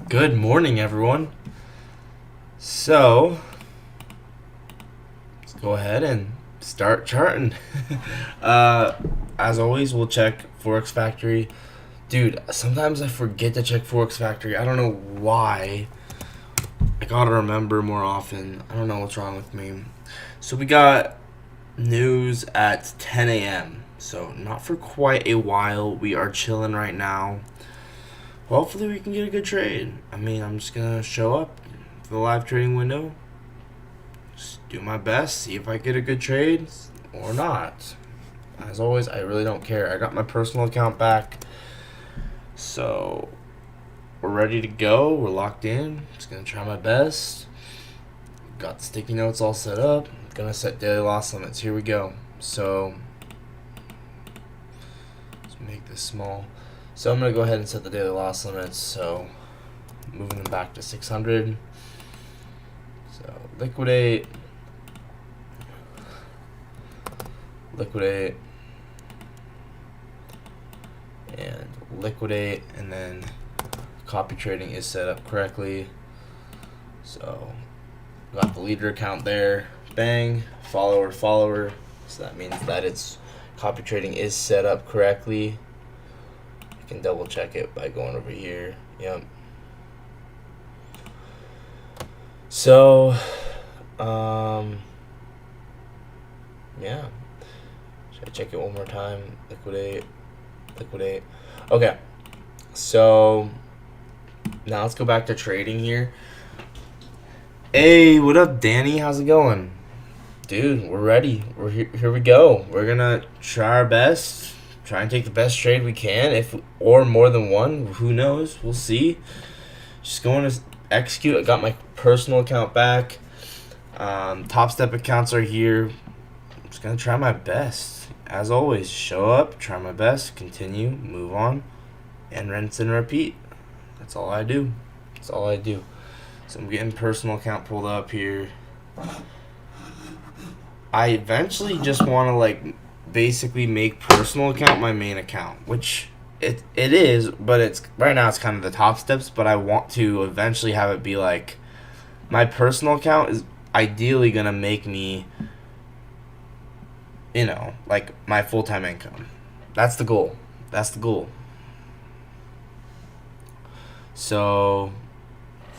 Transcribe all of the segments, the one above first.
Good morning, everyone. So, let's go ahead and start charting. As always, we'll check Forex Factory. Dude, sometimes I forget to check Forex Factory. I don't know why. I gotta remember more often. I don't know what's wrong with me. So, we got news at 10 a.m. So, not for quite a while. We are chilling right now. Hopefully we can get a good trade. I mean, I'm just gonna show up for the live trading window, just do my best, see if I get a good trade or not. As always, I really don't care. I got my personal account back, so we're ready to go. We're locked in. Just gonna try my best. Got the sticky notes all set up. Gonna set daily loss limits. Here we go. So let's make this small. So I'm going to go ahead and set the daily loss limits. So moving them back to 600. So liquidate, and liquidate, and then copy trading is set up correctly. So got the leader account there. Bang, follower. So that means that it's copy trading is set up correctly. Can double check it by going over here. Yep. So, yeah. Should I check it one more time? Liquidate. Okay. So, now let's go back to trading here. Hey, what up, Danny? How's it going? Dude, we're ready. We're here we go. We're gonna try our best. Try and take the best trade we can, or more than one. Who knows? We'll see. Just going to execute. I got my personal account back. Top step accounts are here. I'm just gonna try my best. As always, show up, try my best, continue, move on, and rinse and repeat. That's all I do. So I'm getting personal account pulled up here. I eventually just want to basically make personal account my main account, which it is, but it's right now it's kind of the top steps, but I want to eventually have it be like my personal account is ideally gonna make me, like my full-time income. That's the goal. So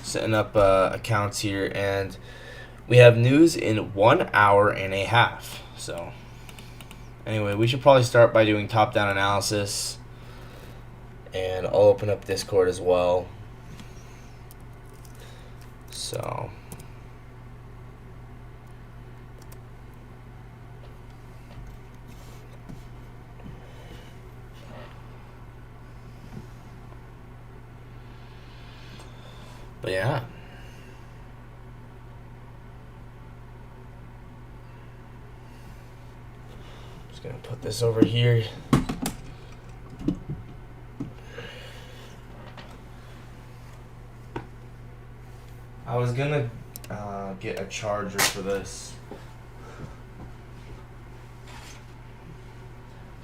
setting up accounts here, and we have news in 1 hour and a half. So anyway, we should probably start by doing top-down analysis, and I'll open up Discord as well. So but yeah. Just gonna put this over here. I was gonna get a charger for this,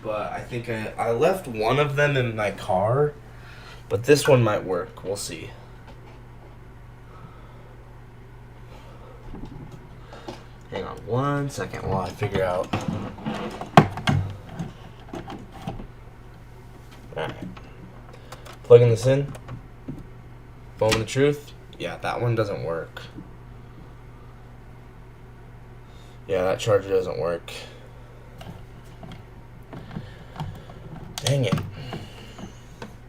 but I think I left one of them in my car, but this one might work. We'll see. Hang on 1 second while I figure out. Alright. Plugging this in. Moment of truth. Yeah, that one doesn't work. Yeah, that charger doesn't work. Dang it.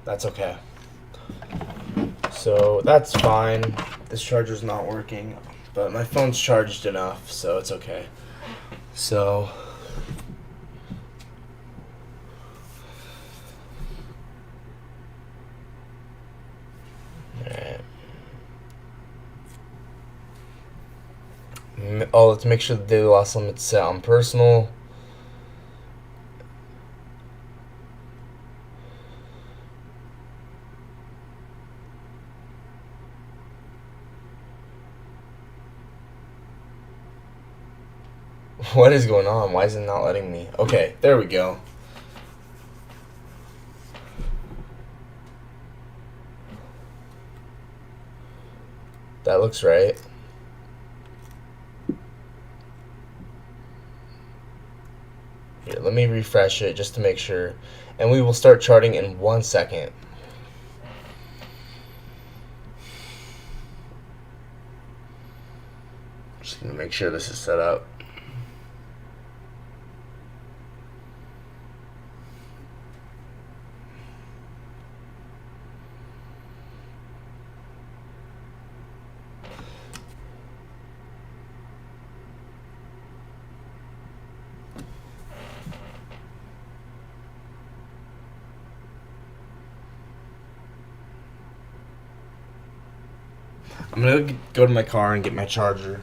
That's okay. So that's fine. This charger's not working, but my phone's charged enough, so it's okay. So oh, let's make sure the daily loss limit's set on personal. What is going on? Why is it not letting me? Okay, there we go. That looks right. Here, let me refresh it just to make sure. And we will start charting in 1 second. Just gonna make sure this is set up. I'm gonna go to my car and get my charger.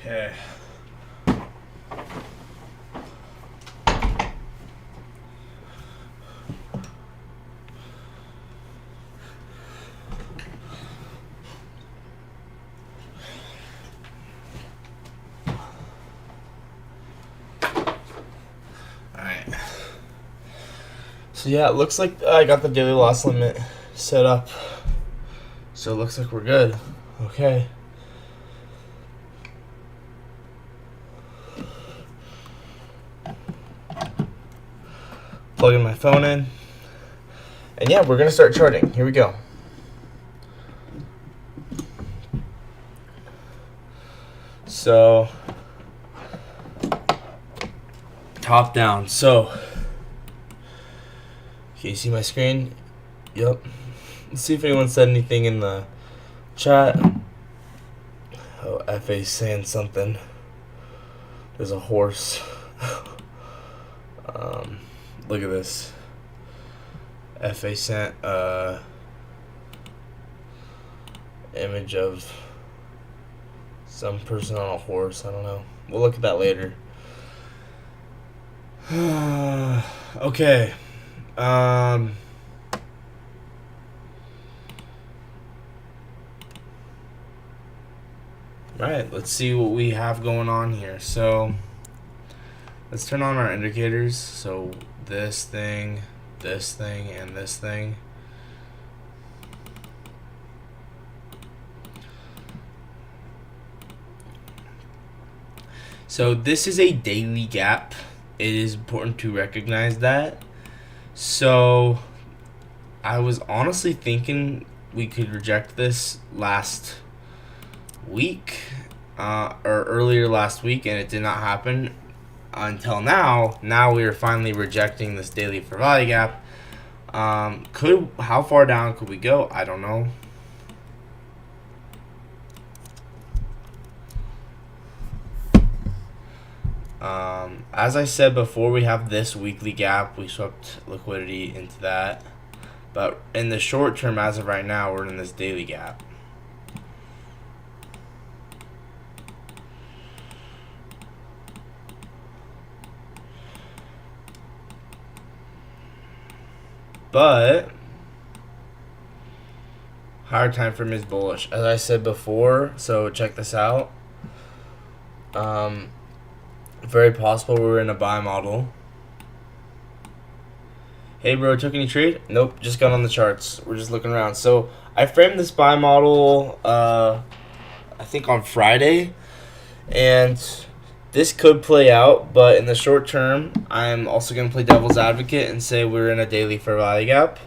Okay. Alright. So yeah, it looks like I got the daily loss limit set up. So it looks like we're good. Okay. Plugging my phone in. And yeah, we're gonna start charting. Here we go. So top down. So can you see my screen? Yep. Let's see if anyone said anything in the chat. Oh, FA's saying something. There's a horse. Look at this. FA sent image of some person on a horse. I don't know. We'll look at that later. Okay. Alright, let's see what we have going on here. So let's turn on our indicators. So this thing, and this thing. So this is a daily gap. It is important to recognize that. So I was honestly thinking we could reject this last week or earlier last week, and it did not happen until now. Now we are finally rejecting this daily fair value gap. How far down could we go? I don't know. As I said before, we have this weekly gap. We swept liquidity into that. But in the short term, as of right now, we're in this daily gap. But higher time frame is bullish, as I said before. So check this out. Very possible we're in a buy model. Hey bro, took any trade? Nope, just got on the charts. We're just looking around. So I framed this buy model, I think on Friday, and this could play out. But in the short term, I'm also gonna play devil's advocate and say we're in a daily fair value gap.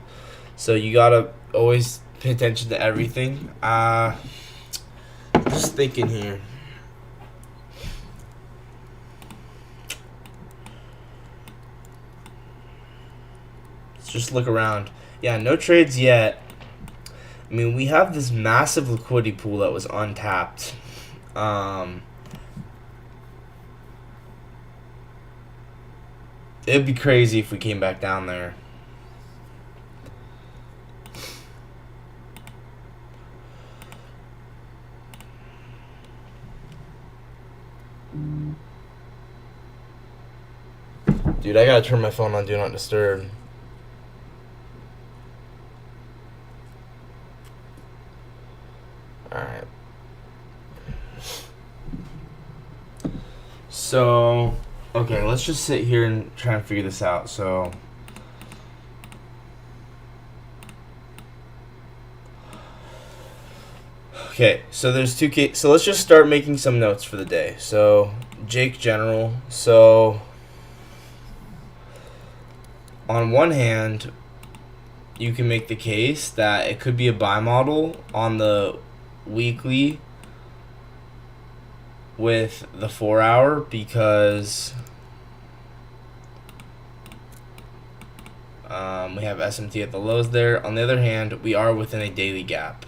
So you gotta always pay attention to everything. Just thinking here. Let's just look around. Yeah, no trades yet. I mean, we have this massive liquidity pool that was untapped. It'd be crazy if we came back down there. Dude, I gotta turn my phone on Do Not Disturb. Alright. So, okay, let's just sit here and try and figure this out. So, okay, so there's two cases. So let's just start making some notes for the day. So, Jake General. So, on one hand, you can make the case that it could be a buy model on the weekly with the 4 hour because we have SMT at the lows there. On the other hand, we are within a daily gap,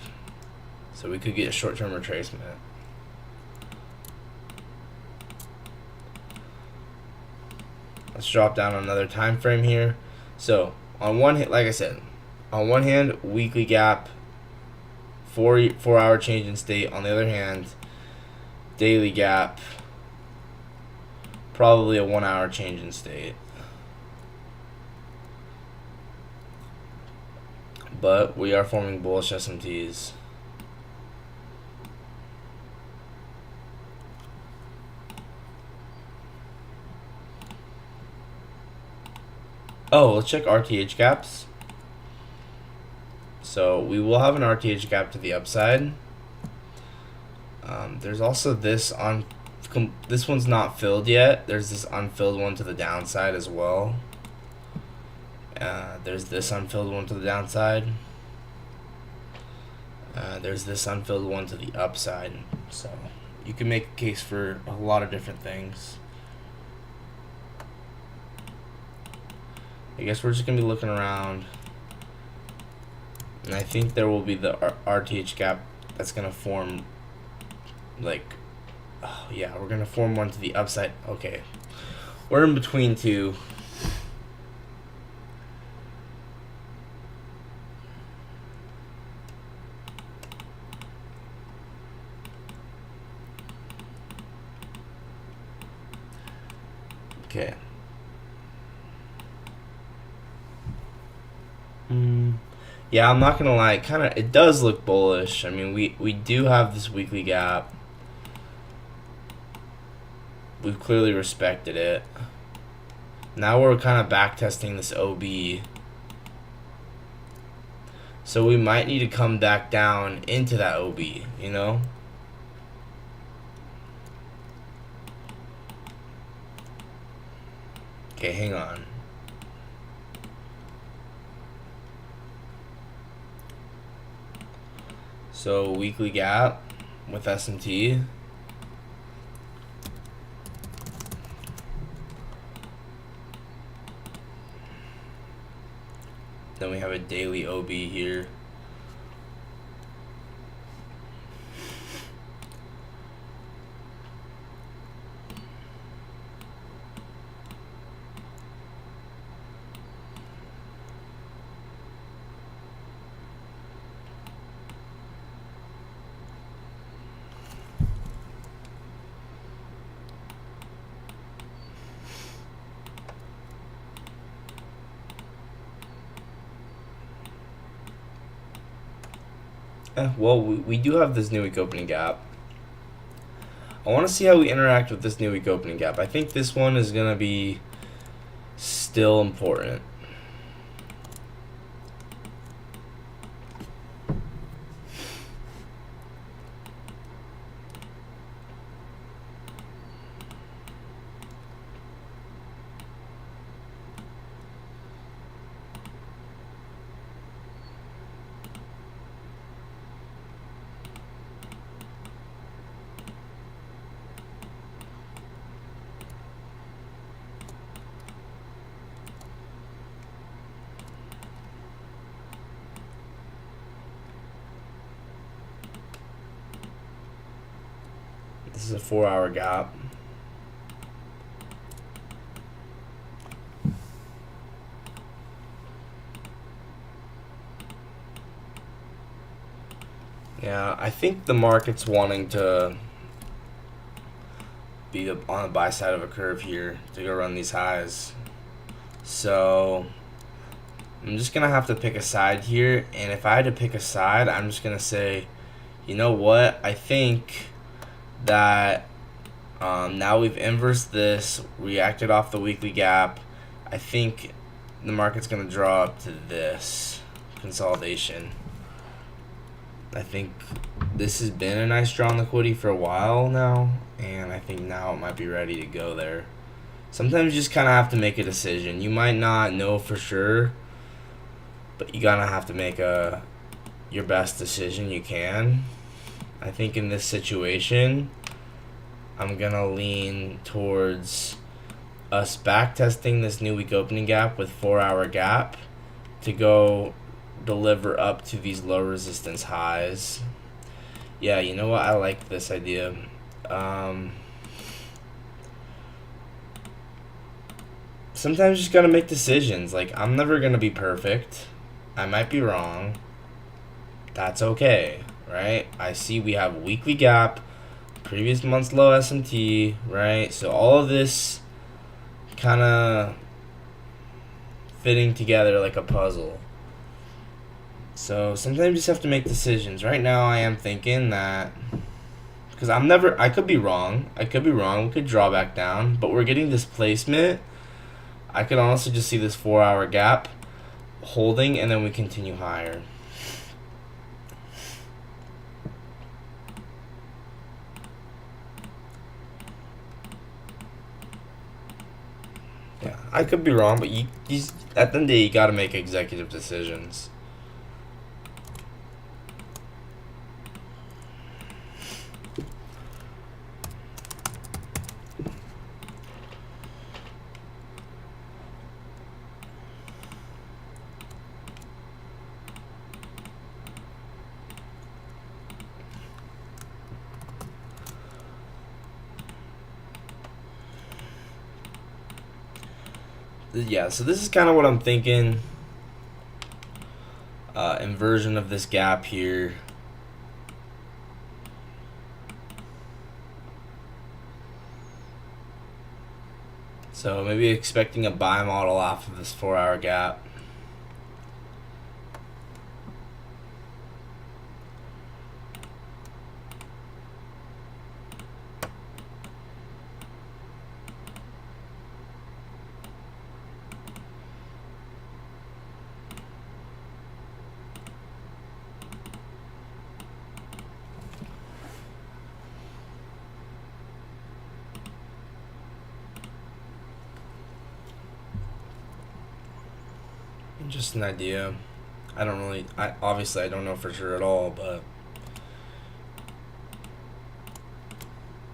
so we could get a short-term retracement. Let's drop down another time frame here. So on one hand, like I said, on one hand, weekly gap, 4 hour change in state. On the other hand, daily gap, probably a 1 hour change in state. But we are forming bullish SMTs. Oh, let's check RTH gaps. So we will have an RTH gap to the upside. There's also this on. This one's not filled yet. There's this unfilled one to the downside as well. There's this unfilled one to the downside. There's this unfilled one to the upside. So you can make a case for a lot of different things. I guess we're just going to be looking around. And I think there will be the RTH gap that's going to form, like, oh yeah, we're going to form one to the upside. Okay. We're in between two. Okay. Yeah, I'm not gonna lie. It does look bullish. I mean, we do have this weekly gap. We've clearly respected it. Now we're kind of back testing this OB. So we might need to come back down into that OB, you know? Okay, hang on. So weekly gap with SMT. Then we have a daily OB here. Well, we do have this new week opening gap. I want to see how we interact with this new week opening gap. I think this one is going to be still important. is a 4-hour gap. Yeah, I think the market's wanting to be on the buy side of a curve here to go run these highs. So I'm just going to have to pick a side here. And if I had to pick a side, I'm just going to say, you know what? I think that now we've inversed this, reacted off the weekly gap. I think the market's going to draw up to this consolidation. I think this has been a nice draw on liquidity for a while now, and I think now it might be ready to go there. Sometimes you just kind of have to make a decision. You might not know for sure, but you gotta have to make your best decision you can. I think in this situation, I'm gonna lean towards us back testing this new week opening gap with 4-hour gap to go deliver up to these low resistance highs. Yeah, you know what? I like this idea. Sometimes you just gotta make decisions. Like, I'm never gonna be perfect. I might be wrong. That's okay, right? I see we have weekly gap, previous month's low S&T, right? So all of this kind of fitting together like a puzzle. So sometimes you just have to make decisions. Right now I am thinking that, because I could be wrong. We could draw back down, but we're getting displacement. I could honestly just see this 4-hour gap holding, and then we continue higher. Yeah, I could be wrong, but you at the end of the day, you got to make executive decisions. Yeah, so this is kind of what I'm thinking. Inversion of this gap here. So maybe expecting a buy model off of this 4-hour gap. Just an idea. I obviously I don't know for sure at all, but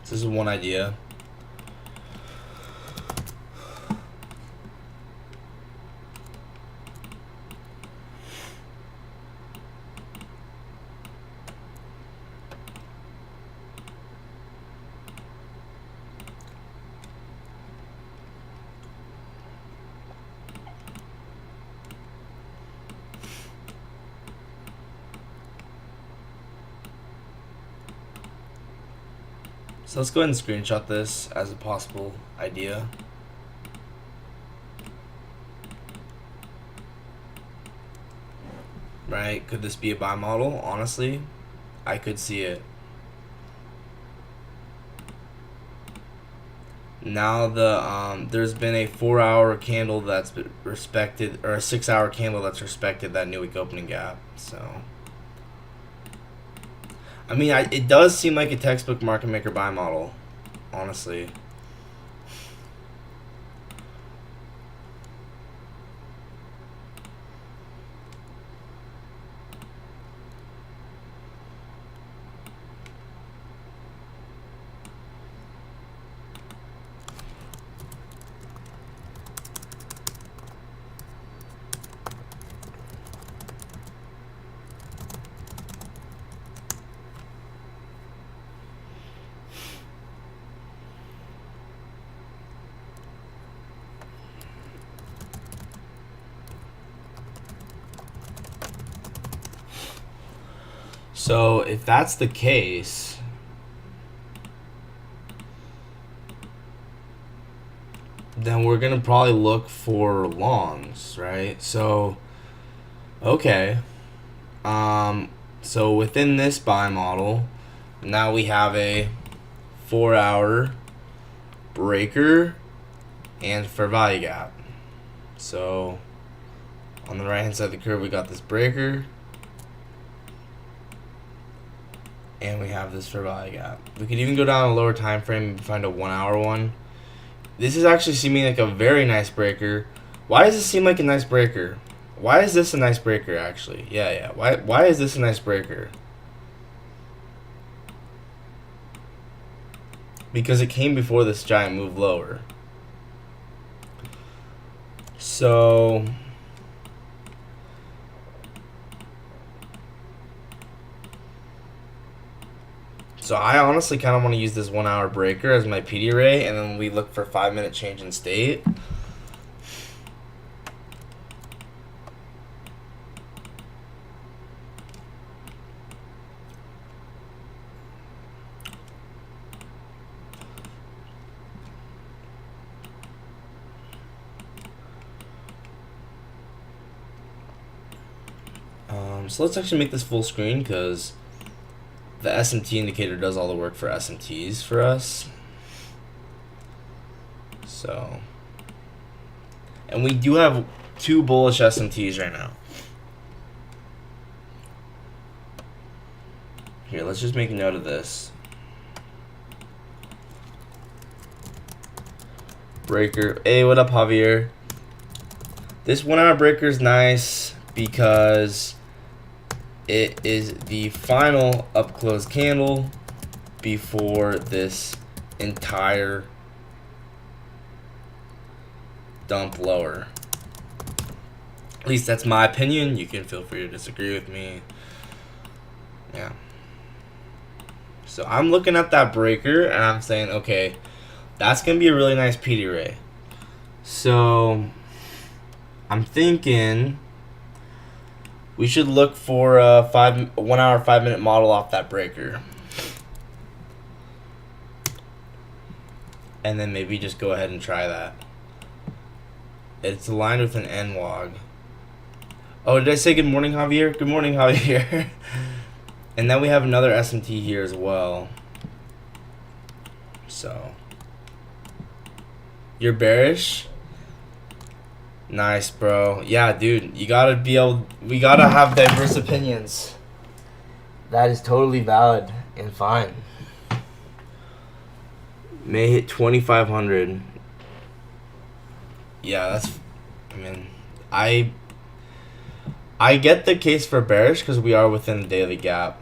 this is one idea. So let's go ahead and screenshot this as a possible idea. Right? Could this be a buy model? Honestly, I could see it. Now there's been a 4-hour candle that's been respected, or a 6-hour candle that's respected that new week opening gap. So I mean, it does seem like a textbook market maker buy model, honestly. So if that's the case, then we're gonna probably look for longs, right? So okay. So within this buy model, now we have a 4-hour breaker and fair value gap. So on the right hand side of the curve, we got this breaker and we have this fair value gap. We could even go down a lower time frame and find a 1-hour one. This is actually seeming like a very nice breaker. Why does this seem like a nice breaker? Why is this a nice breaker, actually? Yeah. Why is this a nice breaker? Because it came before this giant move lower. So I honestly kind of want to use this 1-hour breaker as my PD array, and then we look for 5-minute change in state. So let's actually make this full screen because the SMT indicator does all the work for SMTs for us. So, and we do have 2 bullish SMTs right now. Here, let's just make a note of this. Breaker. Hey, what up, Javier? This 1-hour breaker is nice because it is the final up close candle before this entire dump lower. At least that's my opinion. You can feel free to disagree with me. Yeah. So I'm looking at that breaker and I'm saying, okay, that's going to be a really nice PD array. So I'm thinking we should look for a 1-hour 5-minute model off that breaker. And then maybe just go ahead and try that. It's aligned with an NWOG. Oh, did I say good morning, Javier? Good morning, Javier. And then we have another SMT here as well. So you're bearish? Nice, bro. Yeah, dude, you gotta be able. We gotta have diverse opinions. That is totally valid and fine. May hit 2,500. Yeah, that's. I mean, I get the case for bearish because we are within the daily gap.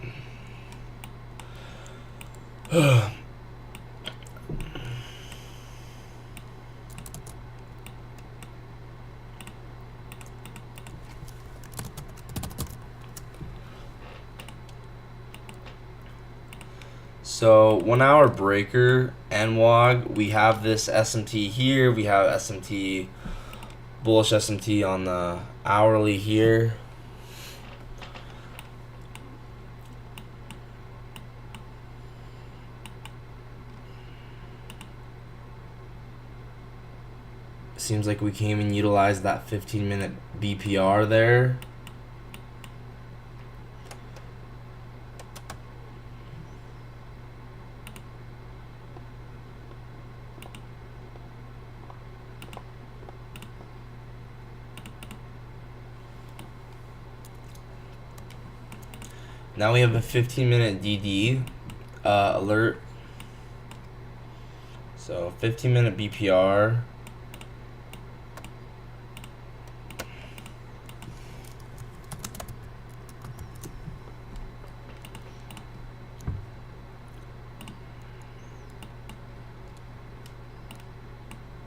So 1-hour breaker, NWOG, we have this SMT here, we have SMT, bullish SMT on the hourly here. Seems like we came and utilized that 15-minute BPR there. Now we have a 15-minute DD alert. So 15-minute BPR.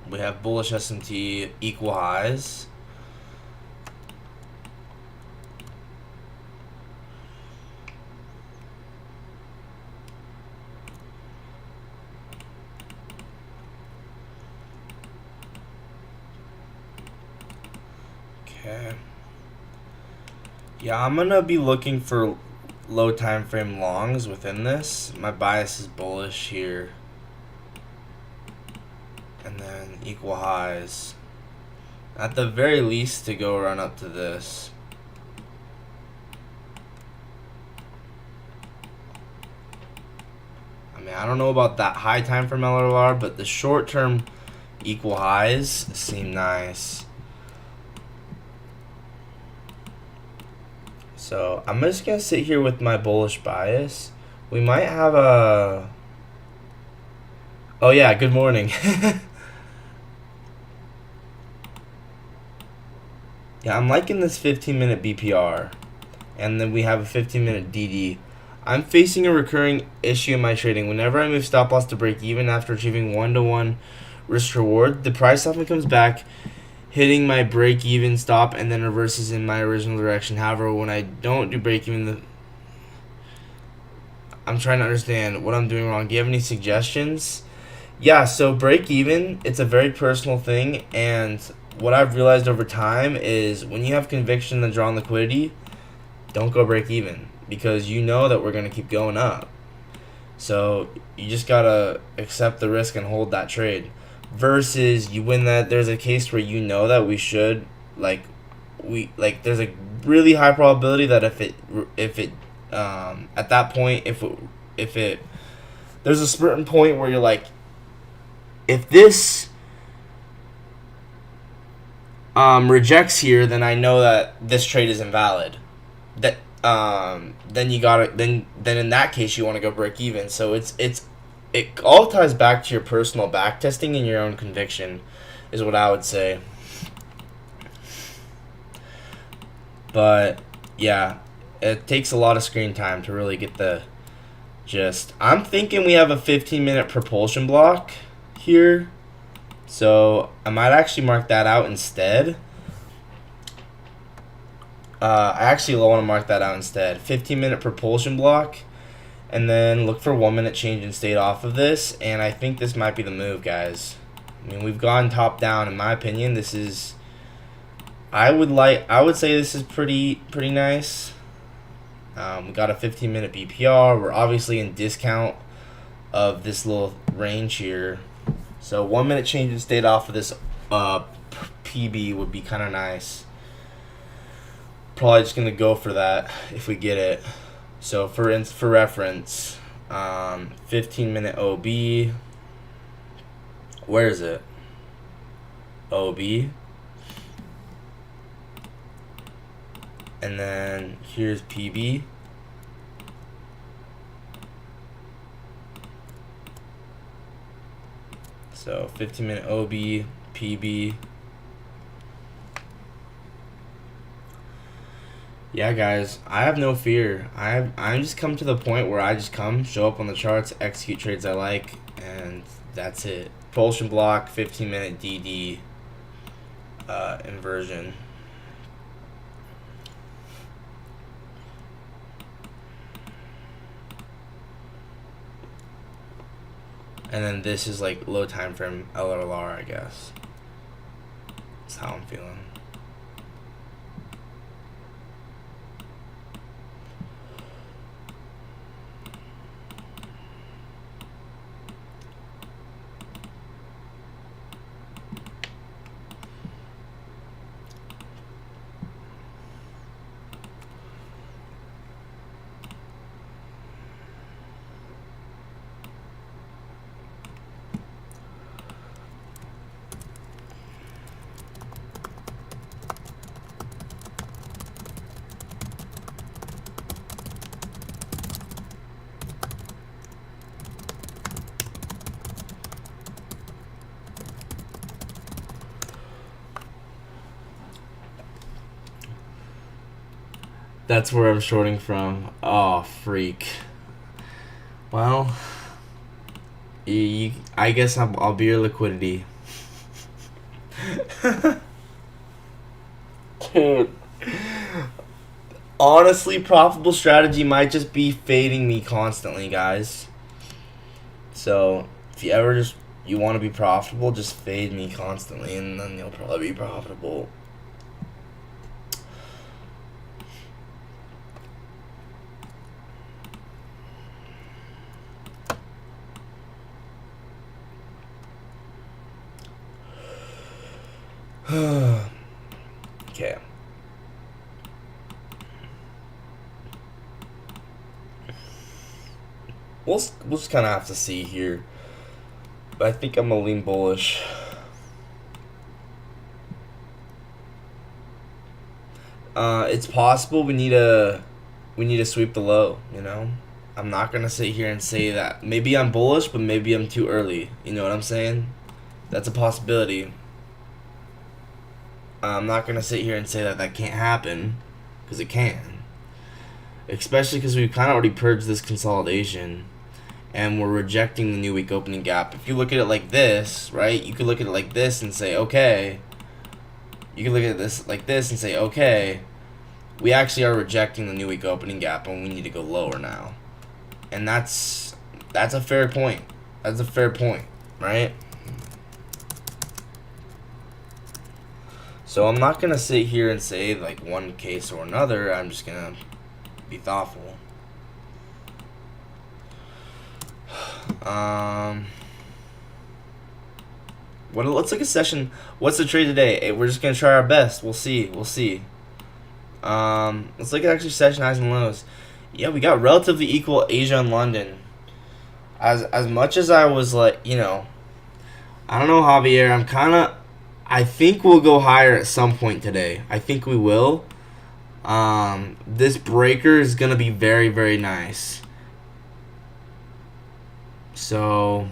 We have bullish SMT equal highs. Okay. Yeah, I'm gonna be looking for low time frame longs within this. My bias is bullish here. And then equal highs. At the very least to go run up to this. I mean, I don't know about that high time frame LRLR, but the short term equal highs seem nice. So I'm just gonna sit here with my bullish bias. We might have a... Oh yeah, good morning. Yeah, I'm liking this 15-minute BPR. And then we have a 15-minute DD. I'm facing a recurring issue in my trading. Whenever I move stop loss to break even after achieving 1-to-1 risk reward, the price often comes back, hitting my break even stop and then reverses in my original direction. However, when I don't do break even, I'm trying to understand what I'm doing wrong. Do you have any suggestions? Yeah, so break even, it's a very personal thing, and what I've realized over time is when you have conviction and drawn liquidity, don't go break even, because you know that we're going to keep going up. So you just got to accept the risk and hold that trade. Versus you win that, there's a case where you know that we should, there's a really high probability that if it at that point, if it there's a certain point where you're like, if this rejects here, then I know that this trade is invalid. That then you gotta then in that case you want to go break even. So it all ties back to your personal back testing and your own conviction, is what I would say. But yeah, it takes a lot of screen time to really get the gist. I'm thinking we have a 15-minute propulsion block here, so I might actually mark that out instead. I actually want to mark that out instead. 15-minute propulsion block, and then look for 1-minute change in state off of this, and I think this might be the move, guys. I mean, we've gone top down. In my opinion, this is, I would say this is pretty nice. We got a 15-minute BPR. We're obviously in discount of this little range here, so 1-minute change in state off of this PB would be kind of nice. Probably just gonna go for that if we get it. So for reference, 15-minute OB. Where is it? OB. And then here's PB. So 15-minute OB, PB. Yeah, guys, I have no fear. I'm just come to the point where I just show up on the charts, execute trades I like, and that's it. Propulsion block, 15-minute DD inversion. And then this is like low time frame LRLR, I guess. That's how I'm feeling. That's where I'm shorting from. Oh, freak. Well, I guess I'll be your liquidity. Dude. Honestly, profitable strategy might just be fading me constantly, guys. So, if you ever you want to be profitable, just fade me constantly, and then you'll probably be profitable. Okay. We'll just kind of have to see here. But I think I'm going to lean bullish. It's possible we need to sweep the low, you know? I'm not going to sit here and say that. Maybe I'm bullish, but maybe I'm too early. You know what I'm saying? That's a possibility. I'm not going to sit here and say that can't happen, because it can. Especially because we've kind of already purged this consolidation, and we're rejecting the new week opening gap. If you look at it like this, right, you could look at it like this and say, okay. You can look at this like this and say, okay, we actually are rejecting the new week opening gap and we need to go lower now. And that's a fair point. That's a fair point, right? So I'm not going to sit here and say like one case or another. I'm just going to be thoughtful. Let's look at session. What's the trade today? Hey, we're just gonna try our best. We'll see. Let's look at actually session highs and lows. Yeah, we got relatively equal Asia and London. As much as I was like, you know, I don't know, Javier. I think we'll go higher at some point today. I think we will. This breaker is gonna be very, very nice. So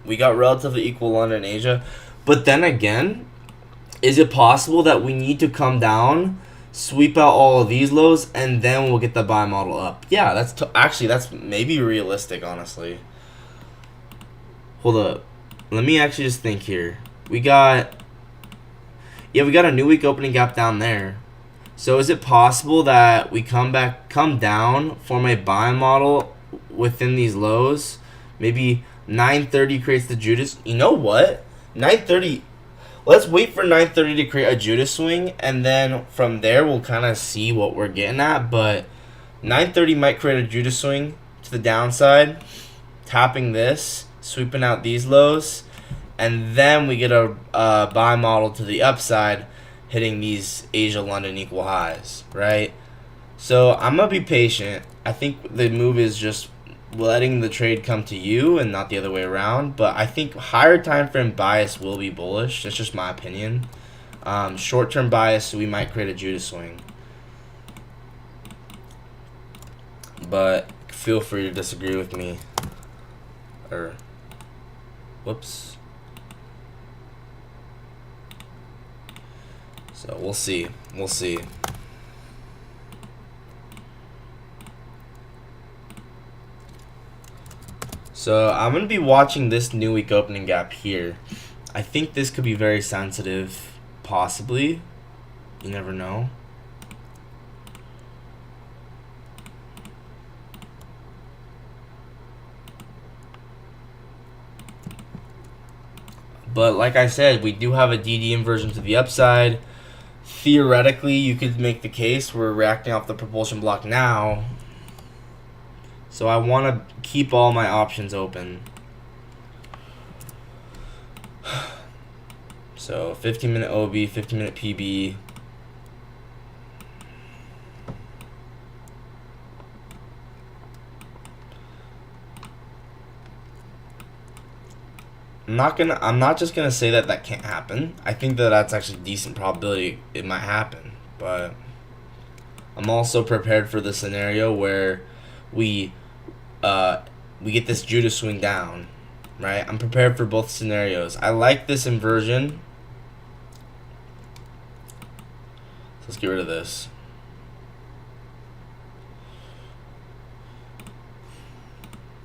we got relatively equal London and Asia. But then again, is it possible that we need to come down, sweep out all of these lows, and then we'll get the buy model up? Yeah, that's maybe realistic, honestly. Hold up. Let me actually just think here. We got a new week opening gap down there. So is it possible that we come down, form a buy model within these lows? Maybe 930 creates the Judas. You know what? 930. Let's wait for 930 to create a Judas swing, and then from there we'll kind of see what we're getting at. But 930 might create a Judas swing to the downside, tapping this, sweeping out these lows, and then we get a buy model to the upside, hitting these Asia-London equal highs, right? So I'm going to be patient. I think the move is just letting the trade come to you and not the other way around. But I think higher time frame bias will be bullish. That's just my opinion. Short-term bias, we might create a Judas swing. But feel free to disagree with me. Whoops. So we'll see. So I'm going to be watching this new week opening gap here. I think this could be very sensitive, possibly. You never know. But like I said, we do have a DD inversion to the upside. Theoretically, you could make the case we're reacting off the propulsion block now. So I want to keep all my options open. So 15-minute OB, 15-minute PB. I'm not just gonna say that can't happen. I think that's actually a decent probability it might happen, but I'm also prepared for the scenario where we get this Judas swing down, right? I'm prepared for both scenarios. I like this inversion. So let's get rid of this.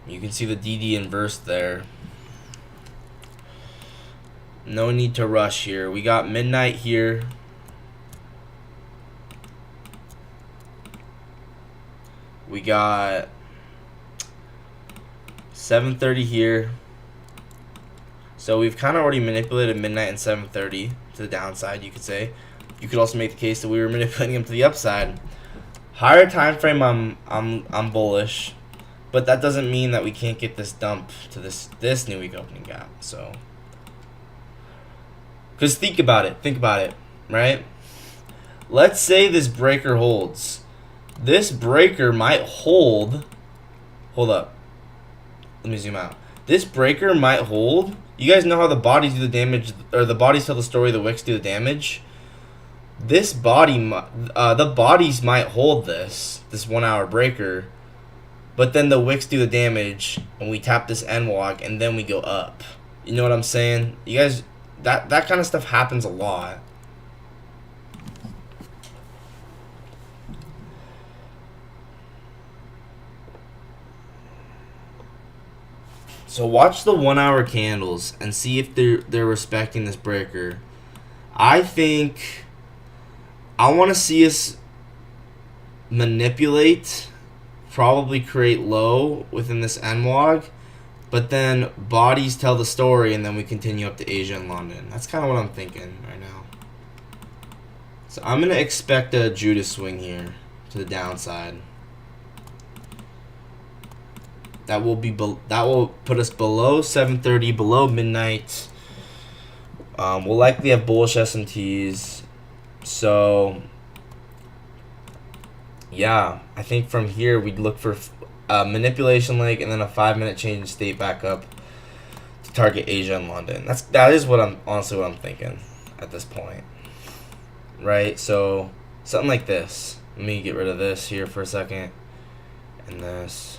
You can see the DD inverse there. No need to rush here. We got midnight here. We got 7:30 here. So we've kind of already manipulated midnight and 7:30 to the downside, you could say. You could also make the case that we were manipulating them to the upside. Higher time frame, I'm bullish. But that doesn't mean that we can't get this dump to this new week opening gap. So, because think about it, right? Let's say this breaker holds. This breaker might hold. Hold up. Let me zoom out. This breaker might hold. You guys know how the bodies do the damage, or the bodies tell the story, the wicks do the damage. This body, the bodies might hold this 1 hour breaker, but then the wicks do the damage, and we tap this NWOG, and then we go up. You know what I'm saying? You guys, that kind of stuff happens a lot. So watch the 1 hour candles and see if they're respecting this breaker. I think I want to see us manipulate, probably create low within this NWOG, but then bodies tell the story, and then we continue up to Asia and London. That's kind of what I'm thinking right now. So I'm gonna expect a Judas swing here to the downside. That will put us below 7:30, below midnight. We'll likely have bullish SMTs. So yeah, I think from here we'd look for a manipulation leg and then a 5-minute change in state back up to target Asia and London. That is what I'm honestly what I'm thinking at this point, right? So something like this. Let me get rid of this here for a second, and this.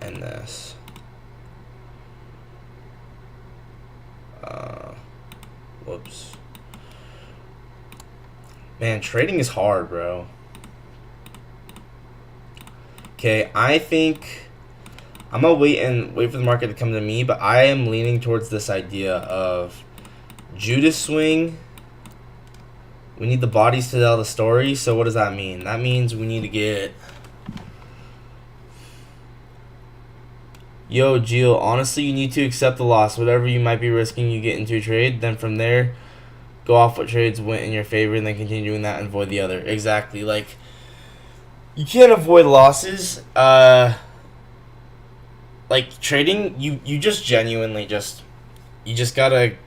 And this. Whoops. Man, trading is hard, bro. Okay, I think I'm gonna wait for the market to come to me, but I am leaning towards this idea of Judas swing. We need the bodies to tell the story. So what does that mean? That means we need to get. Yo, Gio, honestly, you need to accept the loss. Whatever you might be risking, you get into a trade. Then from there, go off what trades went in your favor and then continue doing that and avoid the other. Exactly. Like, you can't avoid losses. Like, trading, you just genuinely you just gotta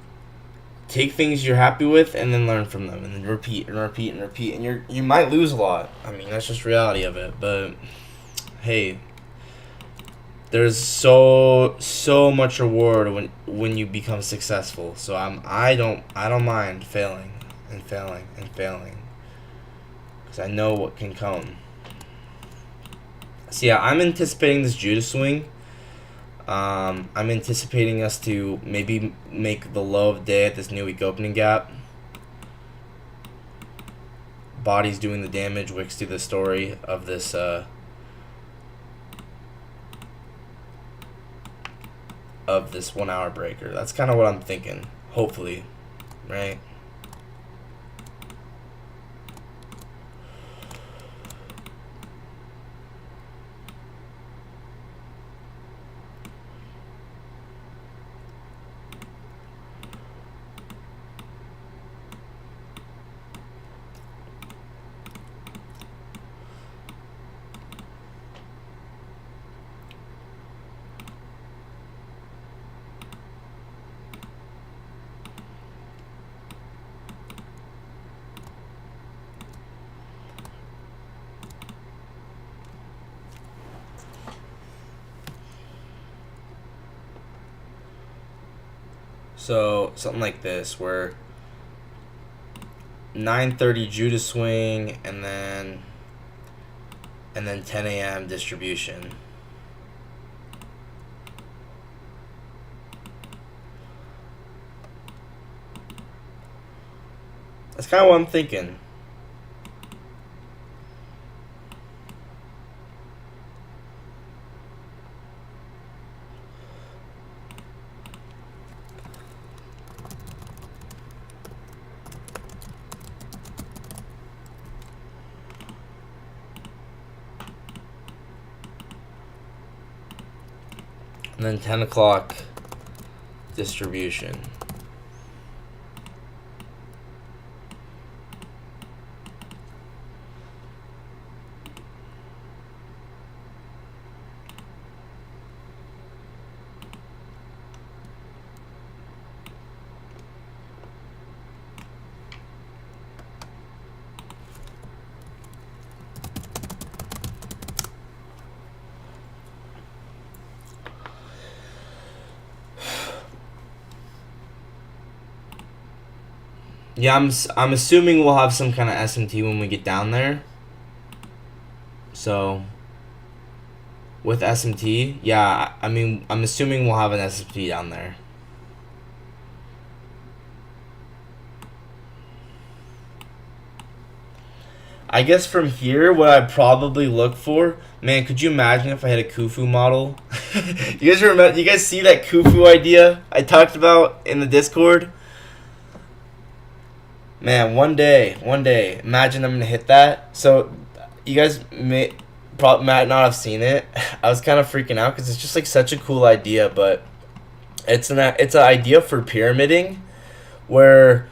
take things you're happy with and then learn from them and then repeat and repeat and repeat. And you might lose a lot. I mean, that's just reality of it. But, hey, there's so much reward when you become successful. So I don't mind failing and failing and failing, because I know what can come. So yeah, I'm anticipating this Judas swing. I'm anticipating us to maybe make the low of the day at this new week opening gap. Bodies doing the damage, wicks do the story of this of this 1 hour breaker. That's kind of what I'm thinking, hopefully, right? So something like this, where 9:30 Judas swing and then 10 a.m. distribution. That's kind of what I'm thinking. And then 10 o'clock distribution. Yeah, I'm assuming we'll have some kind of SMT when we get down there. So with SMT, yeah, I mean, I'm assuming we'll have an SMT down there. I guess from here, what I'd probably look for, man, could you imagine if I had a Khufu model? You guys remember? You guys see that Khufu idea I talked about in the Discord? Man, one day, imagine I'm gonna hit that. So, you guys might not have seen it. I was kind of freaking out because it's just like such a cool idea, but it's an idea for pyramiding, where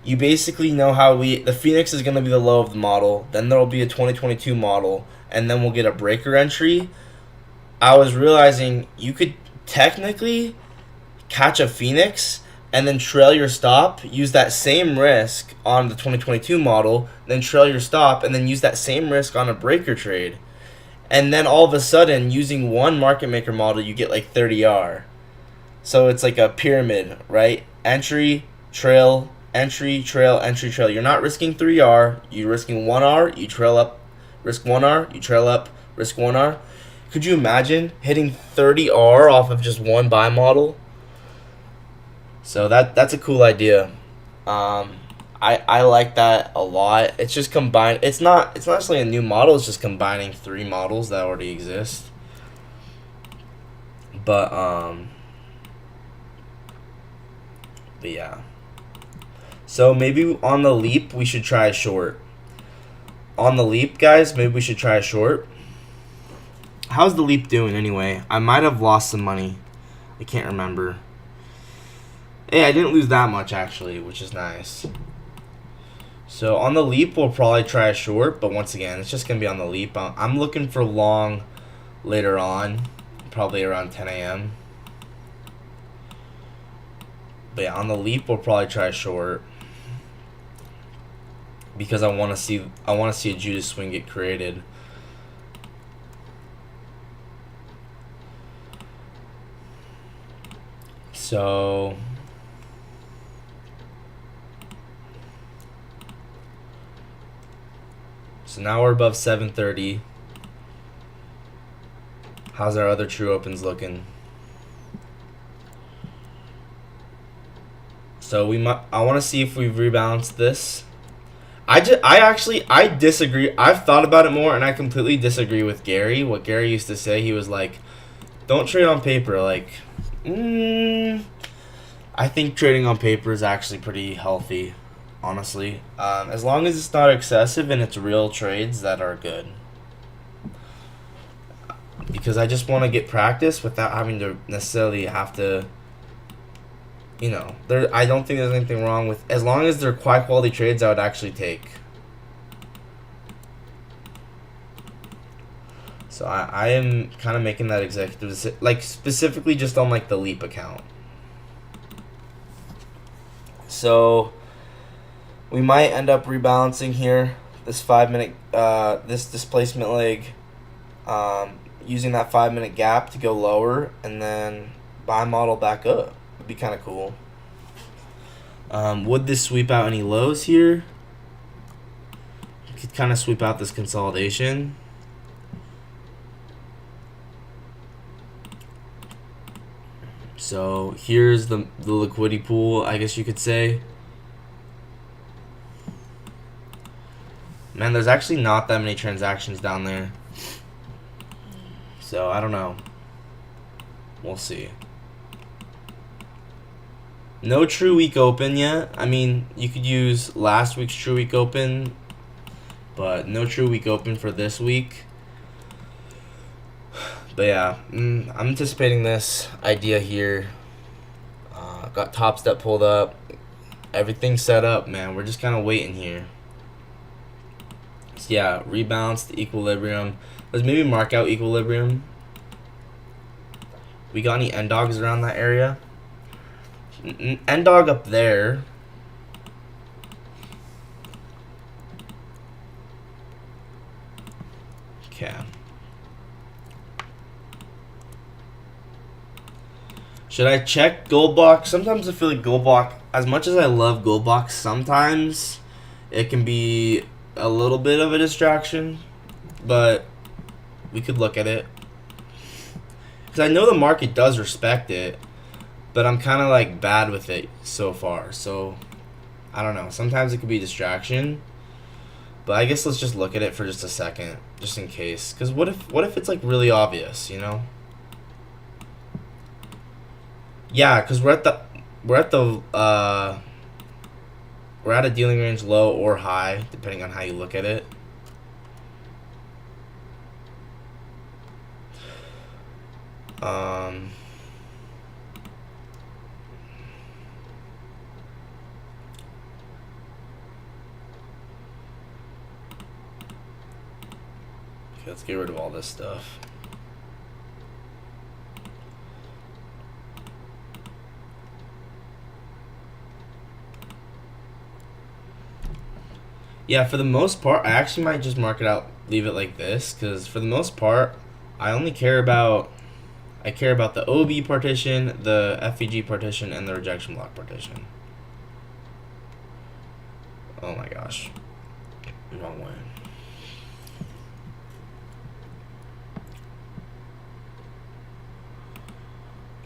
you basically know how the Phoenix is going to be the low of the model, then there will be a 2022 model, and then we'll get a breaker entry. I was realizing you could technically catch a Phoenix and then trail your stop, use that same risk on the 2022 model, then trail your stop, and then use that same risk on a breaker trade. And then all of a sudden, using one market maker model, you get like 30R. So it's like a pyramid, right? Entry, trail, entry, trail, entry, trail. You're not risking 3R. You're risking 1R. You trail up, risk 1R. You trail up, risk 1R. Could you imagine hitting 30R off of just one buy model? So that's a cool idea. I like that a lot. It's just combined. It's not necessarily a new model. It's just combining three models that already exist. But yeah. So maybe on the leap we should try a short. On the leap, guys, maybe we should try a short. How's the leap doing anyway? I might have lost some money. I can't remember. Hey, I didn't lose that much actually, which is nice. So on the leap, we'll probably try a short, but once again, it's just going to be on the leap. I'm looking for long later on, probably around 10 a.m. But yeah, on the leap, we'll probably try a short because I want to see a Judas swing get created. So now we're above 730. How's our other true opens looking? So I want to see if we've rebalanced this. I disagree. I've thought about it more, and I completely disagree with Gary. What Gary used to say, he was like, "Don't trade on paper." Like, I think trading on paper is actually pretty healthy, honestly. As long as it's not excessive and it's real trades that are good. Because I just want to get practice without having to necessarily have to. I don't think there's anything wrong with, as long as they're high quality trades, I would actually take. So I am kind of making that executive, like specifically just on like the Leap account. So we might end up rebalancing here this 5-minute this displacement leg, using that 5-minute gap to go lower and then buy model back up. Be kind of cool. Would this sweep out any lows here? Could kind of sweep out this consolidation. So here's the liquidity pool, I guess you could say. Man, there's actually not that many transactions down there. So I don't know. We'll see. No true week open yet. I mean, you could use last week's true week open, but no true week open for this week. But yeah, I'm anticipating this idea here. Got Top Step pulled up. Everything's set up, man. We're just kind of waiting here. So yeah, rebalance the equilibrium. Let's maybe mark out equilibrium. We got any end dogs around that area? End dog up there. Okay. Should I check gold block? Sometimes I feel like gold block as much as I love Gold Box, sometimes it can be a little bit of a distraction, but we could look at it. Because I know the market does respect it, but I'm kind of like bad with it so far. So I don't know. Sometimes it could be a distraction, but I guess let's just look at it for just a second, just in case. Because what if it's like really obvious, you know? Yeah, because we're at a dealing range low or high, depending on how you look at it. Okay, let's get rid of all this stuff. Yeah, for the most part, I actually might just mark it out, leave it like this, because for the most part, I only care about the OB partition, the FVG partition, and the rejection block partition. Oh my gosh. Wrong way.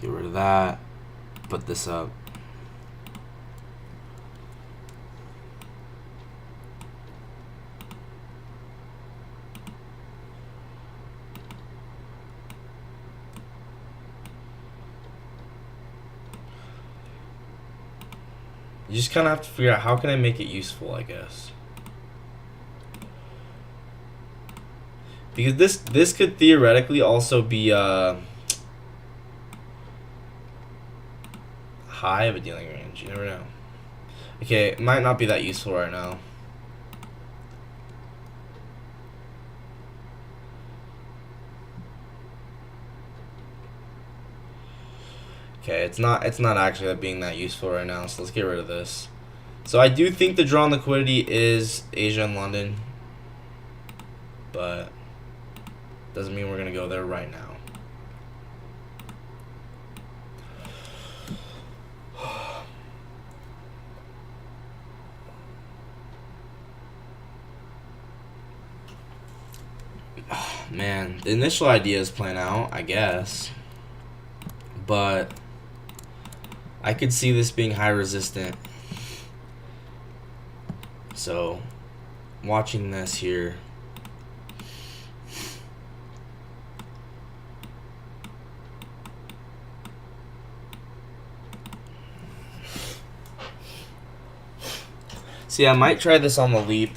Get rid of that. Put this up. You just kind of have to figure out how can I make it useful, I guess. Because this could theoretically also be high of a dealing range. You never know. Okay, it might not be that useful right now. Okay, it's not actually being that useful right now, so let's get rid of this. So I do think the drawn liquidity is Asia and London, but doesn't mean we're gonna go there right now. Man, the initial idea is playing out, I guess, but I could see this being high resistant. So, watching this here. See, I might try this on the leap.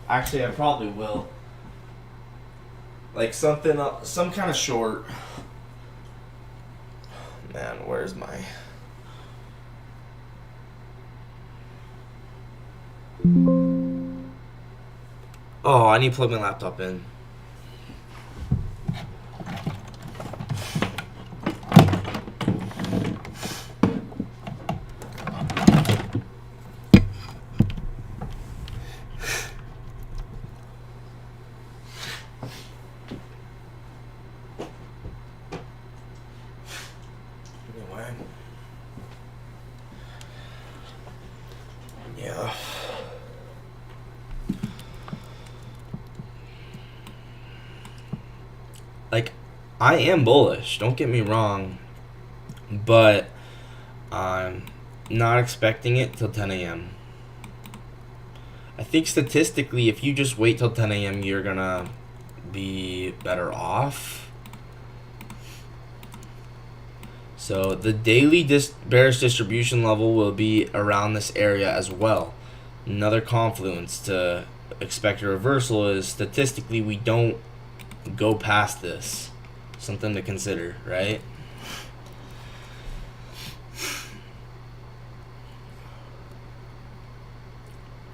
Actually, I probably will. Like something, some kind of short. Man, where's my... Oh, I need to plug my laptop in. Yeah. Like, I am bullish, don't get me wrong, but I'm not expecting it till 10 a.m. I think statistically, if you just wait till 10 a.m., you're gonna be better off. So the daily bearish distribution level will be around this area as well. Another confluence to expect a reversal is statistically we don't go past this. Something to consider, right?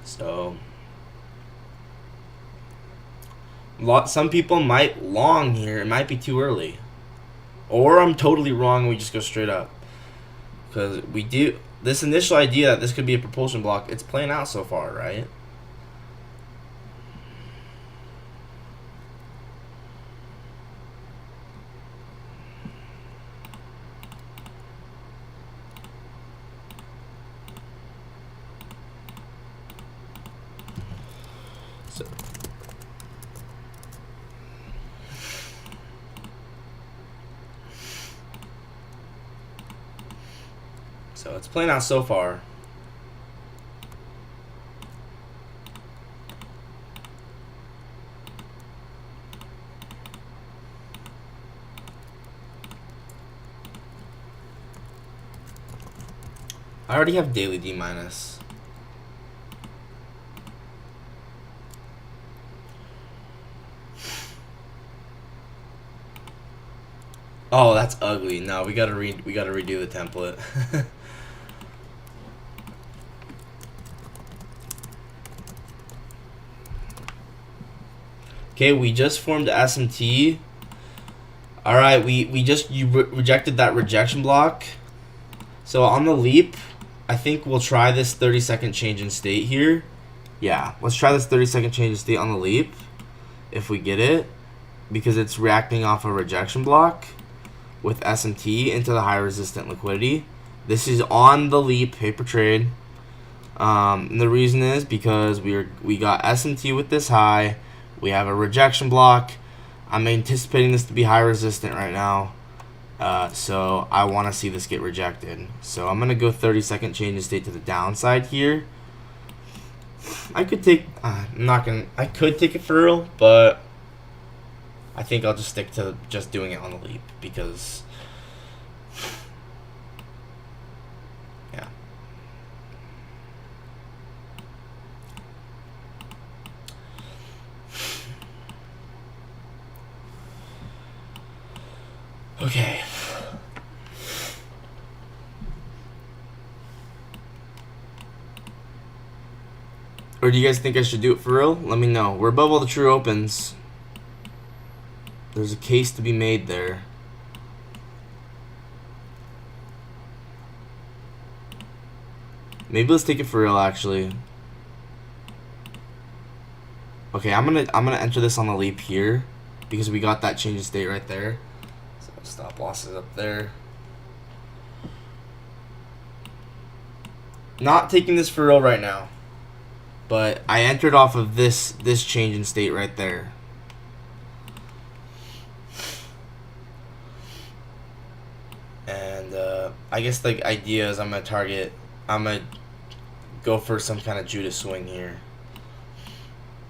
So some people might long here. It might be too early. Or I'm totally wrong and we just go straight up. Because we do this initial idea that this could be a propulsion block, it's playing out so far, right? So it's playing out so far. I already have daily D minus. Oh, that's ugly. No, we gotta redo the template. Okay, we just formed SMT. All right, you rejected that rejection block. So on the leap, I think we'll try this 30-second change in state here. Yeah, let's try this 30-second change in state on the leap, if we get it, because it's reacting off a rejection block with SMT into the high resistant liquidity. This is on the leap paper trade. And the reason is because we got SMT with this high. We have a rejection block. I'm anticipating this to be high resistant right now. So I want to see this get rejected. So I'm going to go 30-second change in state to the downside here. I could take I could take it for real, but I think I'll just stick to just doing it on the leap because yeah. Okay. Or do you guys think I should do it for real? Let me know. We're above all the true opens. There's a case to be made there. Maybe let's take it for real actually. Okay, I'm gonna enter this on the leap here because we got that change of state right there. So stop losses up there. Not taking this for real right now. But I entered off of this change in state right there. And I guess the idea is I'm gonna go for some kind of Judas swing here.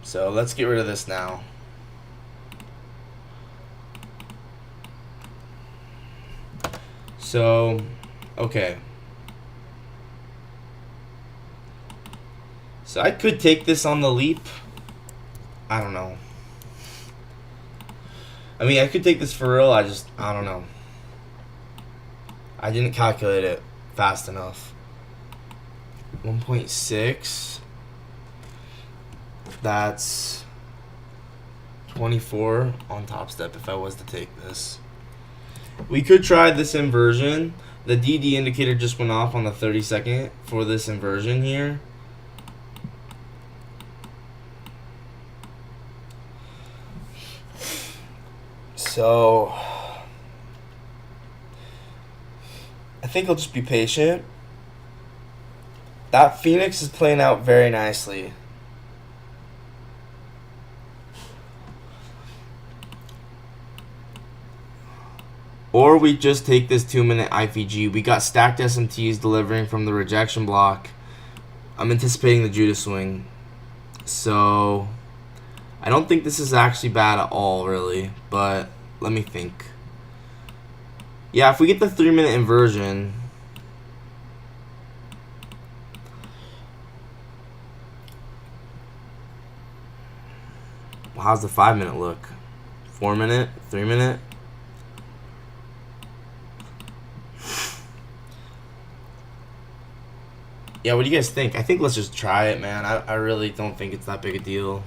So let's get rid of this now. So, okay. So I could take this on the leap. I don't know. I mean, I could take this for real. I don't know. I didn't calculate it fast enough. 1.6. That's 24 on Top Step if I was to take this. We could try this inversion. The DD indicator just went off on the 30-second for this inversion here. So I think I'll just be patient. That Phoenix is playing out very nicely. Or we just take this 2-minute IVG. We got stacked SMTs delivering from the rejection block. I'm anticipating the Judas swing. So I don't think this is actually bad at all, really. But let me think. Yeah, if we get the 3-minute inversion, well, how's the 5-minute look? 4-minute? 3-minute? Yeah, what do you guys think? I think let's just try it, man. I really don't think it's that big a deal.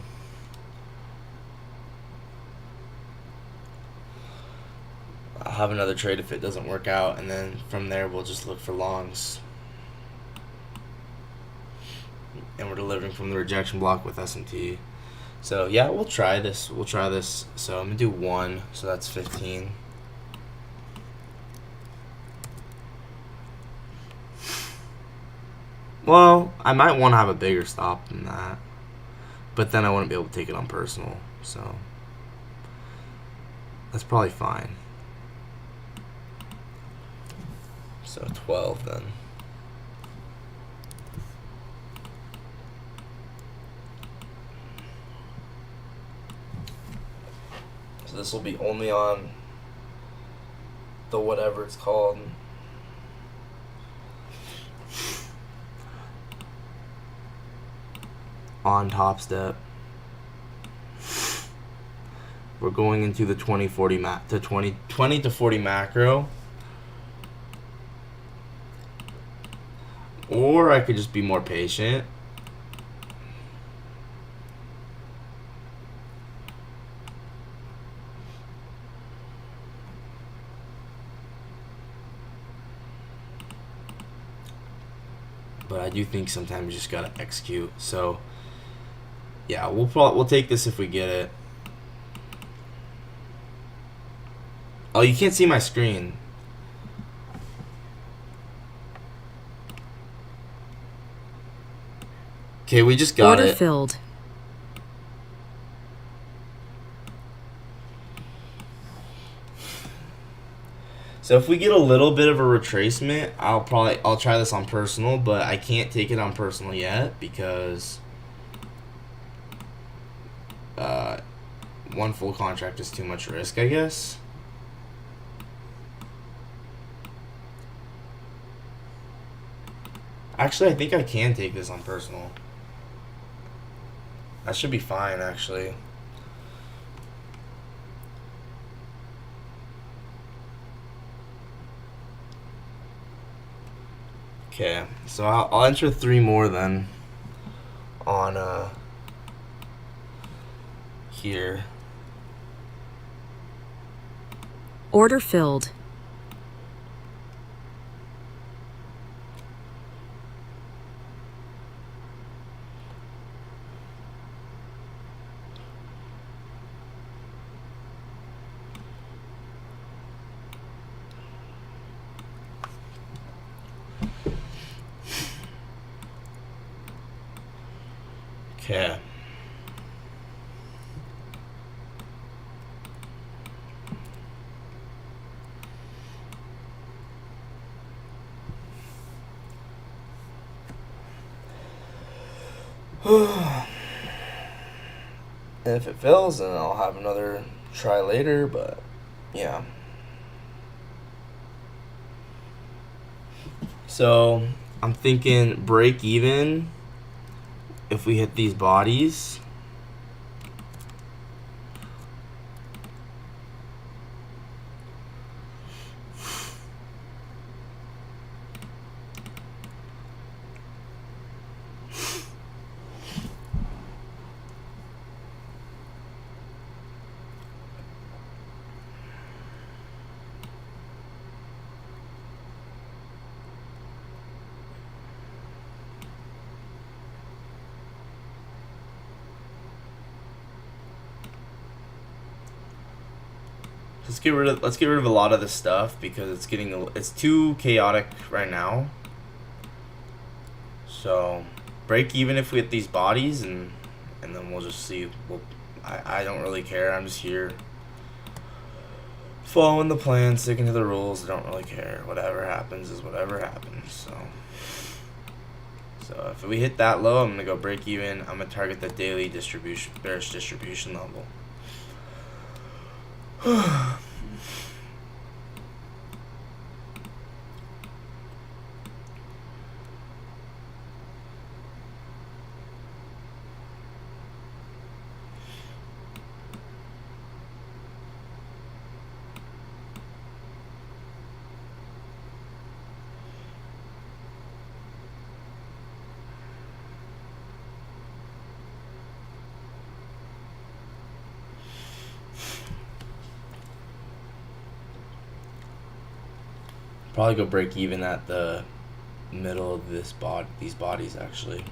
I'll have another trade if it doesn't work out, and then from there we'll just look for longs. And we're delivering from the rejection block with SMT. So yeah, we'll try this. We'll try this. So I'm gonna do 1, so that's 15. Well, I might want to have a bigger stop than that. but then I wouldn't be able to take it on personal, so that's probably fine. So 12 then. So this will be only on the whatever it's called. On Top Step. We're going into the 20-40 20 to 40 macro. Or I could just be more patient. But I do think sometimes you just gotta execute. So yeah, we'll take this if we get it. Oh, you can't see my screen. Okay, we just got Order it. filled. So if we get a little bit of a retracement, I'll try this on personal, but I can't take it on personal yet because one full contract is too much risk, I guess. Actually, I think I can take this on personal. That should be fine, actually. Okay, so I'll enter 3 more then on here. Order filled. Okay. And if it fails, then I'll have another try later, but yeah. So I'm thinking break even if we hit these bodies. Let's get rid of a lot of this stuff because it's too chaotic right now. So break even if we hit these bodies, and then we'll just see. I don't really care. I'm just here following the plan, sticking to the rules. I don't really care. Whatever happens is whatever happens. So if we hit that low, I'm gonna go break even. I'm gonna target the daily distribution, bearish distribution level. Probably go break even at the middle of these bodies actually.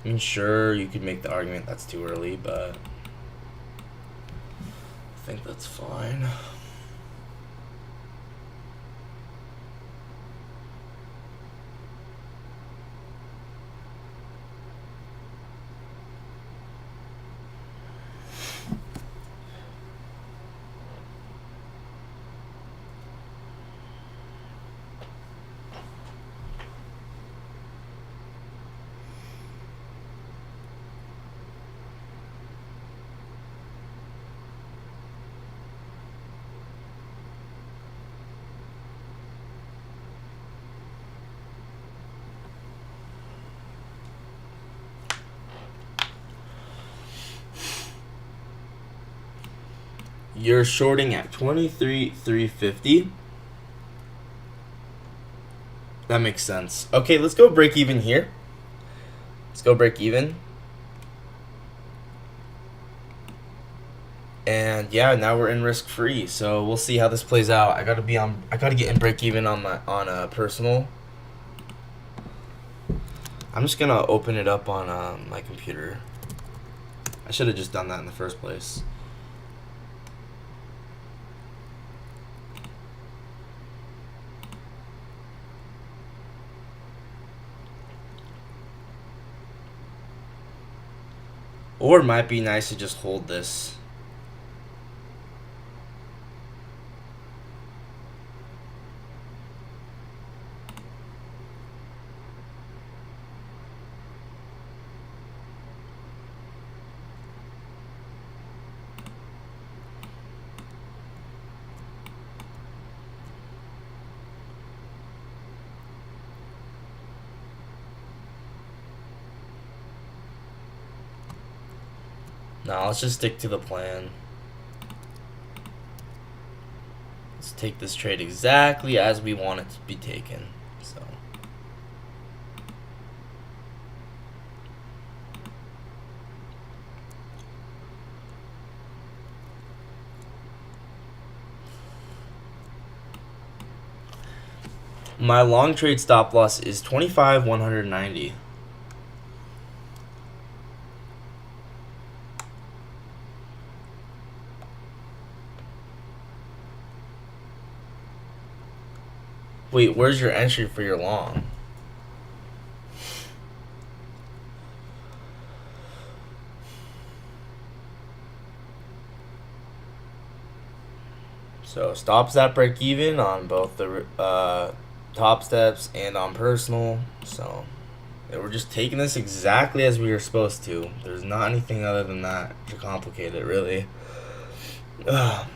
I mean, sure, you could make the argument that's too early, but I think that's fine. You're shorting at 23,350. That makes sense. Okay, let's go break even here. Let's go break even. And yeah, now we're in risk free. So we'll see how this plays out. I gotta get in break even on a personal. I'm just gonna open it up on my computer. I should have just done that in the first place. Or it might be nice to just hold this. Now let's just stick to the plan. Let's take this trade exactly as we want it to be taken. So my long trade stop loss is 25,190. Wait, where's your entry for your long? So stops at break even on both the top steps and on personal. So we're just taking this exactly as we were supposed to. There's not anything other than that to complicate it, really. Ugh.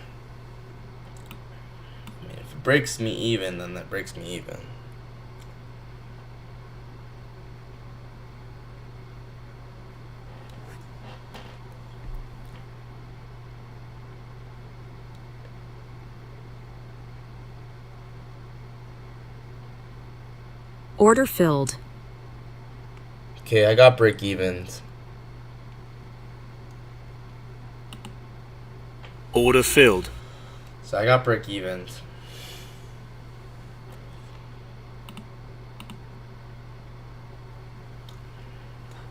If it breaks me even, then that breaks me even. Order filled. Okay, I got break evens. Order filled. So I got break evens.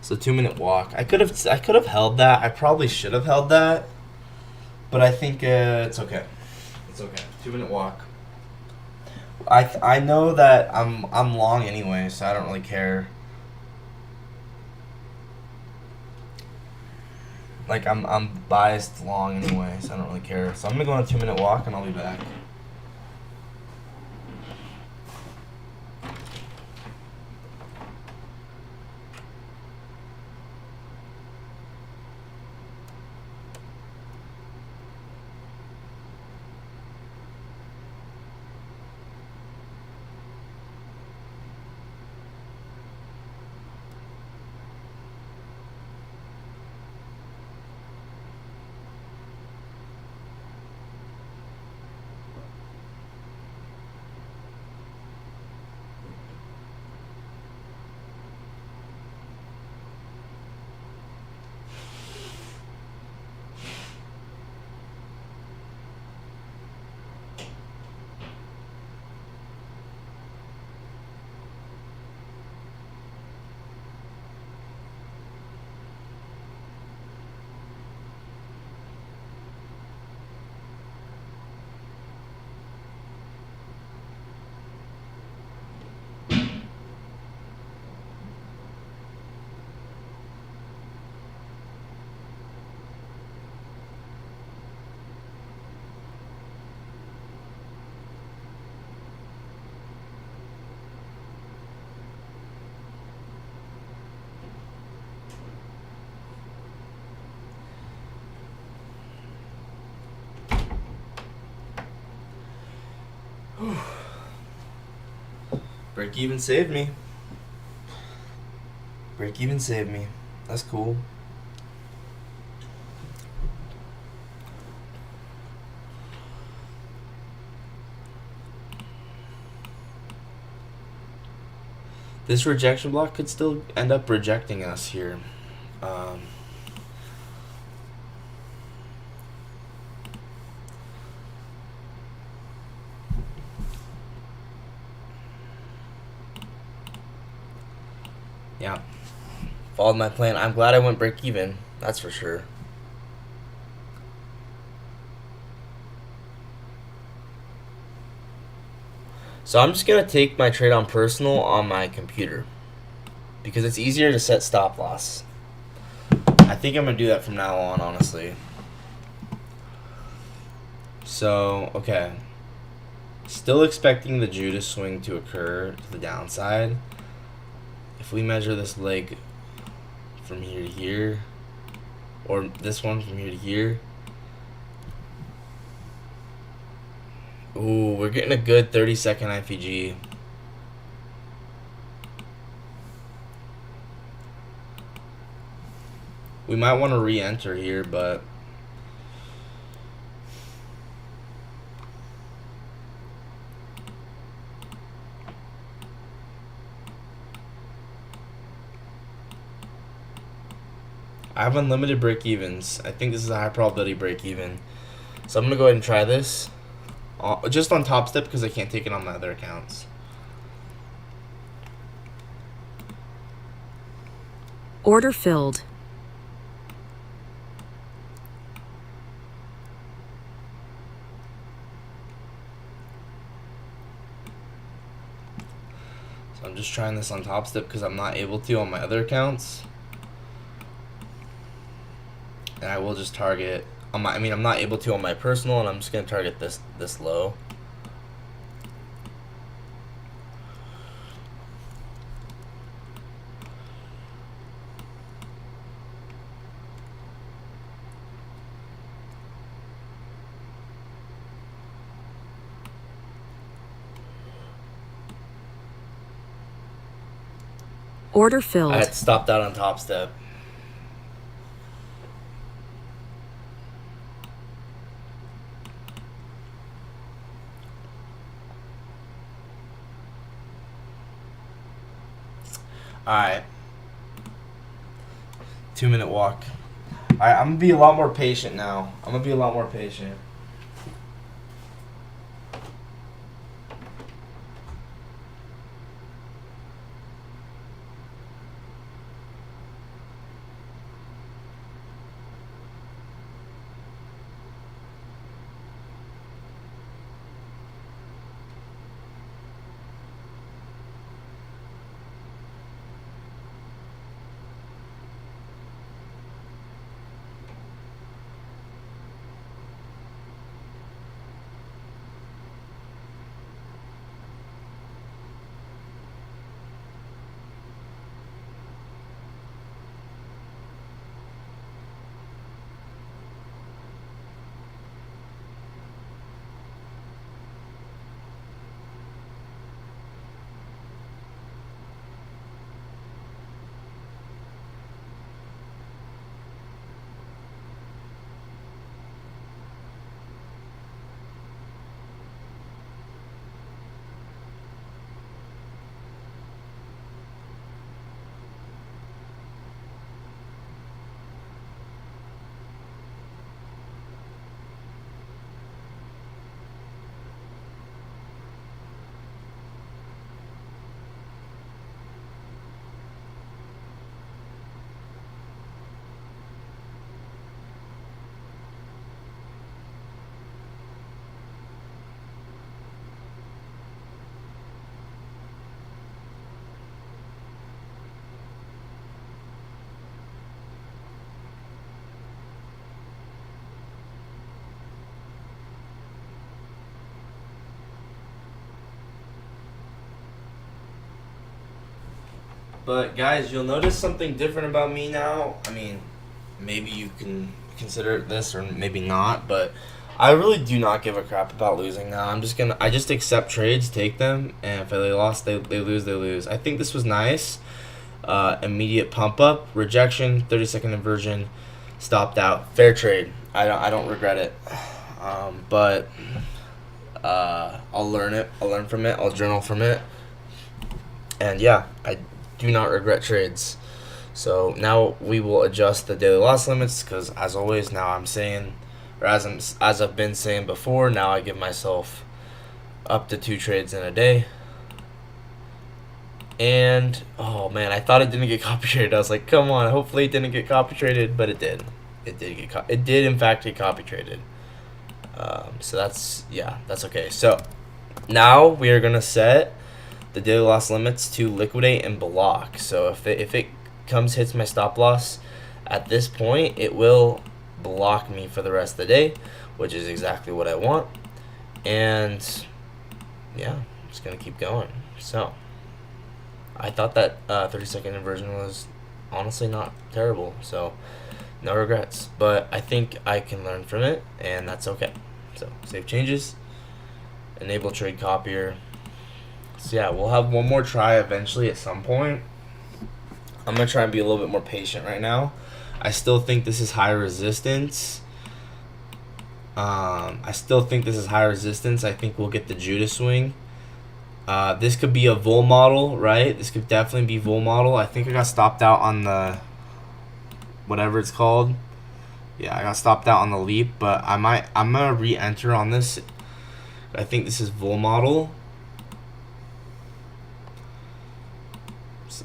So 2-minute walk. I could have held that. I probably should have held that, but I think it's okay. It's okay. 2-minute walk. I know that I'm long anyway, so I don't really care. Like I'm biased long anyway, so I don't really care. So I'm gonna go on a 2-minute walk and I'll be back. Break even saved me. Break even saved me. That's cool. This rejection block could still end up rejecting us here. Yeah. Followed my plan. I'm glad I went break even. That's for sure. So I'm just going to take my trade on personal on my computer, because it's easier to set stop loss. I think I'm going to do that from now on, honestly. So, okay. Still expecting the Judas swing to occur to the downside. If we measure this leg from here to here, or this one from here to here, ooh, we're getting a good 30-second IPG. We might want to re-enter here, but I have unlimited break-evens. I think this is a high probability break-even. So I'm going to go ahead and try this. Just on Top Step, because I can't take it on my other accounts. Order filled. So I'm just trying this on Top Step because I'm not able to on my other accounts. And I will just target on my, I'm not able to on my personal, and I'm just going to target this low. Order filled. I had stopped out on Top Step. Alright. 2-minute walk. Alright, I'm going to be a lot more patient now. I'm going to be a lot more patient. But guys, you'll notice something different about me now. Maybe you can consider this or maybe not, but I really do not give a crap about losing now. I just accept trades, take them, and if they lost, they lose, they lose. I think this was nice. Immediate pump up, rejection, 30-second inversion, stopped out. Fair trade. I don't regret it. But I'll learn it. I'll learn from it. I'll journal from it. And yeah, I do not regret trades. So now we will adjust the daily loss limits because, as always, now I'm saying, or as I've been saying before, now I give myself up to 2 trades in a day. And oh man, I thought it didn't get copy traded. I was like, come on, hopefully it didn't get copy traded, but it did. It did in fact get copy traded. So that's okay. So now we are gonna set the daily loss limits to liquidate and block. So if it hits my stop loss at this point, it will block me for the rest of the day, which is exactly what I want. And yeah, I'm just gonna keep going. So I thought that 30-second inversion was honestly not terrible, so no regrets. But I think I can learn from it, and that's okay. So save changes, enable trade copier. So yeah, we'll have one more try eventually at some point. I'm gonna try and be a little bit more patient right now. I still think this is high resistance. I think we'll get the Judas swing. This could be a Vol model, right? This could definitely be Vol model. I think I got stopped out on the whatever it's called. Yeah, I got stopped out on the leap, but I'm gonna re-enter on this. I think this is Vol model.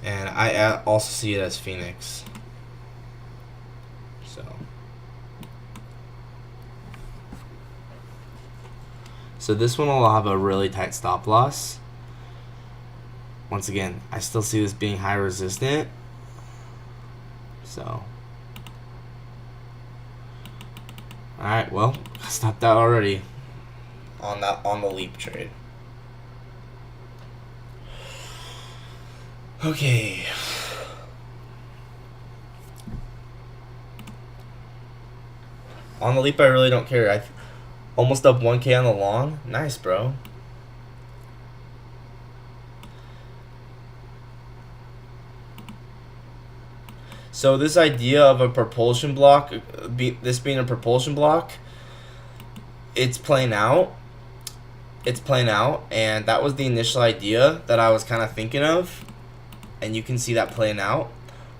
And I also see it as Phoenix. So this one will have a really tight stop loss. Once again, I still see this being high resistant. So, alright, well, I stopped out already on the leap trade. Okay. On the leap, I really don't care. I almost up 1K on the long. Nice, bro. So this idea of a propulsion block, this being a propulsion block, it's playing out. It's playing out, and that was the initial idea that I was kind of thinking of, and you can see that playing out.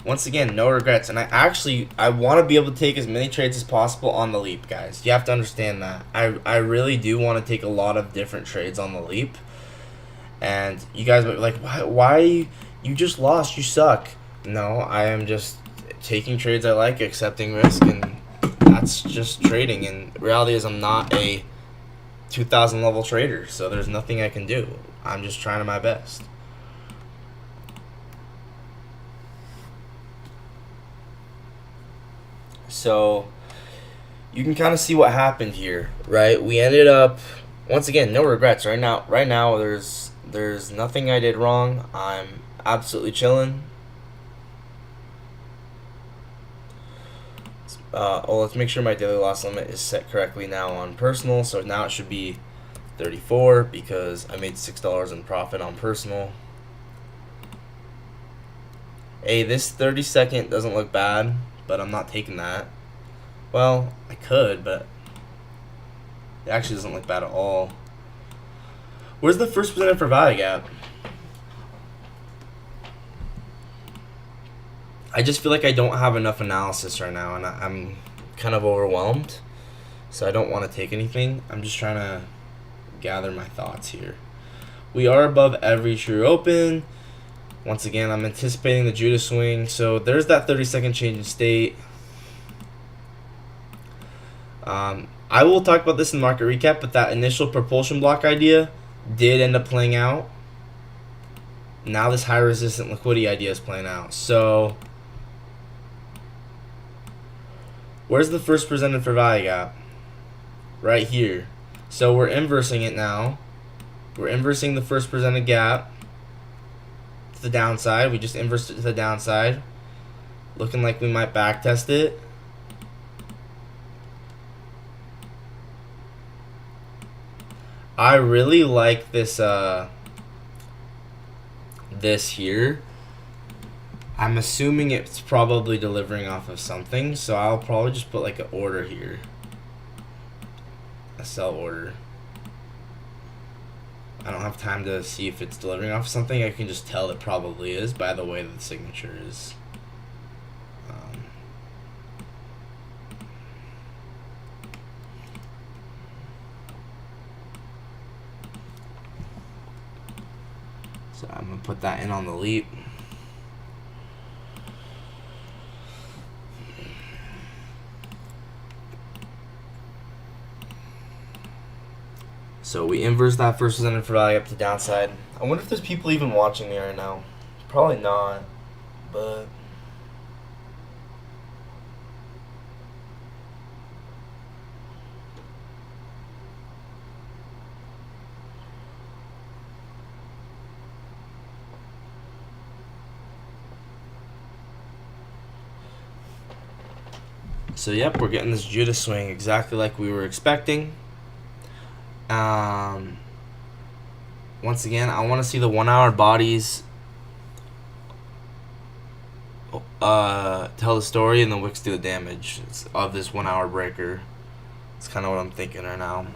Once again, no regrets, and I want to be able to take as many trades as possible on the leap, guys. You have to understand that. I really do want to take a lot of different trades on the leap, and you guys are like, why you just lost, you suck. No, I am just taking trades I like, accepting risk, and that's just trading. And reality is I'm not a 2,000 level trader, so there's nothing I can do. I'm just trying my best. So you can kind of see what happened here, right? We ended up, once again, no regrets. Right now there's nothing I did wrong. I'm absolutely chilling. Let's make sure my daily loss limit is set correctly now on personal. So now it should be 34 because I made $6 in profit on personal. Hey, this 30-second doesn't look bad, but I'm not taking that. Well, I could, but it actually doesn't look bad at all. Where's the first presented for value gap? I just feel like I don't have enough analysis right now, and I'm kind of overwhelmed, so I don't want to take anything. I'm just trying to gather my thoughts here. We are above every true open. Once again, I'm anticipating the Judas swing, so there's that 30-second change in state. I will talk about this in market recap, but that initial propulsion block idea did end up playing out. Now this high resistant liquidity idea is playing out. So where's the first presented for value gap? Right here. So we're inversing it now. We're inversing the first presented gap to the downside. We just inversed it to the downside. Looking like we might back test it. I really like this this here. I'm assuming it's probably delivering off of something, so I'll probably just put like an order here. A sell order. I don't have time to see if it's delivering off something. I can just tell it probably is by the way that the signature is. So I'm going to put that in on the leap. So we inverse that first resistance for value up to downside. I wonder if there's people even watching me right now. Probably not, but so yep, we're getting this Judas swing exactly like we were expecting. Once again, I want to see the 1 hour bodies tell the story and the wicks do the damage of this 1 hour breaker. It's kind of what I'm thinking right now.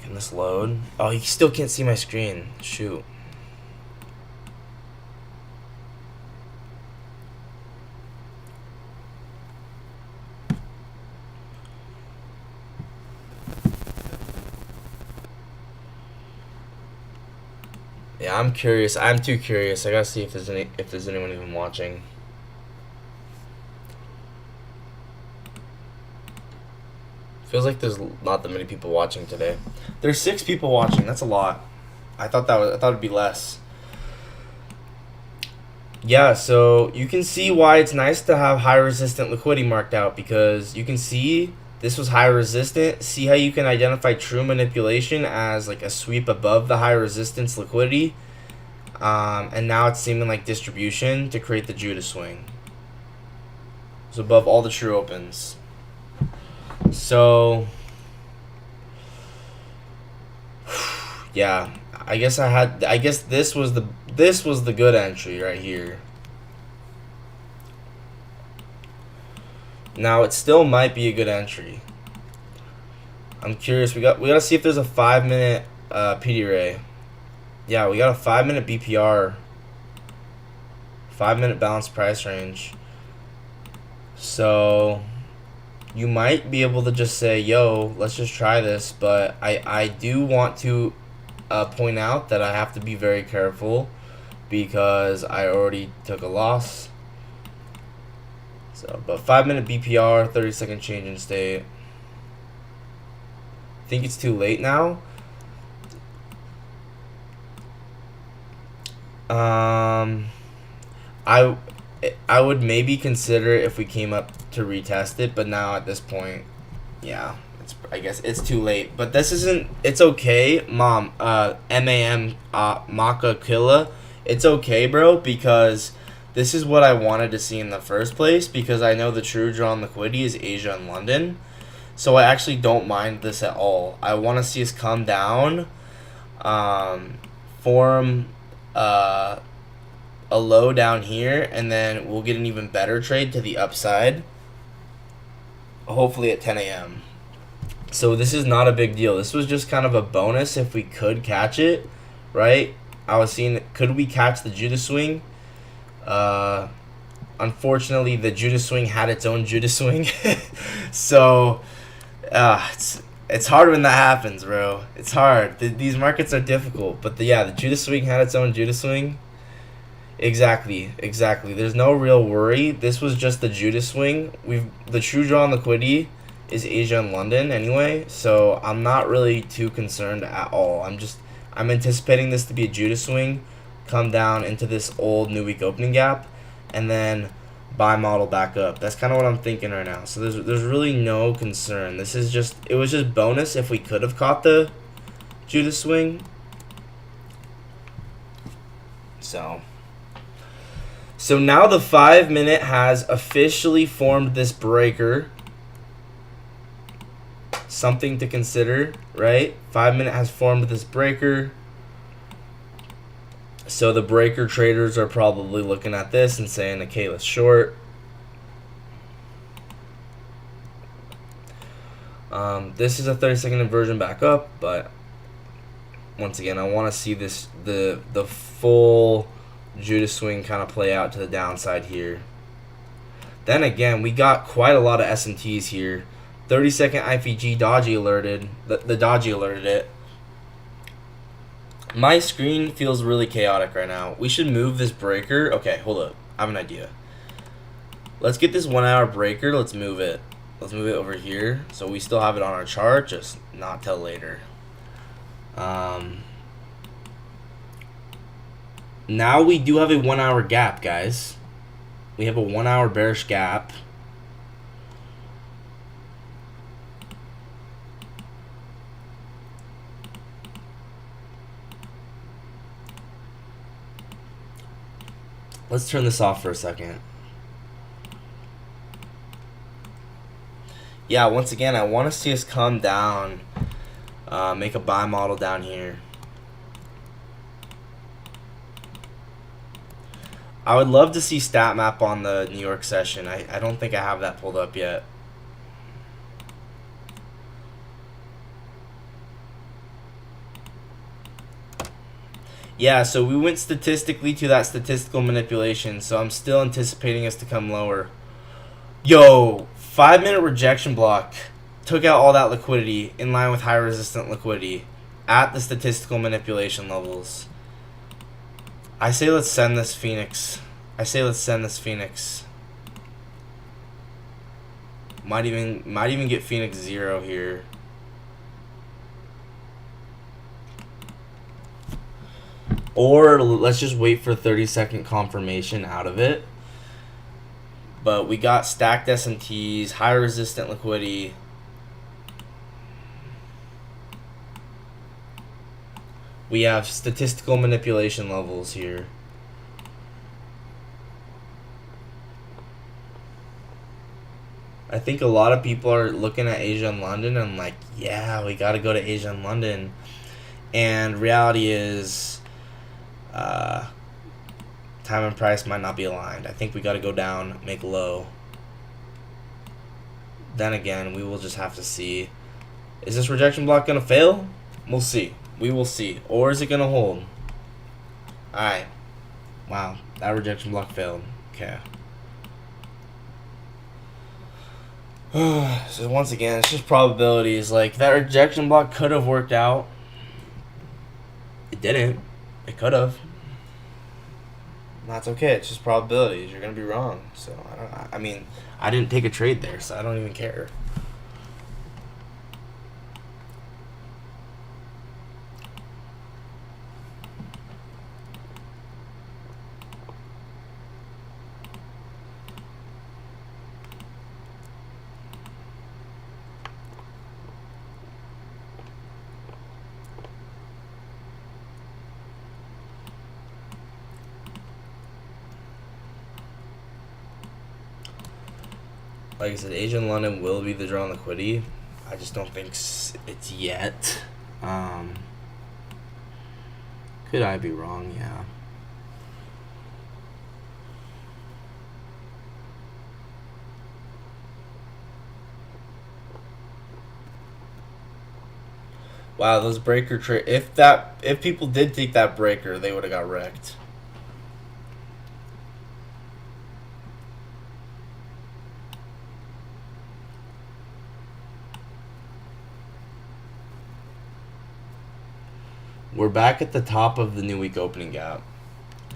Can this load? Oh, you still can't see my screen. Shoot. Yeah, I'm curious. I'm too curious. I gotta see if there's anyone even watching. Feels like there's not that many people watching today. There's 6 people watching. That's a lot. I thought it'd be less. Yeah, so you can see why it's nice to have high resistant liquidity marked out, because you can see this was high resistant. See how you can identify true manipulation as like a sweep above the high resistance liquidity. And now it's seeming like distribution to create the Judas swing. It's above all the true opens. So yeah, I guess this was the good entry right here. Now it still might be a good entry. I'm curious. We gotta see if there's a 5-minute PD ray. Yeah, we got a 5-minute BPR. 5-minute balanced price range. So you might be able to just say, yo, let's just try this. But I do want to point out that I have to be very careful because I already took a loss. So, but 5-minute BPR, 30-second change in state. I think it's too late now. I would maybe consider if we came up to retest it, but now at this point, yeah, I guess it's too late. But this isn't. It's okay, Mom. MAM Maka Killa. It's okay, bro, because this is what I wanted to see in the first place, because I know the true draw on liquidity is Asia and London. So I actually don't mind this at all. I want to see us come down, form a low down here, and then we'll get an even better trade to the upside, hopefully at 10 a.m. So this is not a big deal. This was just kind of a bonus if we could catch it, right? I was seeing, could we catch the Judas swing? Unfortunately, the Judas swing had its own Judas swing. So it's hard when that happens, bro. It's hard. These markets are difficult. But the Judas swing had its own Judas swing. Exactly. There's no real worry. This was just the Judas swing. The true draw on liquidity is Asia and London anyway, so I'm not really too concerned at all. I'm anticipating this to be a Judas swing, come down into this old new week opening gap, and then buy model back up. That's kind of what I'm thinking right now. So there's really no concern. It was just bonus if we could have caught the Judas swing. So now the 5-minute has officially formed this breaker. Something to consider, right? 5-minute has formed this breaker. So the breaker traders are probably looking at this and saying, okay, let's short. This is a 30-second inversion back up, but once again, I want to see this the full Judas swing kind of play out to the downside here. Then again, we got quite a lot of SMTs here. 30-second IPG dodgy alerted. The dodgy alerted it. My screen feels really chaotic right now. We should move this breaker. Okay, hold up. I have an idea. Let's get this 1 hour breaker. Let's move it. Let's move it over here. So we still have it on our chart, just not till later. Now we do have a 1 hour gap, guys. We have a 1 hour bearish gap. Let's turn this off for a second. Yeah, once again, I want to see us come down, make a buy model down here. I would love to see stat map on the New York session. I don't think I have that pulled up yet. Yeah, so we went statistically to that statistical manipulation, so I'm still anticipating us to come lower. Yo, 5-minute rejection block took out all that liquidity in line with high resistant liquidity at the statistical manipulation levels. I say let's send this Phoenix. Might even get Phoenix 0 here. Or let's just wait for 30-second confirmation out of it. But we got stacked SMTs, high resistant liquidity. We have statistical manipulation levels here. I think a lot of people are looking at Asia and London and like, yeah, we got to go to Asia and London. And reality is, time and price might not be aligned. I think we got to go down, make low. Then again, we will just have to see. Is this rejection block going to fail? We'll see. We will see. Or is it going to hold? Alright. Wow. That rejection block failed. Okay. So once again, it's just probabilities. Like, that rejection block could have worked out. It didn't. It could have. That's okay. It's just probabilities. You're gonna be wrong. So I mean, I didn't take a trade there, so I don't even care. Like I said, Asia and London will be the draw on liquidity. I just don't think it's yet. Could I be wrong? Yeah. Wow, those breaker trade. If people did take that breaker, they would have got wrecked. We're back at the top of the new week opening gap,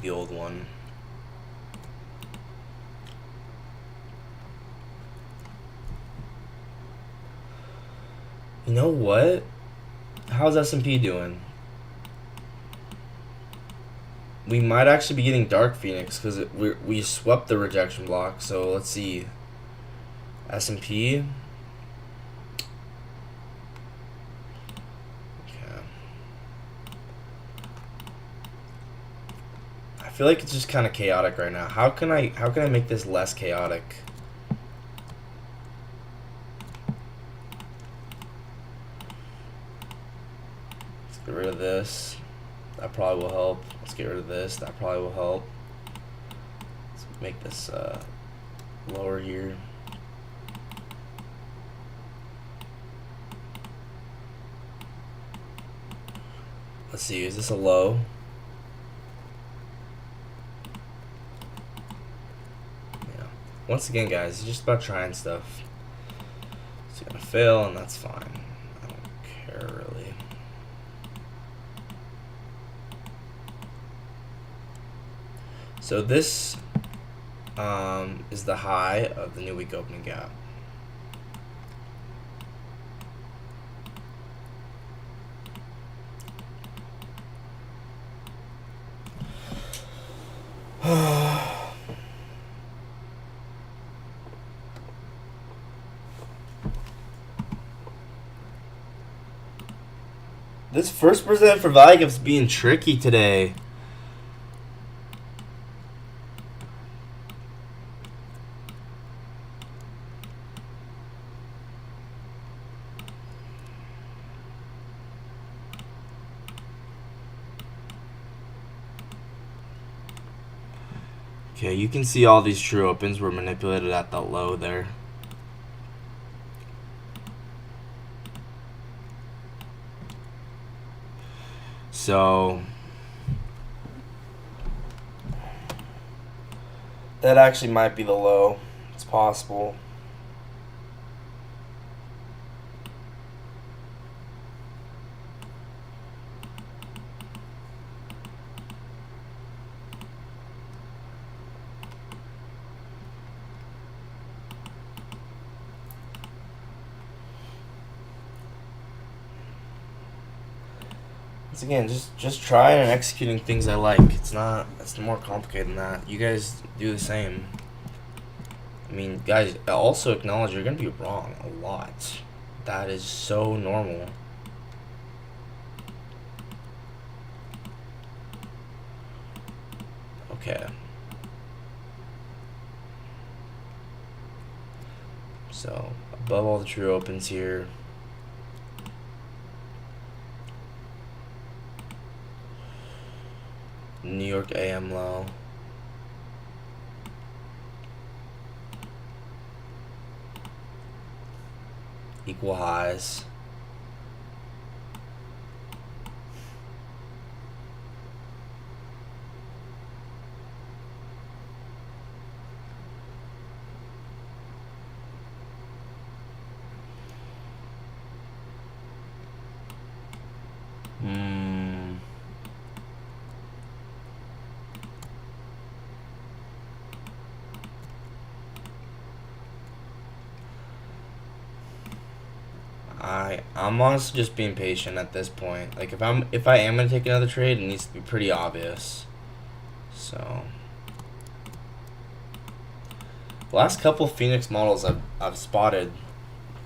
the old one. You know what? How's S&P doing? We might actually be getting Dark Phoenix because we swept the rejection block. So let's see. S&P. I feel like it's just kind of chaotic right now. How can I make this less chaotic? Let's get rid of this. That probably will help. Let's get rid of this. That probably will help. Let's make this lower here. Let's see, is this a low? Yeah. Once again, guys, it's just about trying stuff. It's gonna fail, and that's fine. I don't care really. So this is the high of the new week opening gap. This first percent for value gap's being tricky today. Okay, you can see all these true opens were manipulated at the low there. So that actually might be the low. It's possible. Once again, just trying and executing things I like. It's more complicated than that. You guys do the same. I mean, guys, also acknowledge you're gonna be wrong a lot. That is so normal. Okay. So, above all the true opens here. New York AM low. Equal highs. I'm honestly just being patient at this point. Like if I am gonna take another trade, it needs to be pretty obvious. So the last couple Phoenix models I've spotted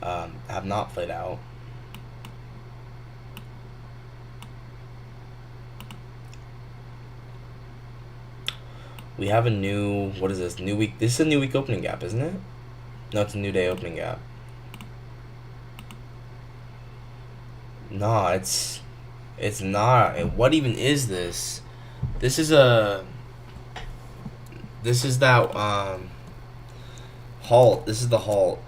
have not played out. We have a new, what is this? New week. This is a new week opening gap, isn't it? No, it's a new day opening gap. No, it's not. And what even is this? This is that halt. This is the halt.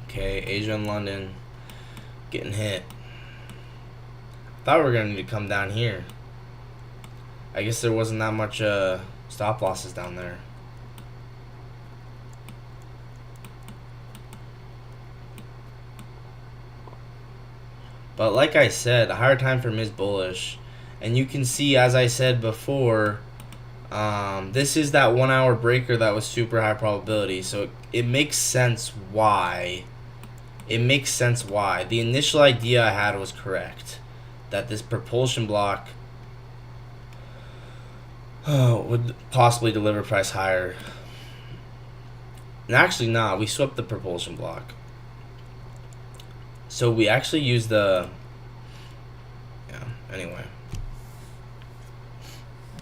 Okay, Asia and London getting hit. Thought we were gonna need to come down here. I guess there wasn't that much stop losses down there. But like I said, a higher time frame is bullish, and you can see, as I said before, this is that 1 hour breaker that was super high probability. So it makes sense why. It makes sense why. The initial idea I had was correct. That this propulsion block would possibly deliver price higher. And actually, nah, we swept the propulsion block. So we actually used the... Yeah, anyway.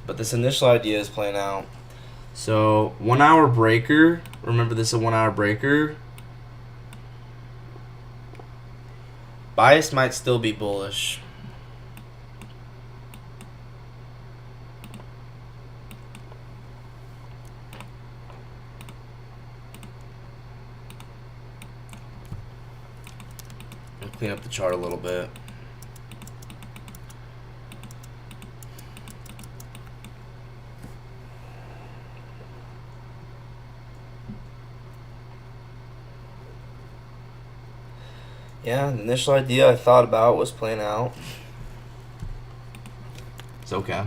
But this initial idea is playing out. So, 1 hour breaker. Remember, this is a 1 hour breaker. Bias might still be bullish. clean up the chart a little bit. Yeah, the initial idea I thought about was playing out. It's okay.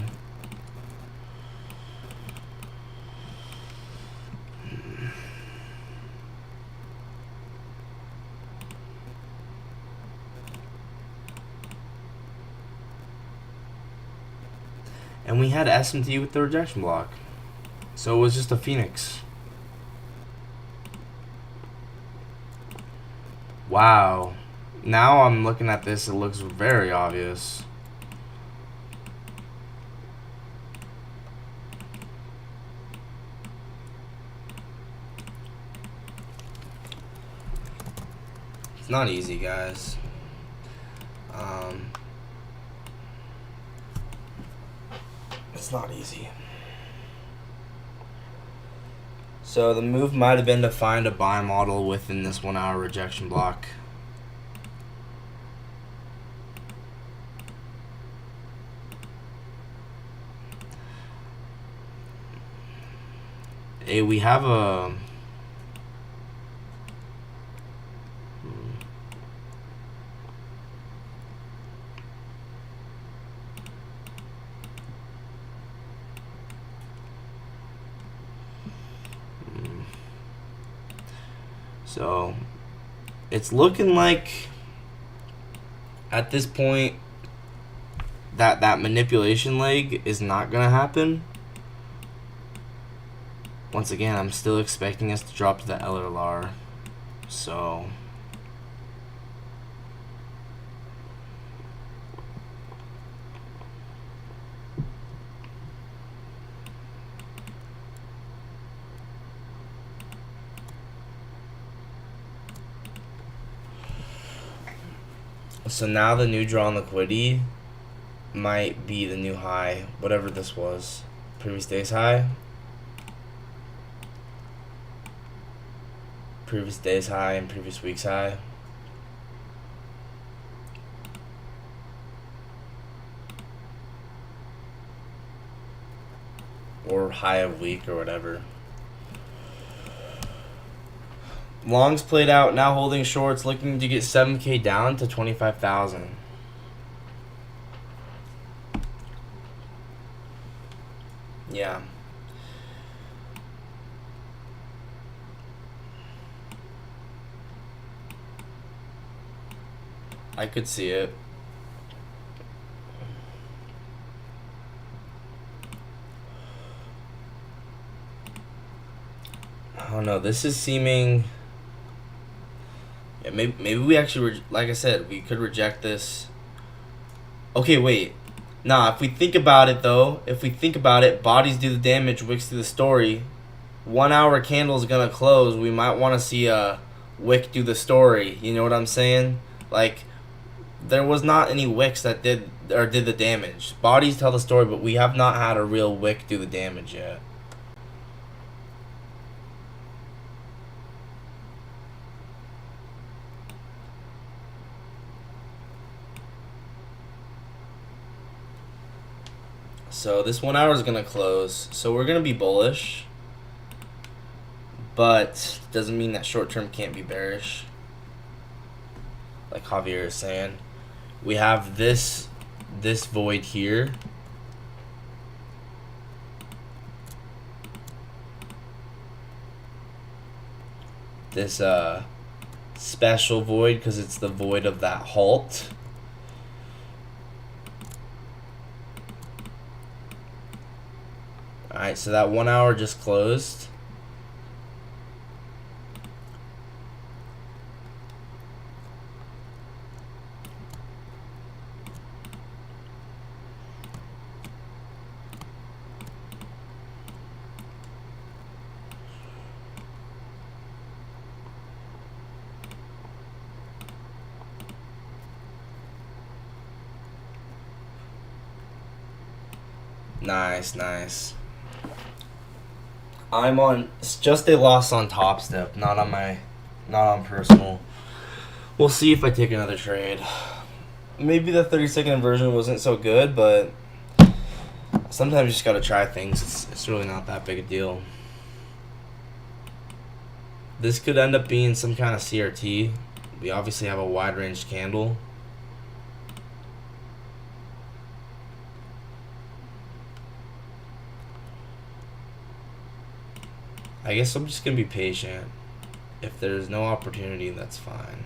And we had SMT with the rejection block. So it was just a Phoenix. Wow. Now I'm looking at this, it looks very obvious. It's not easy, guys. It's not easy. So the move might have been to find a buy model within this 1 hour rejection block. Hey, we have a... So, it's looking like at this point that manipulation leg is not going to happen. Once again, I'm still expecting us to drop to the LRLR. So... So now the new draw on liquidity might be the new high, whatever this was. Previous day's high. Previous day's high and previous week's high. Or high of week or whatever. Longs played out, now holding shorts, looking to get 7K down to 25,000. Yeah. I could see it. I don't know, this is seeming... Yeah, maybe we actually, like I said, we could reject this. Okay, wait. Nah, if we think about it, though, bodies do the damage, wicks do the story. 1 hour candle is going to close. We might want to see a wick do the story. You know what I'm saying? Like, there was not any wicks that did the damage. Bodies tell the story, but we have not had a real wick do the damage yet. So this 1 hour is going to close. So we're going to be bullish. But doesn't mean that short term can't be bearish. Like Javier is saying. We have this void here. This special void because it's the void of that halt. Alright, so that 1 hour just closed. Nice, nice. It's just a loss on Top Step, not on personal. We'll see if I take another trade. Maybe the 30-second inversion wasn't so good, but sometimes you just gotta try things. It's really not that big a deal. This could end up being some kind of CRT. We obviously have a wide range candle. I guess I'm just gonna be patient. If there's no opportunity, that's fine.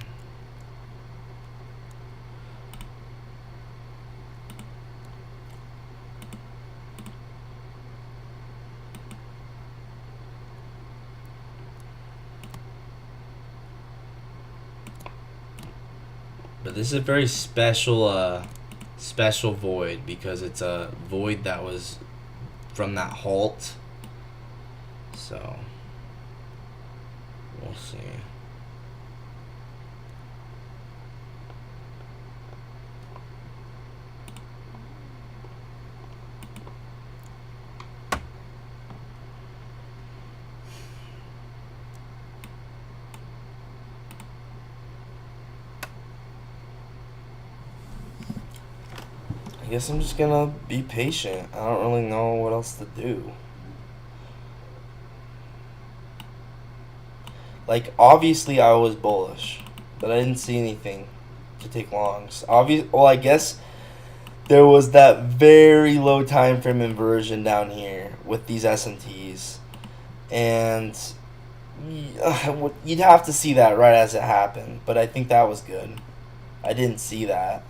But this is a very special special void because it's a void that was from that halt. So we'll see. I guess I'm just gonna be patient. I don't really know what else to do. Like, obviously I was bullish, but I didn't see anything to take longs. Well, I guess there was that very low time frame inversion down here with these SMTs, and you'd have to see that right as it happened. But I think that was good. I didn't see that,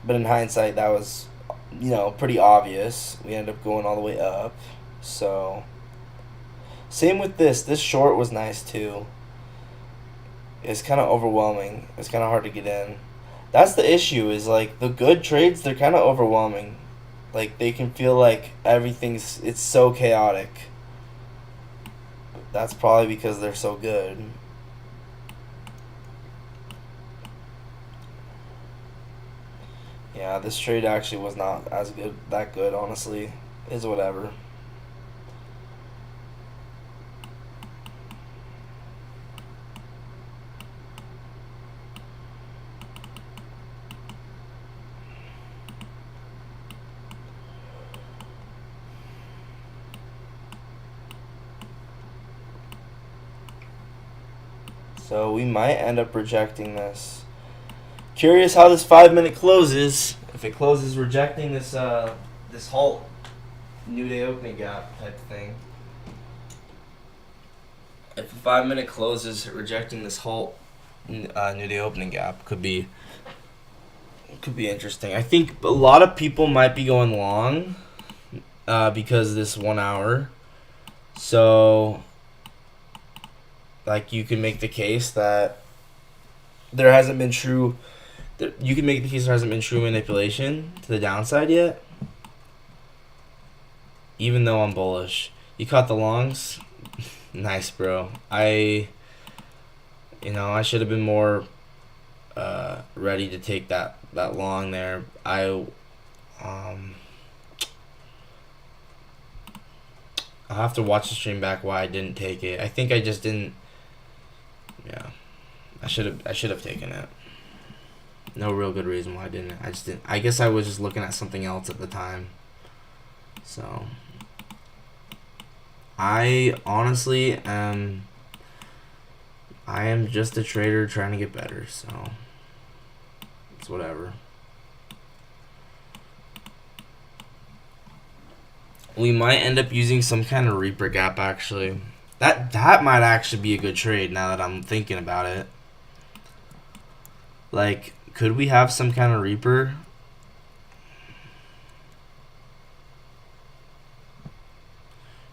but in hindsight, that was, pretty obvious. We ended up going all the way up, so. Same with this. This short was nice too. It's kind of overwhelming. It's kind of hard to get in. That's the issue, is like the good trades, they're kind of overwhelming. Like they can feel like it's so chaotic. That's probably because they're so good. Yeah, this trade actually was not that good, honestly. It's whatever. So we might end up rejecting this. Curious how this 5-minute closes. If it closes rejecting this this halt new day opening gap type thing. If a 5-minute closes rejecting this halt new day opening gap, could be interesting. I think a lot of people might be going long because of this 1 hour. So like you can make the case that there hasn't been true manipulation to the downside yet. Even though I'm bullish. You caught the longs? Nice, bro. I should have been more ready to take that long there. I'll have to watch the stream back why I didn't take it. I think I just didn't. Yeah, I should have taken it. No real good reason why I didn't. I just didn't. I guess I was just looking at something else at the time. So I honestly am. I am just a trader trying to get better. So it's whatever. We might end up using some kind of Reaper gap actually. That might actually be a good trade now that I'm thinking about it. Like, could we have some kind of Reaper?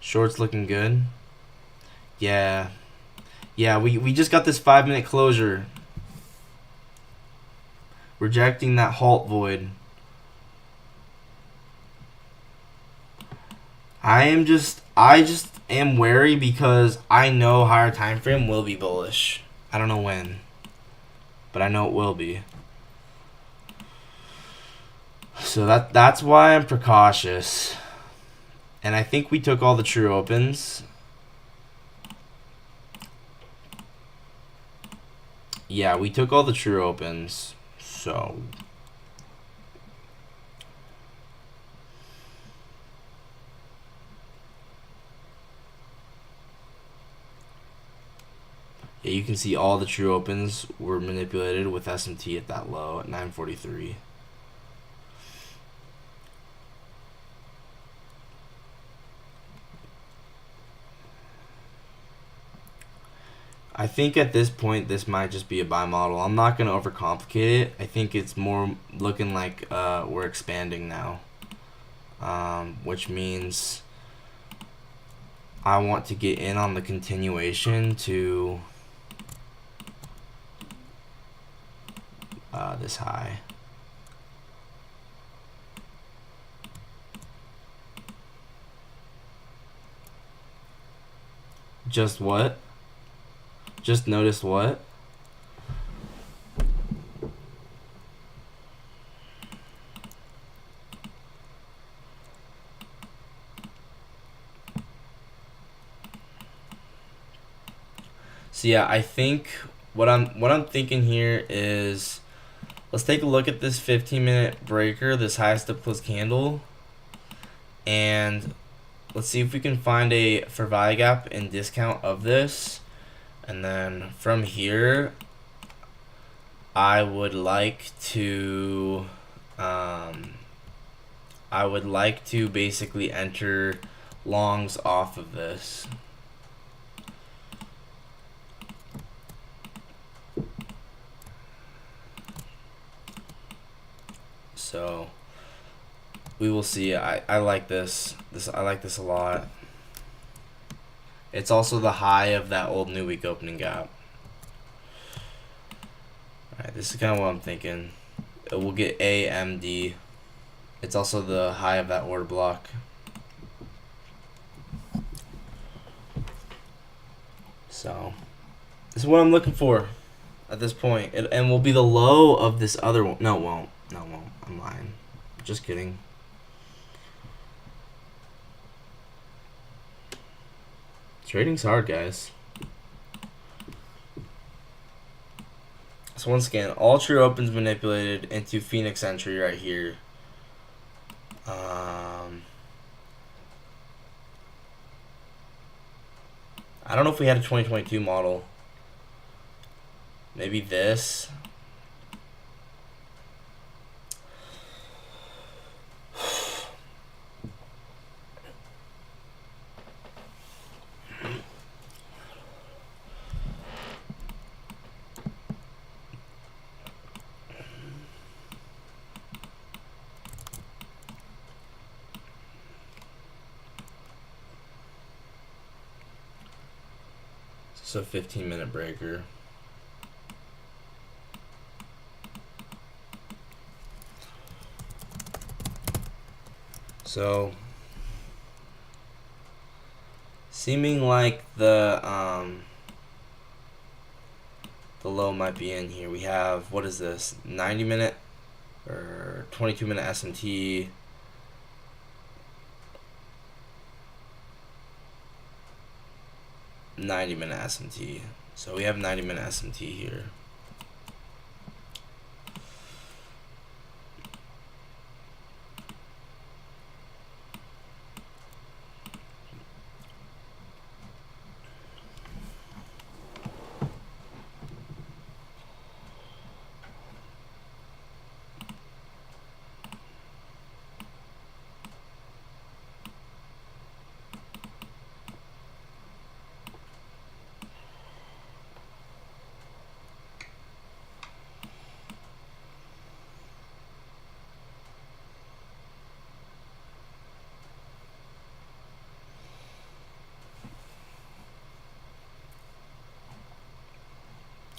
Short's looking good. Yeah. Yeah, we just got this 5-minute closure. Rejecting that halt void. I just am wary because I know higher time frame will be bullish. I don't know when, but I know it will be. So that's why I'm precautious. And I think we took all the true opens. yeah, we took all the true opens, so yeah, you can see all the true opens were manipulated with SMT at that low at 943. I think at this point this might just be a buy model. I'm not going to overcomplicate it. I think it's more looking like we're expanding now, which means I want to get in on the continuation to this high. Just what? Just noticed what? So yeah, I think what I'm thinking here is let's take a look at this 15-minute breaker, this highest up close candle, and let's see if we can find a fair value gap and discount of this. And then from here, I would like to basically enter longs off of this. So we will see. I like this. I like this a lot. It's also the high of that old new week opening gap. Alright, this is kind of what I'm thinking. We'll get AMD. It's also the high of that order block. So this is what I'm looking for at this point. And will be the low of this other one. No, it won't. No, it won't. I'm lying. Just kidding. Trading's hard, guys. So once again, all true opens manipulated into Phoenix entry right here. I don't know if we had a 2022 model. Maybe this. So 15-minute breaker. So seeming like the low might be in here. We have, what is this? 90-minute or 22-minute SMT. .90-minute SMT. So we have 90-minute SMT here.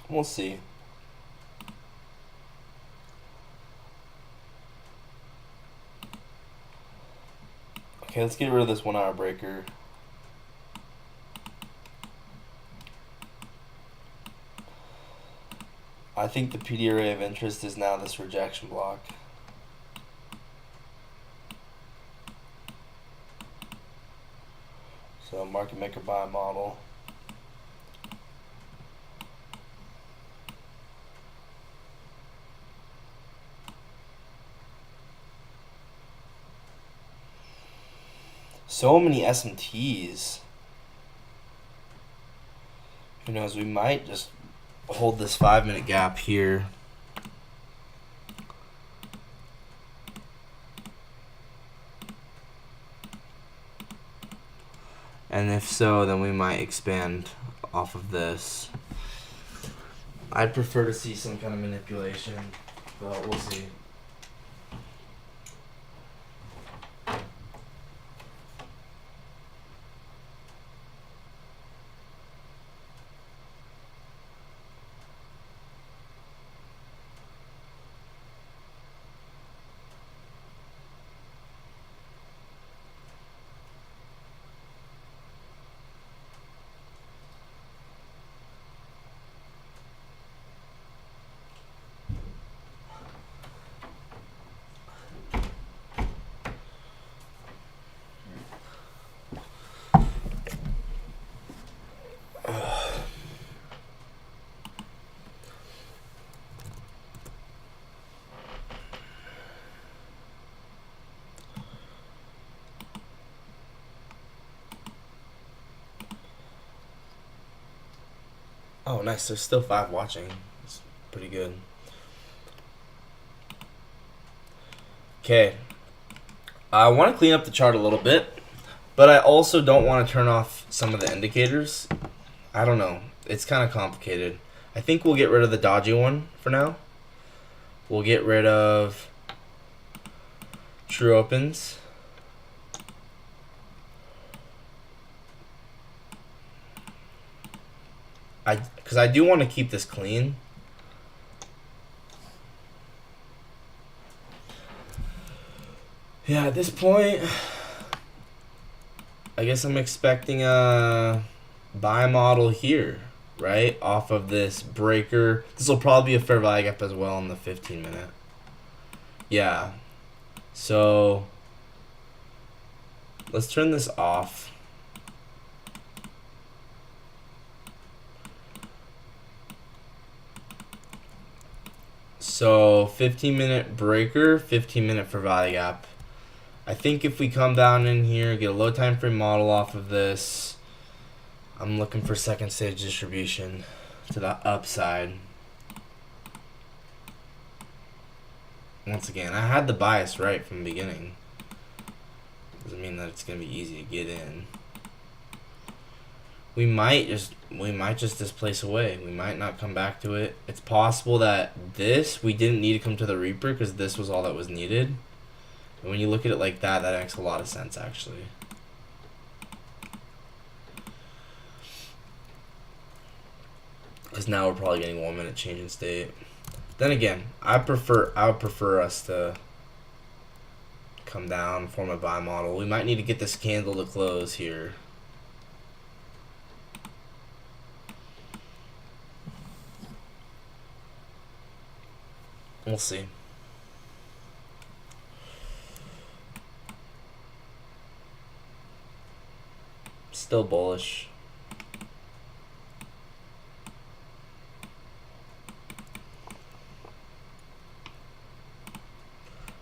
We'll see. Okay, let's get rid of this 1 hour breaker. I think the PD array of interest is now this rejection block. So market maker buy model. So many SMTs. Who knows? We might just hold this 5-minute gap here. And if so, then we might expand off of this. I'd prefer to see some kind of manipulation, but we'll see. Oh, nice. There's still 5 watching. It's pretty good. Okay. I want to clean up the chart a little bit, but I also don't want to turn off some of the indicators. I don't know. It's kind of complicated. I think we'll get rid of the dodgy one for now. We'll get rid of true opens. Because I do want to keep this clean. Yeah, at this point, I guess I'm expecting a buy model here, right? Off of this breaker. This will probably be a fair value gap as well in the 15-minute. Yeah. So, let's turn this off. So 15-minute breaker, 15-minute for value gap. I think if we come down in here, get a low time frame model off of this, I'm looking for second stage distribution to the upside. Once again, I had the bias right from the beginning. Doesn't mean that it's gonna be easy to get in. We might just displace away. We might not come back to it. It's possible that we didn't need to come to the Reaper because this was all that was needed. And when you look at it like that, that makes a lot of sense actually. Because now we're probably getting 1 minute change in state. Then again, I would prefer us to come down, form a buy model. We might need to get this candle to close here. We'll see. Still bullish.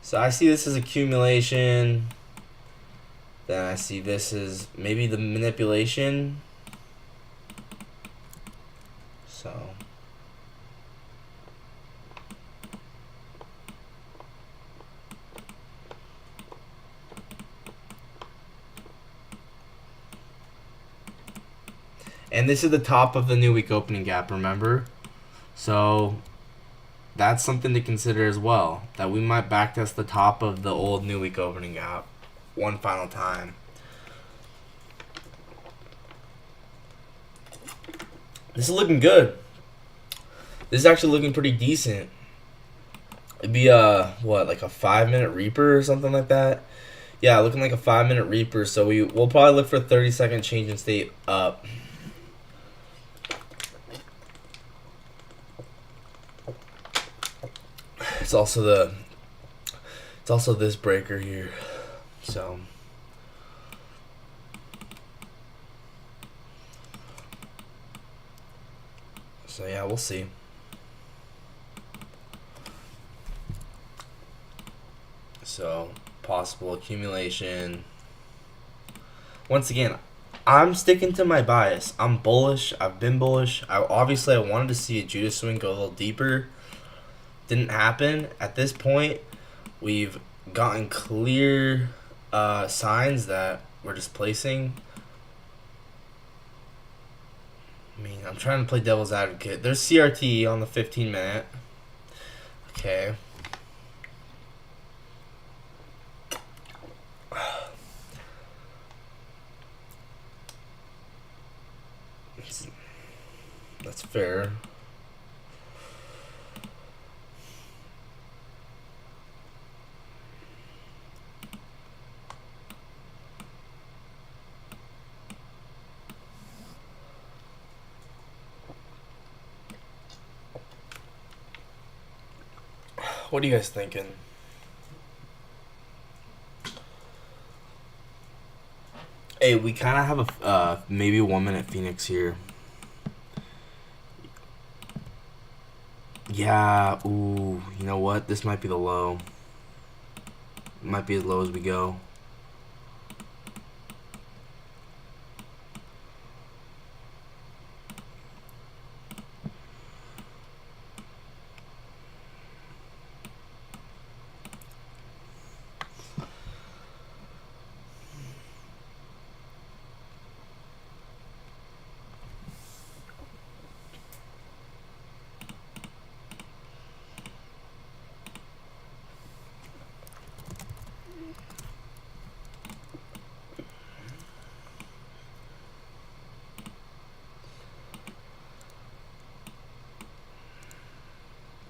So I see this as accumulation. Then I see this as maybe the manipulation. So and this is the top of the new week opening gap, remember? So that's something to consider as well. That we might backtest the top of the old new week opening gap one final time. This is looking good. This is actually looking pretty decent. It'd be like a 5-minute Reaper or something like that. Yeah, looking like a 5-minute Reaper. So we'll probably look for a 30-second change in state up. It's also this breaker here. So yeah, we'll see. So possible accumulation. once again, I'm sticking to my bias. I'm bullish. I've been bullish. I wanted to see a Judas swing go a little deeper. Didn't happen. At this point, we've gotten clear signs that we're displacing. I mean, I'm trying to play devil's advocate. There's CRT on the 15-minute. Okay. That's fair. What are you guys thinking? Hey, we kind of have a maybe 1 minute Phoenix here. Yeah, ooh, you know what? This might be the low. It might be as low as we go.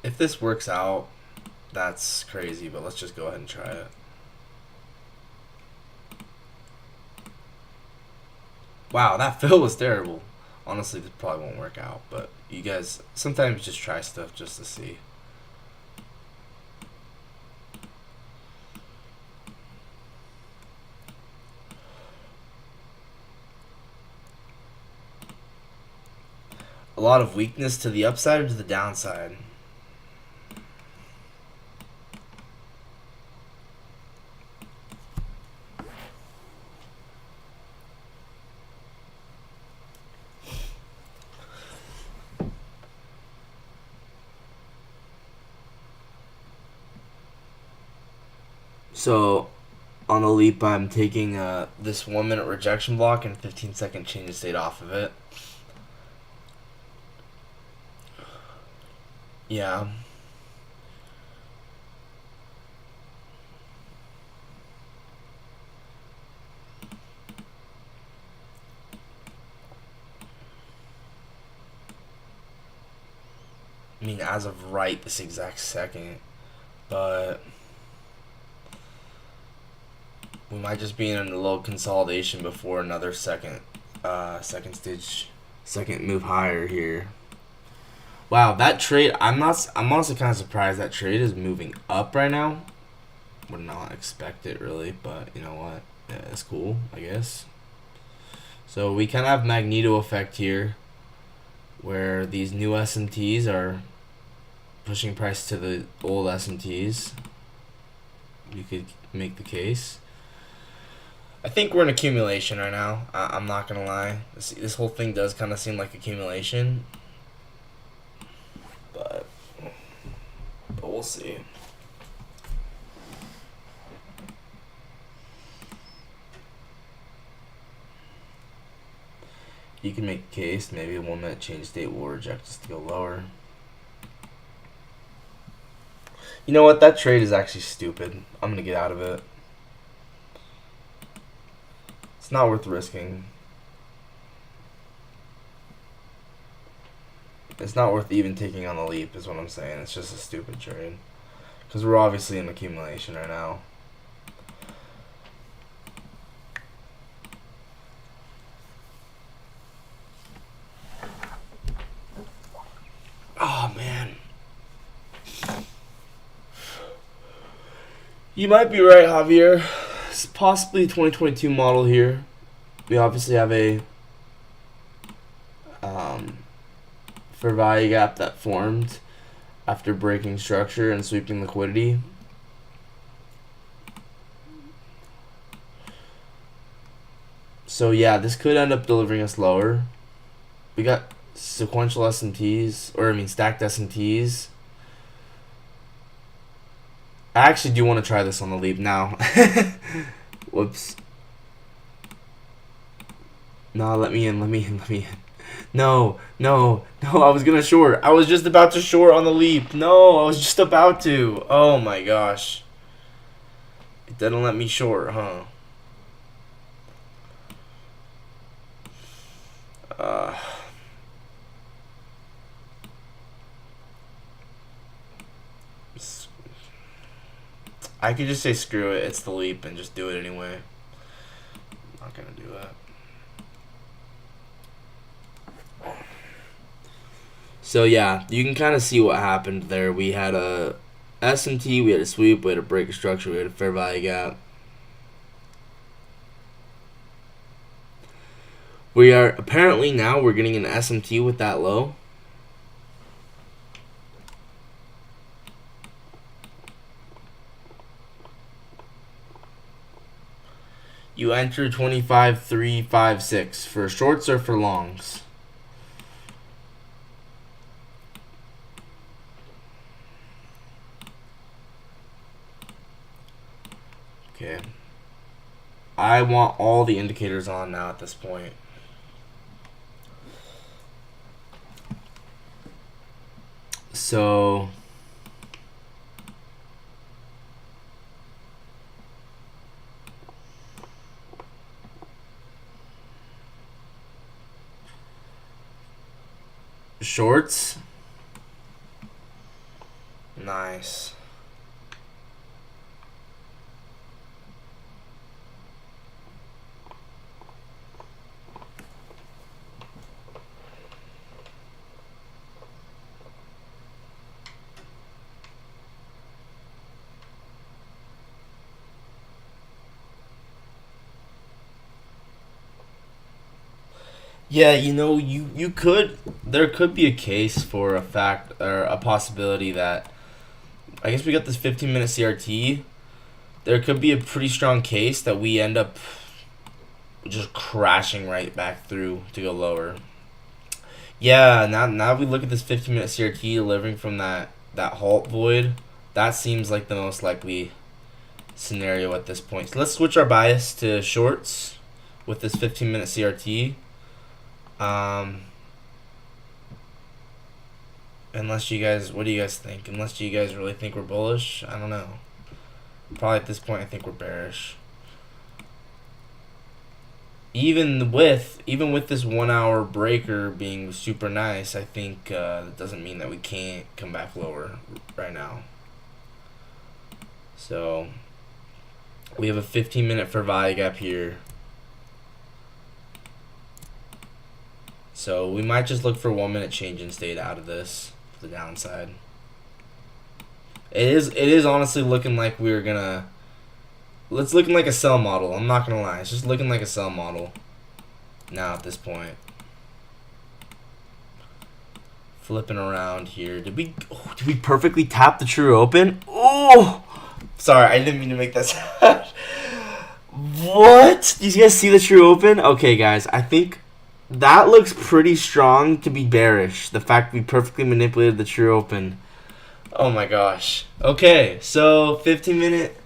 If this works out, that's crazy, but let's just go ahead and try it. Wow, that fill was terrible. Honestly, this probably won't work out, but you guys sometimes just try stuff just to see. A lot of weakness to the upside or to the downside? So, on the leap, I'm taking this 1 minute rejection block and 15-second change of state off of it. Yeah. I mean, as of right this exact second, but we might just be in a little consolidation before another second stage, second move higher here. Wow, that trade, I'm honestly kind of surprised that trade is moving up right now. Would not expect it really, but you know what? Yeah, it's cool, I guess. So we kind of have Magneto effect here, where these new SMTs are pushing price to the old SMTs. You could make the case. I think we're in accumulation right now. I'm not gonna lie. This whole thing does kind of seem like accumulation, but we'll see. You can make a case. Maybe a 1 minute change state will reject us to go lower. You know what? That trade is actually stupid. I'm gonna get out of it. It's not worth risking. It's not worth even taking on the leap, is what I'm saying. It's just a stupid trade. Because we're obviously in accumulation right now. Oh, man. You might be right, Javier. It's possibly a 2022 model here. We obviously have a fair value gap that formed after breaking structure and sweeping liquidity. So yeah, this could end up delivering us lower. We got sequential SMTs, or I mean stacked SMTs. I actually do want to try this on the leap now. Whoops. No, let me in. No, I was gonna short. I was just about to short on the leap. No, I was just about to. Oh my gosh. It didn't let me short, huh? I could just say screw it, it's the leap, and just do it anyway. I'm not gonna do that. So yeah, you can kind of see what happened there. We had a SMT, we had a sweep, we had a break of structure, we had a fair value gap. We are apparently now we're getting an SMT with that low. You enter 25.356 for shorts or for longs. Okay. I want all the indicators on now at this point. So shorts. Nice. Yeah, you could, there could be a case for a fact or a possibility that, I guess we got this 15-minute CRT. There could be a pretty strong case that we end up just crashing right back through to go lower. Yeah, now we look at this 15-minute CRT delivering from that halt void. That seems like the most likely scenario at this point. So let's switch our bias to shorts with this 15-minute CRT. Unless you guys, what do you guys think? Unless you guys really think we're bullish, I don't know. Probably at this point, I think we're bearish. Even with this 1 hour breaker being super nice, I think that doesn't mean that we can't come back lower right now. So we have a 15-minute fair value gap here. So we might just look for 1 minute change in state out of this, the downside. It is honestly looking like we're gonna. It's looking like a sell model. I'm not gonna lie. It's just looking like a sell model now at this point. Flipping around here. Did we perfectly tap the true open? Oh, sorry, I didn't mean to make that sound. What? Did you guys see the true open? Okay, guys, I think that looks pretty strong to be bearish. The fact we perfectly manipulated the true open. Oh my gosh. Okay, so 15-minute.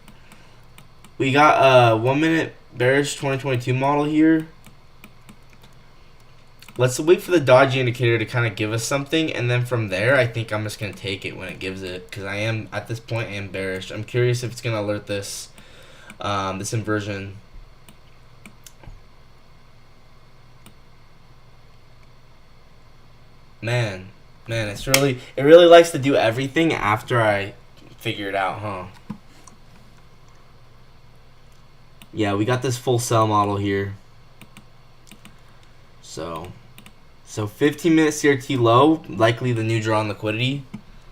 We got a 1 minute bearish 2022 model here. Let's wait for the Dodge indicator to kind of give us something, and then from there, I think I'm just gonna take it when it gives it, because I am at this point I am bearish. I'm curious if it's gonna alert this this inversion. Man, it really likes to do everything after I figure it out, huh? Yeah, we got this full sell model here. So 15-minute CRT low, likely the new draw on liquidity.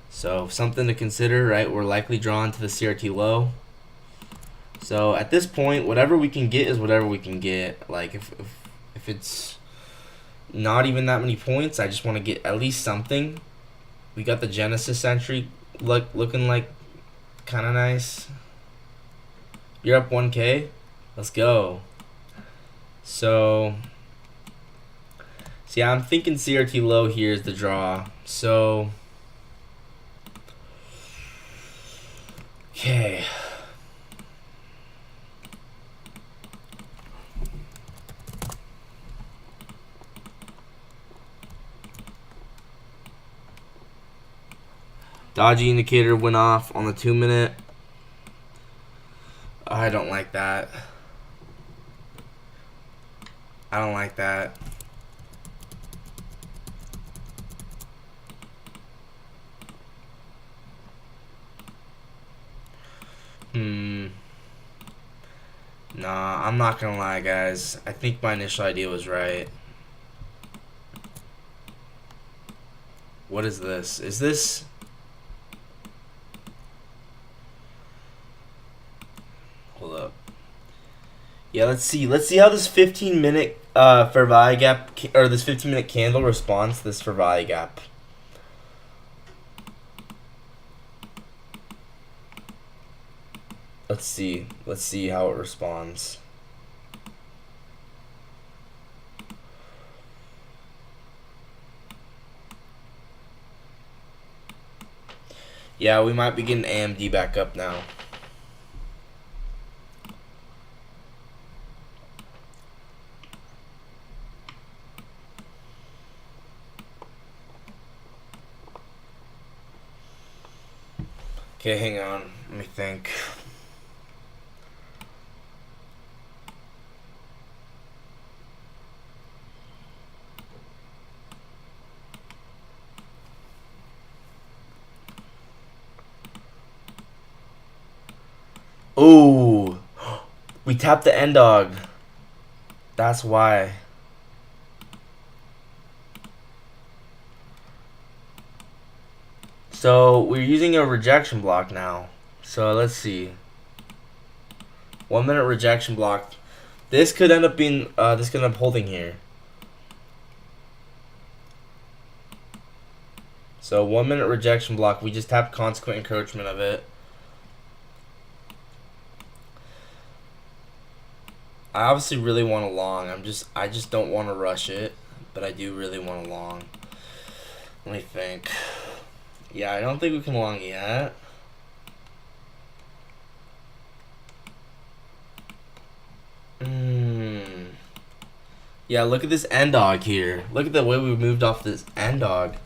So something to consider, right? We're likely drawn to the CRT low. So at this point, whatever we can get is whatever we can get. Like if it's not even that many points, I just want to get at least something. We got the Genesis entry looking like kind of nice. You're up 1K. Let's go. So, see, I'm thinking CRT low here is the draw. So, okay. Dodgy indicator went off on the 2 minute. I don't like that. I don't like that. Nah, I'm not gonna lie, guys. I think my initial idea was right. What is this? Is this... Hold up. Yeah, let's see. Let's see how this 15-minute fair value gap, or this 15-minute candle responds to this fair value gap. Let's see. Let's see how it responds. Yeah, we might be getting AMD back up now. Okay, hang on. Let me think. Oh, we tapped the end dog. That's why. So we're using a rejection block now. So let's see. 1 minute rejection block. This could end up being this could end up holding here. So 1 minute rejection block. We just tapped consequent encroachment of it. I obviously really want a long. I just don't want to rush it, but I do really want a long. Let me think. Yeah, I don't think we can long yet. Yeah, look at this end dog here. Look at the way we moved off this end dog.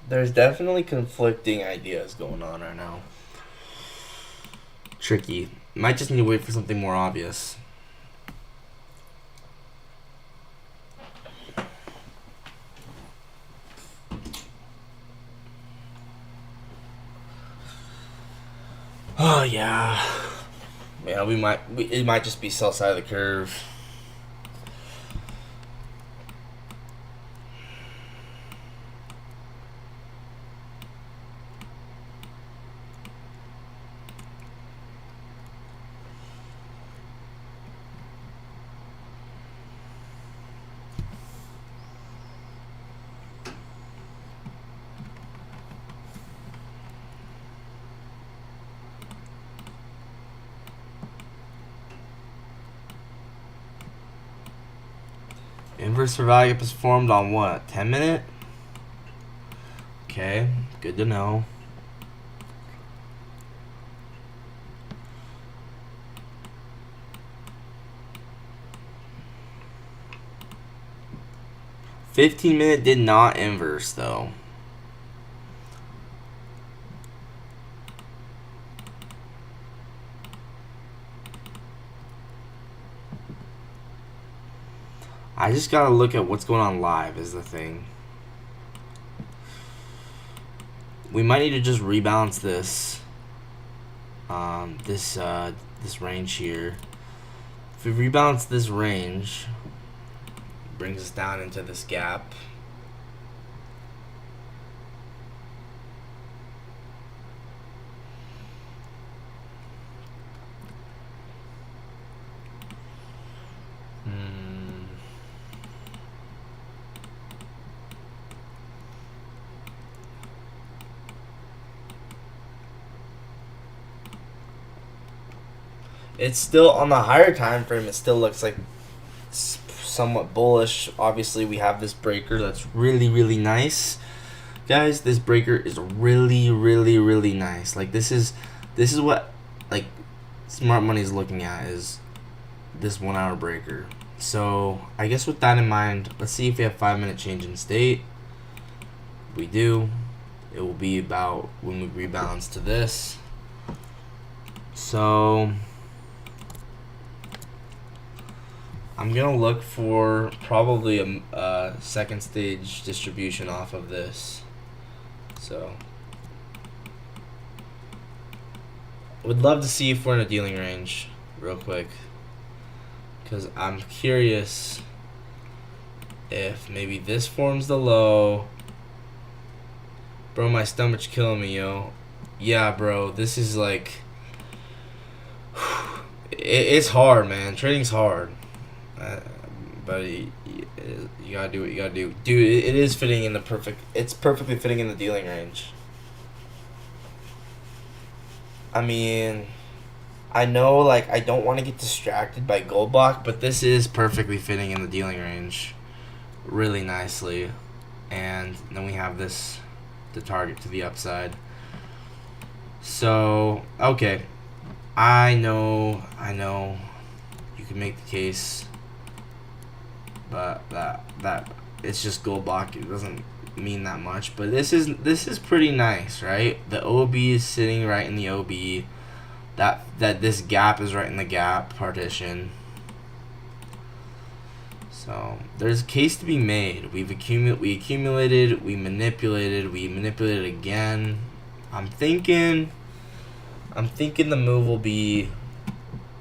There's definitely conflicting ideas going on right now. Tricky. Might just need to wait for something more obvious. Oh yeah. Yeah, it might just be sell side of the curve. Inverse fair value gap is formed on what? 10 minute? Okay, good to know. $15-minute did not inverse though. I just gotta look at what's going on live is the thing. We might need to just rebalance this. This range here. If we rebalance this range, brings us down into this gap. It's still on the higher time frame. It still looks like somewhat bullish. Obviously, we have this breaker that's really, really nice, guys. This breaker is really, really, really nice. Like this is what like smart money is looking at, is this 1 hour breaker. So I guess with that in mind, let's see if we have 5-minute change in state. We do. It will be about when we rebalance to this. So I'm gonna look for probably a second stage distribution off of this. So would love to see if we're in a dealing range real quick, because I'm curious if maybe this forms the low. Bro, my stomach's killing me, yo. Yeah, bro, this is like it's hard, man. Trading's hard. But you gotta do what you gotta do, dude. It is fitting in the it's perfectly fitting in the dealing range. I mean, I know, like, I don't want to get distracted by gold block, but this is perfectly fitting in the dealing range really nicely. And then we have this to target to the upside. So okay, I know you can make the case, but that it's just gold block. It doesn't mean that much, but this is pretty nice, right? The OB is sitting right in the OB. That this gap is right in the gap partition. So there's a case to be made. We accumulated, we manipulated again. I'm thinking the move will be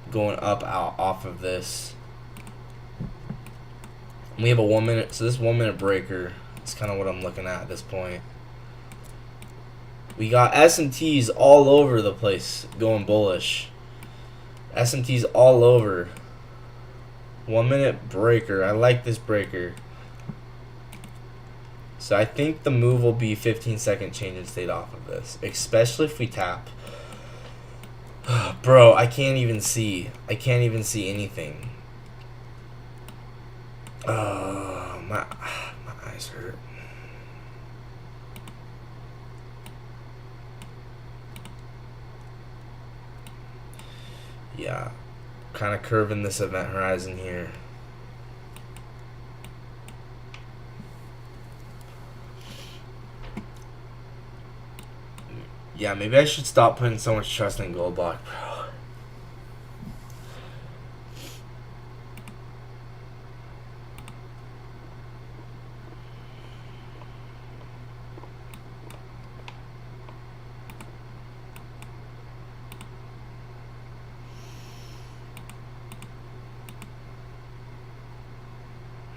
going up out off of this. We have a 1 minute, so this 1 minute breaker is kind of what I'm looking at this point. We got S&Ts all over the place going bullish. S&Ts all over. 1 minute breaker. I like this breaker. So I think the move will be 15-second change in state off of this, especially if we tap. Bro, I can't even see. I can't even see anything. My eyes hurt. Yeah, kind of curving this event horizon here. Yeah, maybe I should stop putting so much trust in gold block, bro.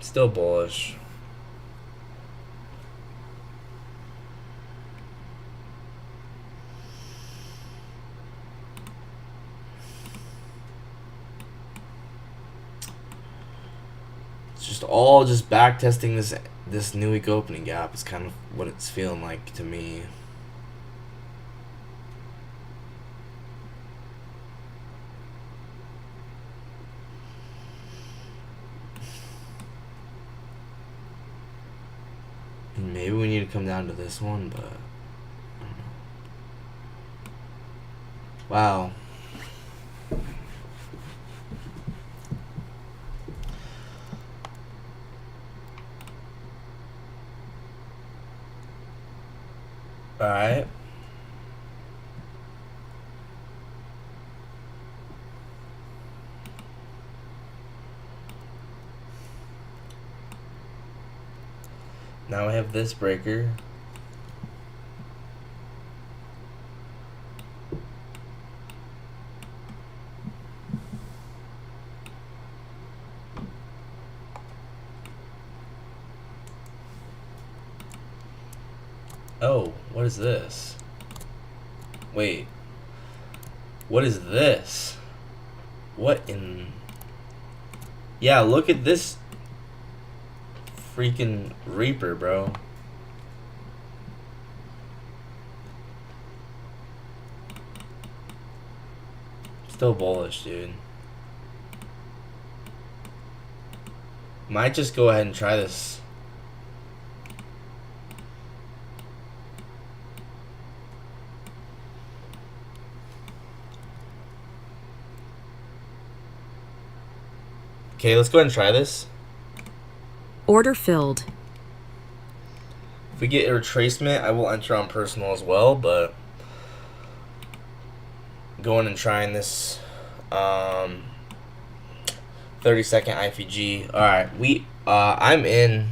Still bullish. It's just all just back testing this new week opening gap is kind of what it's feeling like to me. Maybe we need to come down to this one, but I don't know. Wow. All right. Now I have this breaker. Oh, what is this? Wait. What is this? What in... Yeah, look at this freaking Reaper, bro. Still bullish, dude. Might just go ahead and try this. Okay, let's go ahead and try this. Order filled. If we get a retracement, I will enter on personal as well, but going and trying this 30-second IFG. Alright, I'm in.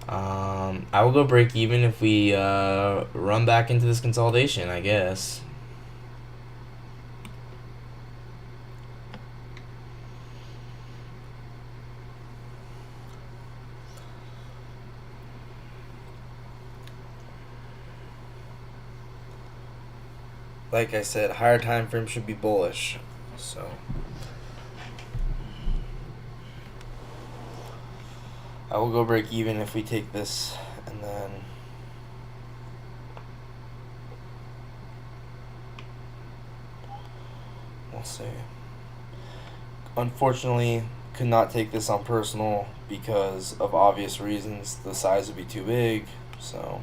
I will go break even if we run back into this consolidation, I guess. Like I said, higher time frame should be bullish. So I will go break even if we take this, and then we'll see. Unfortunately, could not take this on personal because of obvious reasons. The size would be too big, so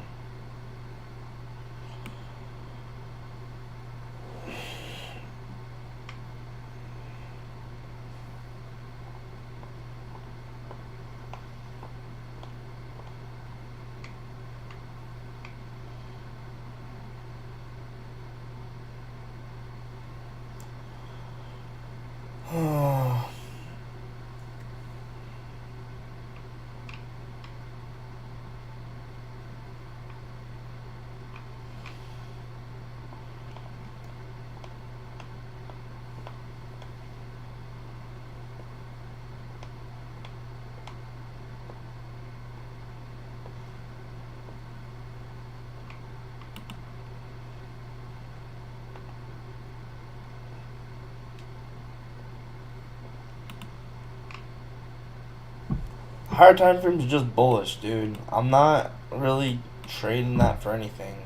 higher time frames are just bullish, dude. I'm not really trading that for anything.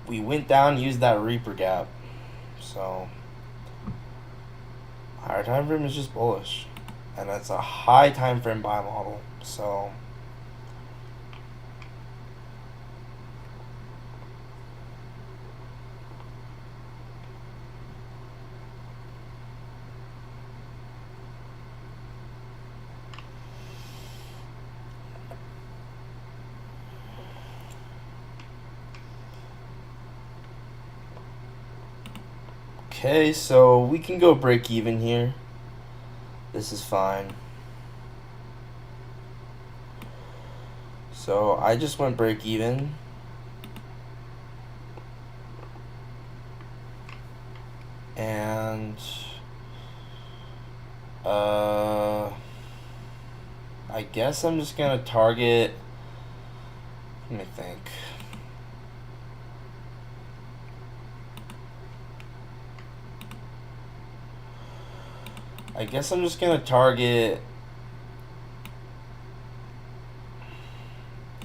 We went down, used that Reaper gap, so higher time frame is just bullish, and it's a high time frame buy model. So okay, so we can go break even here. This is fine. So I just went break even. And I guess I'm just gonna target, let me think. I guess I'm just gonna target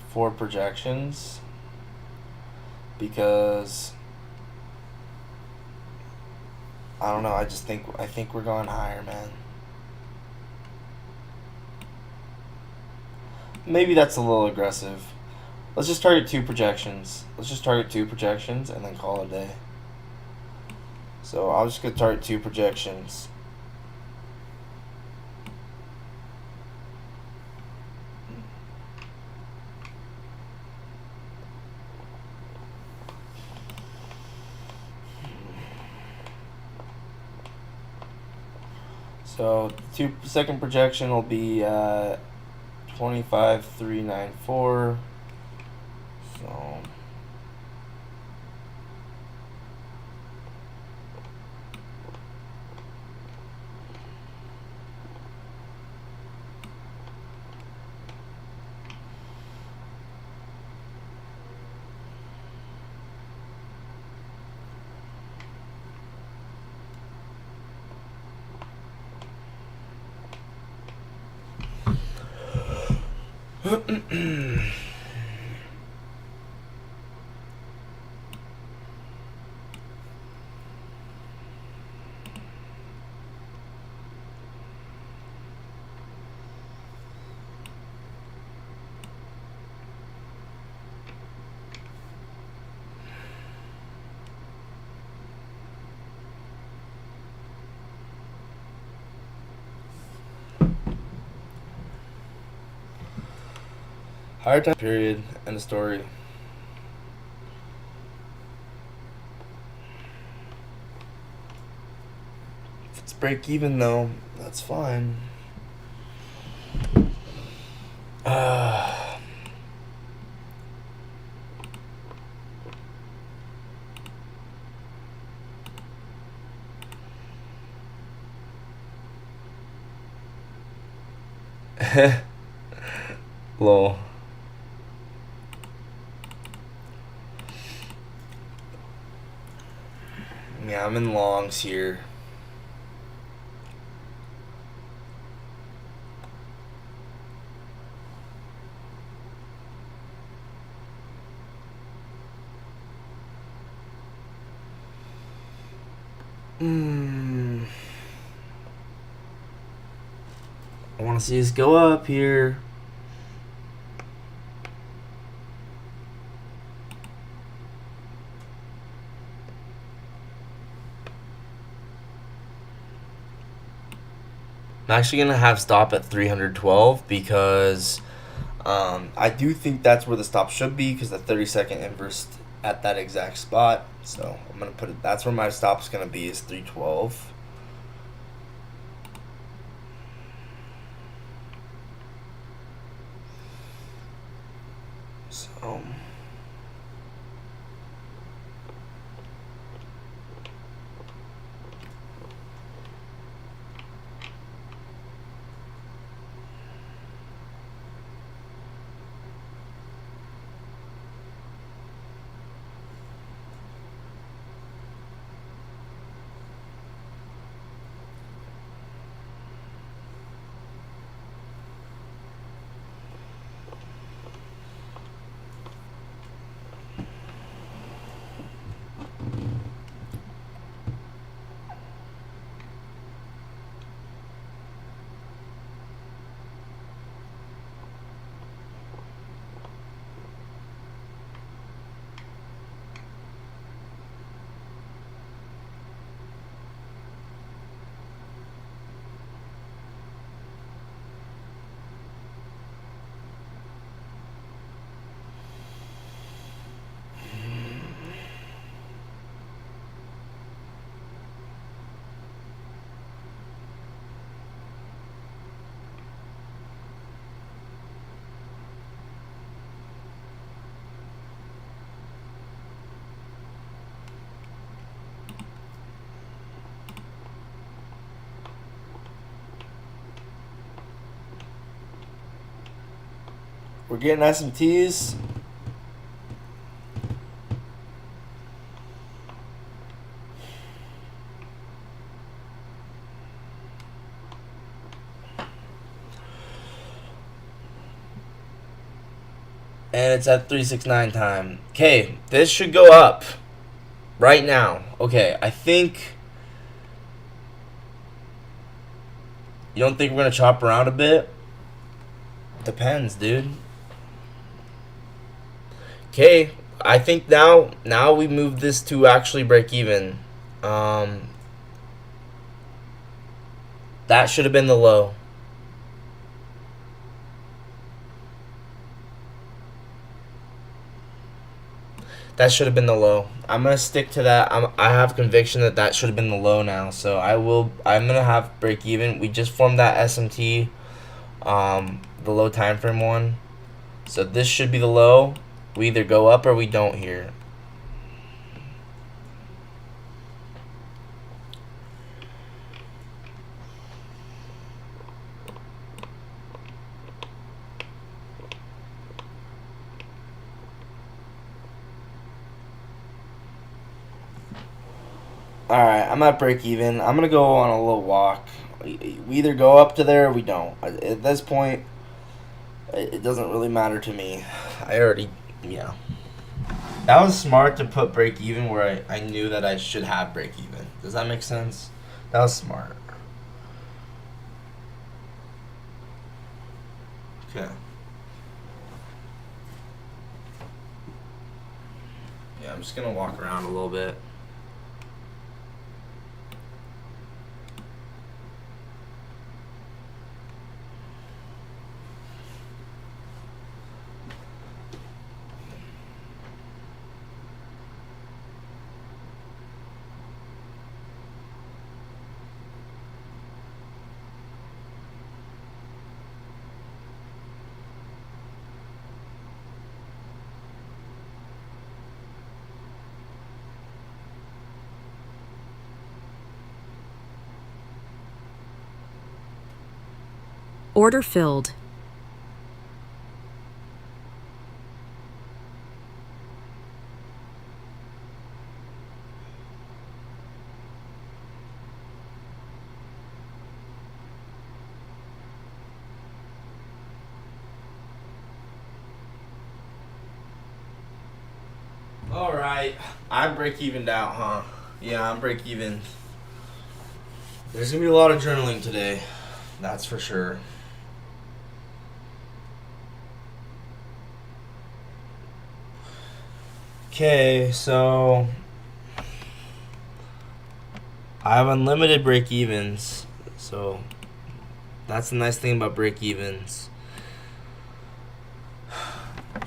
4 projections, because I don't know, I think we're going higher, man. Maybe that's a little aggressive. Let's just target 2 projections. Let's just target 2 projections and then call it a day. So I'll just go target 2 projections. So the 2-second projection will be 25,394. So Higher time period. End of story. If it's break even though, that's fine. Lol. Yeah, I'm in longs here. I want to see us go up here. I'm actually going to have stop at 312 because I do think that's where the stop should be because the 30-second inverse at that exact spot. So I'm going to put it, that's where my stop's going to be, is 312. So we're getting SMTs. And it's at 369 time. Okay, this should go up right now. Okay, I think... You don't think we're going to chop around a bit? Depends, dude. Okay, I think now we move this to actually break even. That should have been the low. That should have been the low. I'm gonna stick to that. I have conviction that should have been the low now. So I'm gonna have break even. We just formed that SMT, the low time frame one. So this should be the low. We either go up or we don't here. Alright, I'm at break even. I'm going to go on a little walk. We either go up to there or we don't. At this point, It doesn't really matter to me. I already, yeah. That was smart to put break even where I knew that I should have break even. Does that make sense? That was smart. Okay. Yeah, I'm just gonna walk around a little bit. Order filled. Alright. I break evened out, huh? Yeah, I'm break even. There's gonna be a lot of journaling today. That's for sure. Okay, so I have unlimited break evens. So that's the nice thing about break evens.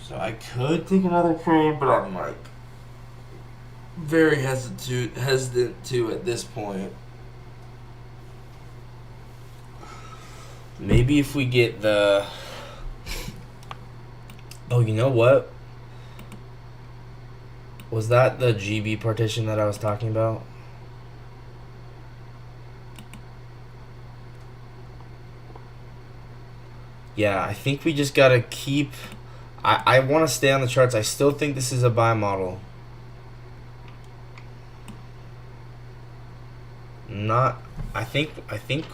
So I could take another trade, but I'm like very hesitant to at this point. Maybe if we get the... Oh, you know what? Was that the GB partition that I was talking about? Yeah, I think we just gotta keep... I want to stay on the charts. I still think this is a buy model. Not... I think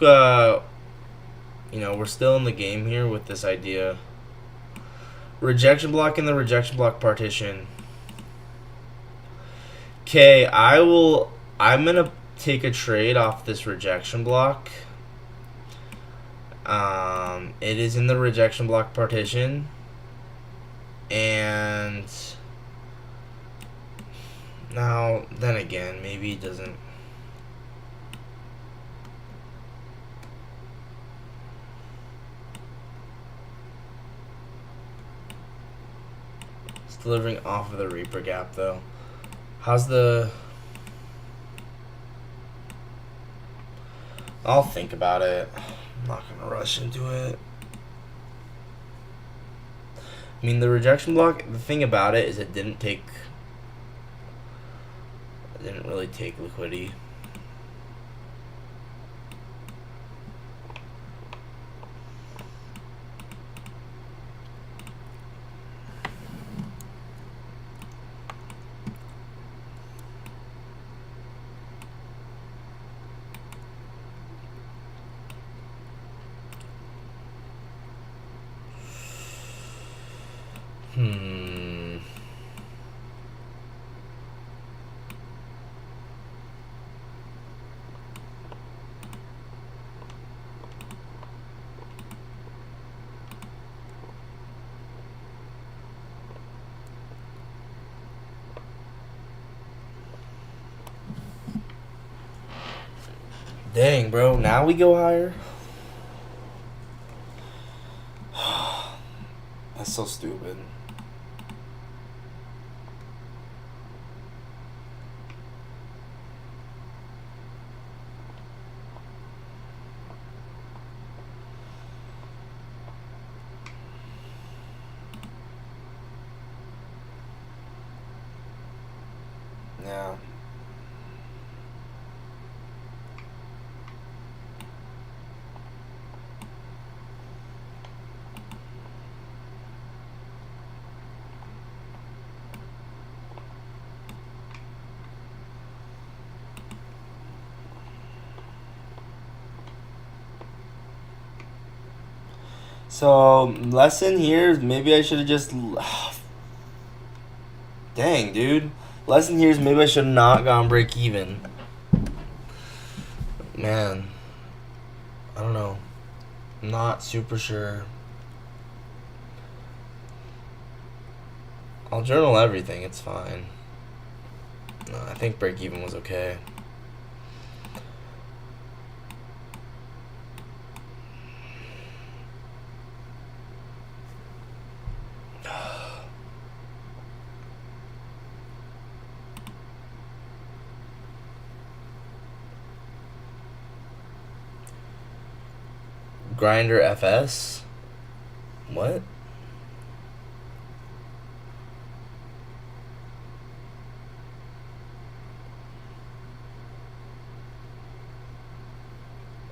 you know, we're still in the game here with this idea. Rejection block in the rejection block partition. Okay, I'm gonna take a trade off this rejection block. It is in the rejection block partition. And now, then again, maybe it doesn't. It's delivering off of the Reaper gap, though. How's the... I'll think about it. I'm not gonna rush into it. I mean, the rejection block, the thing about it is it didn't really take liquidity. Dang, bro. Now we go higher? That's so stupid. Yeah. So, lesson here, maybe I should have just. Dang, dude. Lesson here is maybe I should have not gone break even. Man. I don't know. I'm not super sure. I'll journal everything, it's fine. No, I think break even was okay. Grinder FS? What?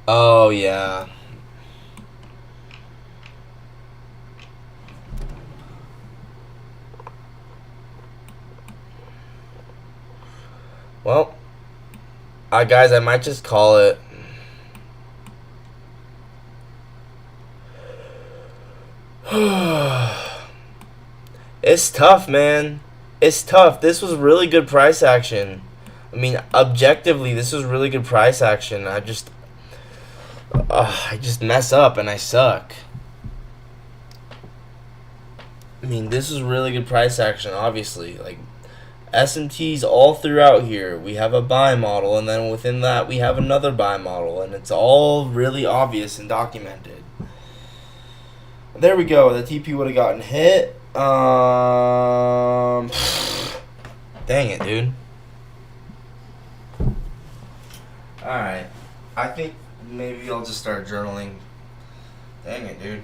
Oh, yeah. Well, guys, I might just call it. It's tough, man. It's tough. This was really good price action. I mean, objectively, this was really good price action. I just mess up and I suck. I mean, this is really good price action, obviously. Like, SMTs all throughout here. We have a buy model, and then within that, we have another buy model, and it's all really obvious and documented. There we go. The TP would have gotten hit. Dang it, dude. Alright. I think maybe I'll just start journaling. Dang it, dude.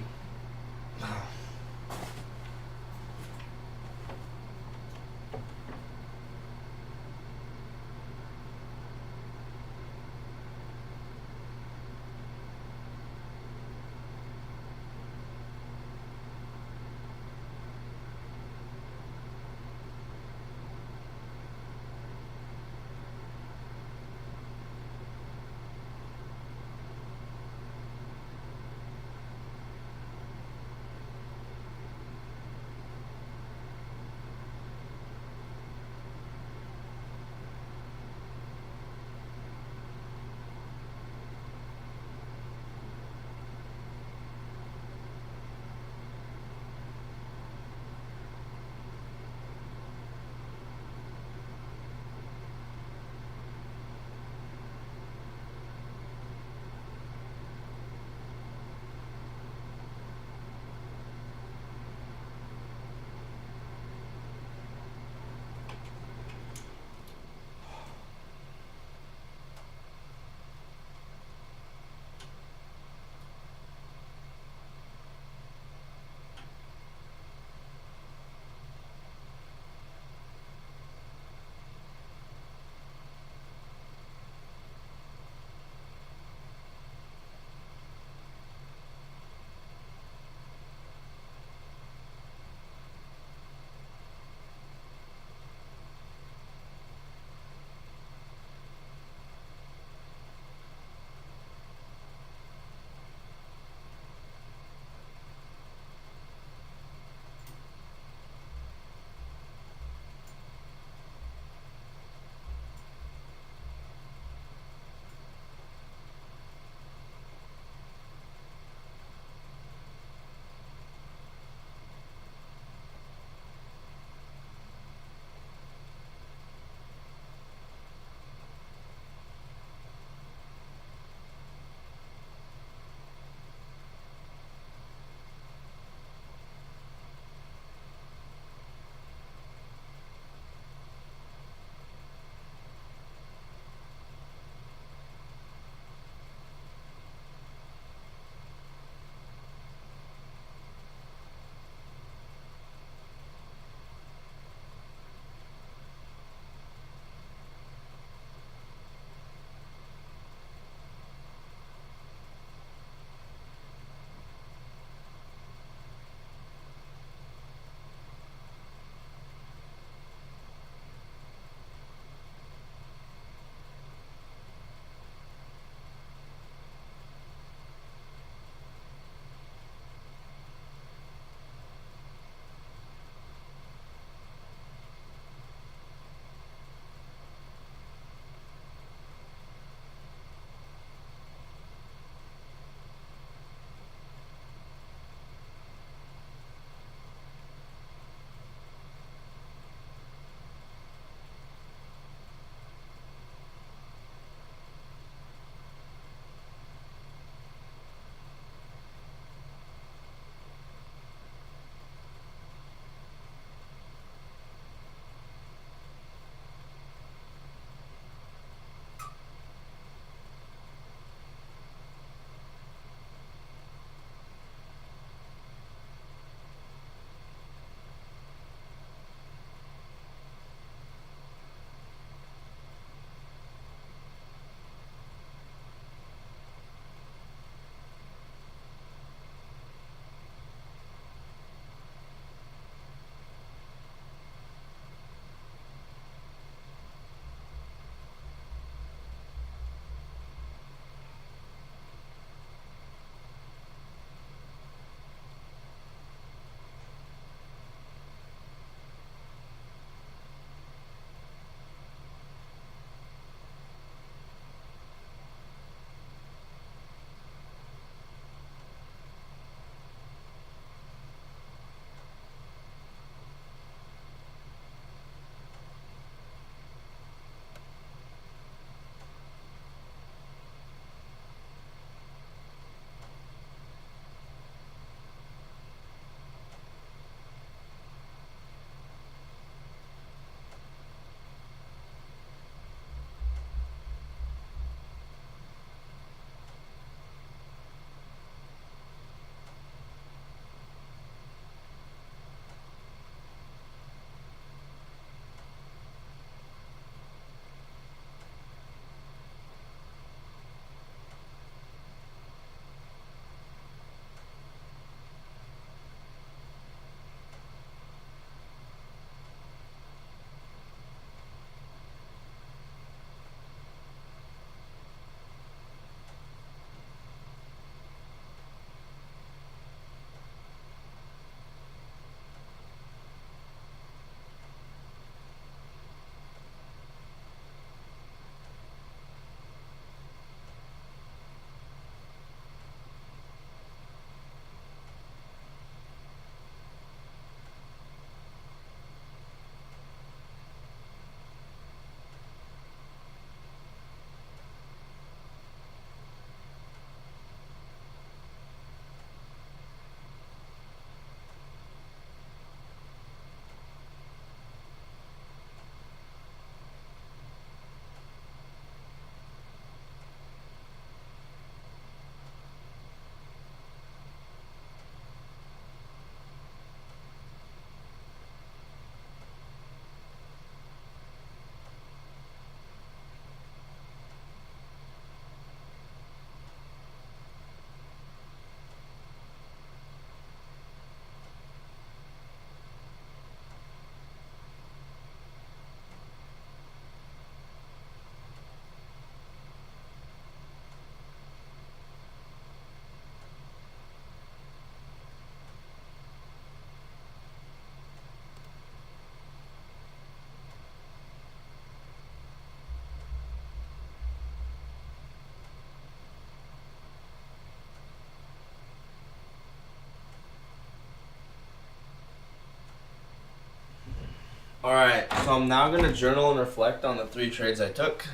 Alright, so I'm now going to journal and reflect on the 3 trades I took.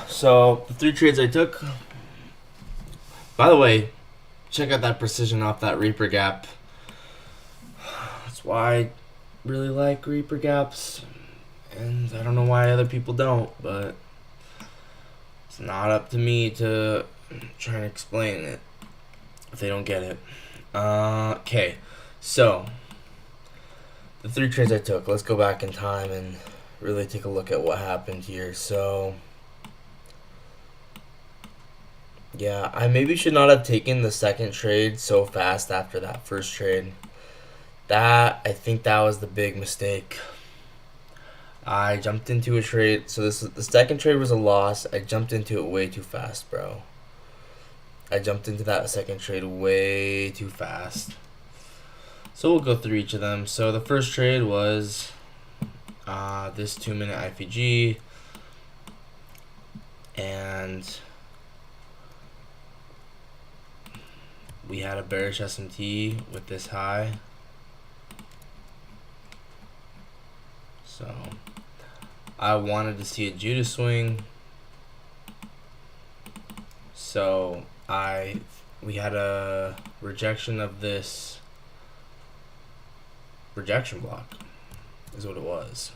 So, the 3 trades I took. By the way, check out that precision off that Reaper gap. That's why I really like Reaper gaps. And I don't know why other people don't, but it's not up to me to try and explain it if they don't get it. Okay, so the 3 trades I took. Let's go back in time and really take a look at what happened here. So, yeah, I maybe should not have taken the second trade so fast after that first trade. I think that was the big mistake. I jumped into a trade. So the second trade was a loss. I jumped into it way too fast, bro. I jumped into that second trade way too fast. So we'll go through each of them. So the first trade was this 2-minute IPG. And we had a bearish SMT with this high. So I wanted to see a Judas swing. So we had a rejection of this rejection block is what it was.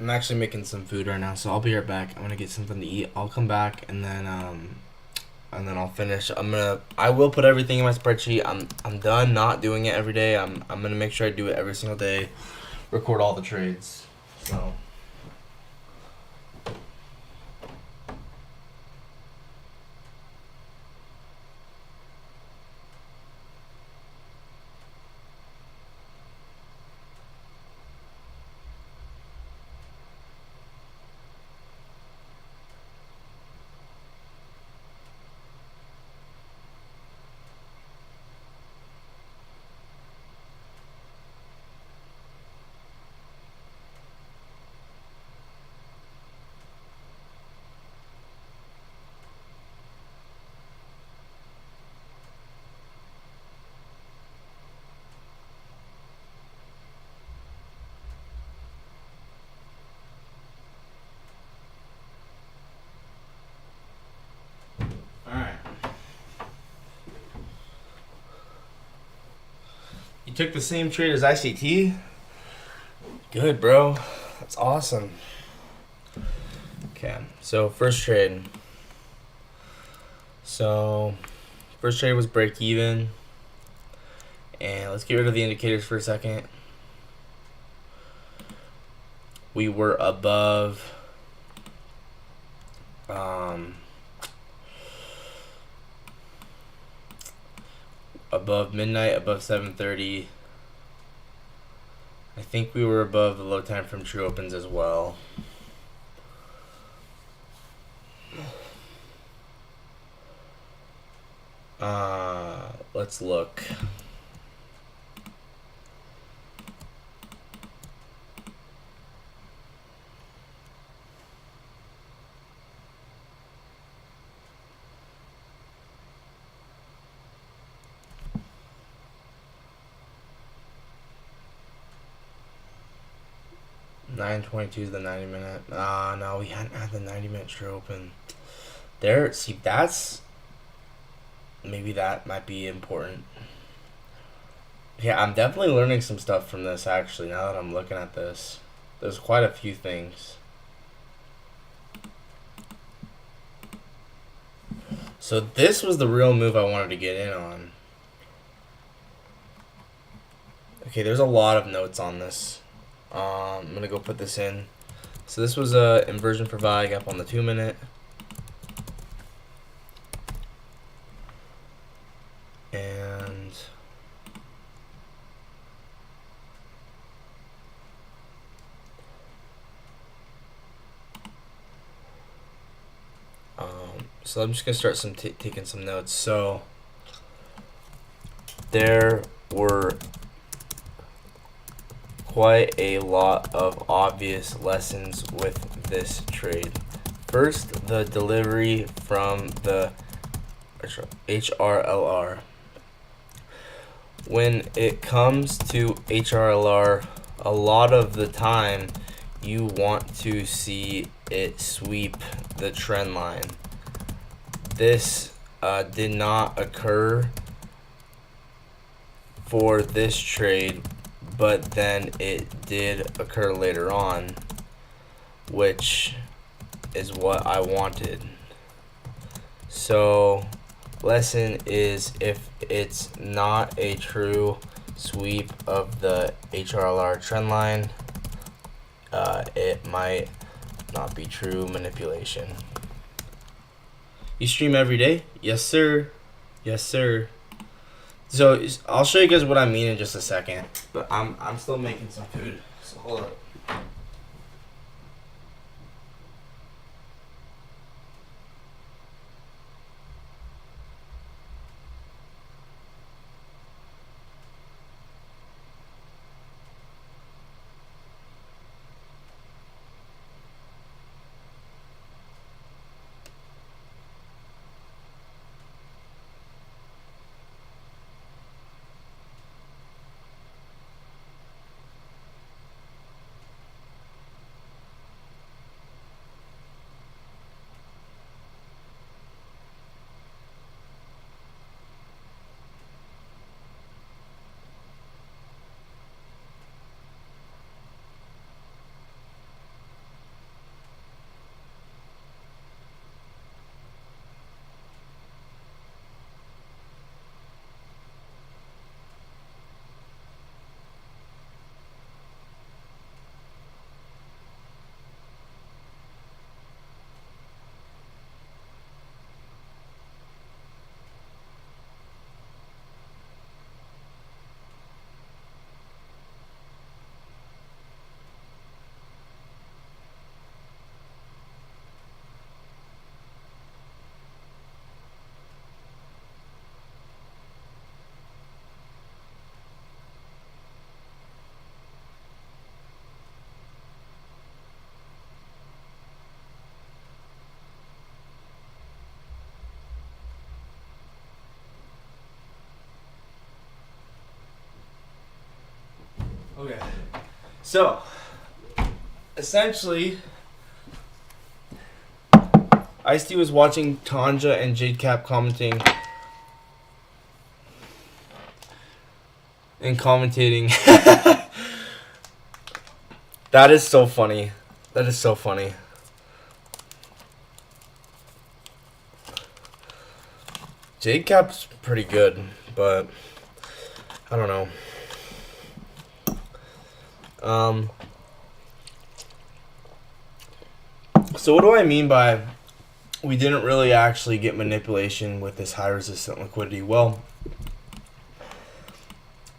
I'm actually making some food right now, so I'll be right back. I'm gonna get something to eat. I'll come back and then I'll finish. I will put everything in my spreadsheet. I'm done not doing it every day. I'm gonna make sure I do it every single day. Record all the trades. So. You took the same trade as ICT? Good, bro. That's awesome. Okay, so first trade. So, first trade was break even. And let's get rid of the indicators for a second. We were above midnight, above 7:30. I think we were above the low time from true opens as well. Let's look. $9.22 is the 90-minute. No, we hadn't had the 90-minute true open. There, see, maybe that might be important. Yeah, I'm definitely learning some stuff from this, actually, now that I'm looking at this. There's quite a few things. So this was the real move I wanted to get in on. Okay, there's a lot of notes on this. I'm going to go put this in. So this was a inversion for value gap on the 2-minute. And so I'm just going to start taking some notes. So there were quite a lot of obvious lessons with this trade. First, the delivery from the HRLR. When it comes to HRLR, a lot of the time you want to see it sweep the trend line. This did not occur for this trade, but then it did occur later on, which is what I wanted. So lesson is, if it's not a true sweep of the HRLR trend line, it might not be true manipulation. You stream every day? Yes, sir. Yes, sir. So I'll show you guys what I mean in just a second, but I'm still making some food, so hold up. Okay, so essentially, Ice-T was watching Tanja and JadeCap commenting and commentating. That is so funny. That is so funny. JadeCap's pretty good, but I don't know. So what do I mean by we didn't really actually get manipulation with this high resistant liquidity? Well,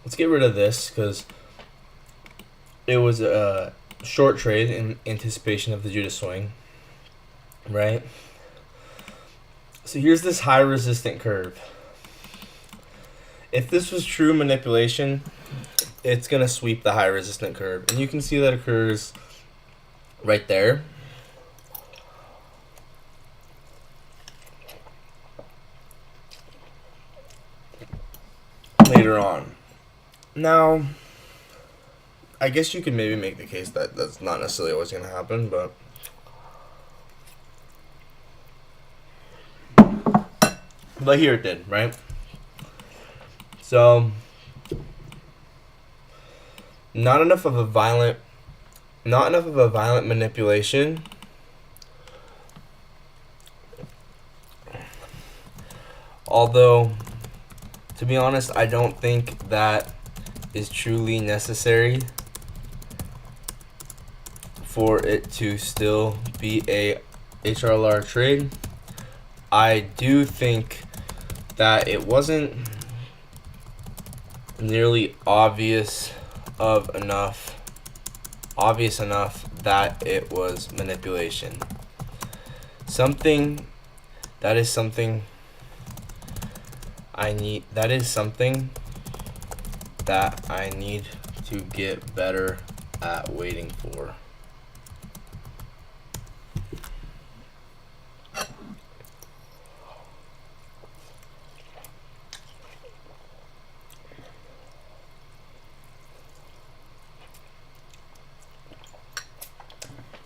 let's get rid of this because it was a short trade in anticipation of the Judas swing, right? So here's this high resistant curve. If this was true manipulation, it's going to sweep the high resistant curve. And you can see that occurs right there. Later on. Now, I guess you could maybe make the case that that's not necessarily always going to happen, but here it did, right? So not enough of a violent manipulation. Although, to be honest, I don't think that is truly necessary for it to still be a HRLR trade. I do think that it wasn't nearly obvious enough that it was manipulation. That is something that I need to get better at waiting for?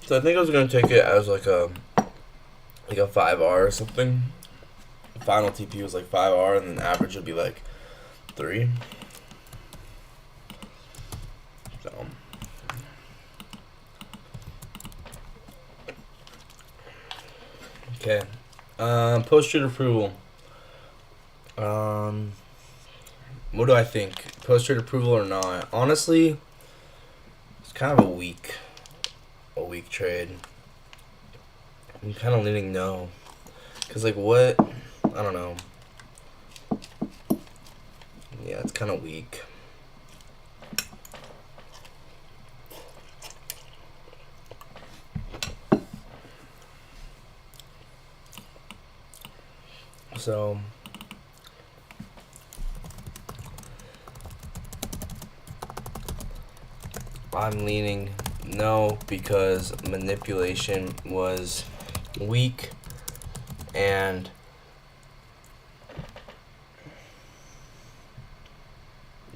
So I think I was gonna take it as like a 5R or something. Final TP was like 5R, and then average would be like 3. So okay, post trade approval. What do I think? Post trade approval or not? Honestly, it's kind of a weak trade. I'm kind of leaning no, cause like what? I don't know. Yeah, it's kind of weak. So I'm leaning no because manipulation was weak and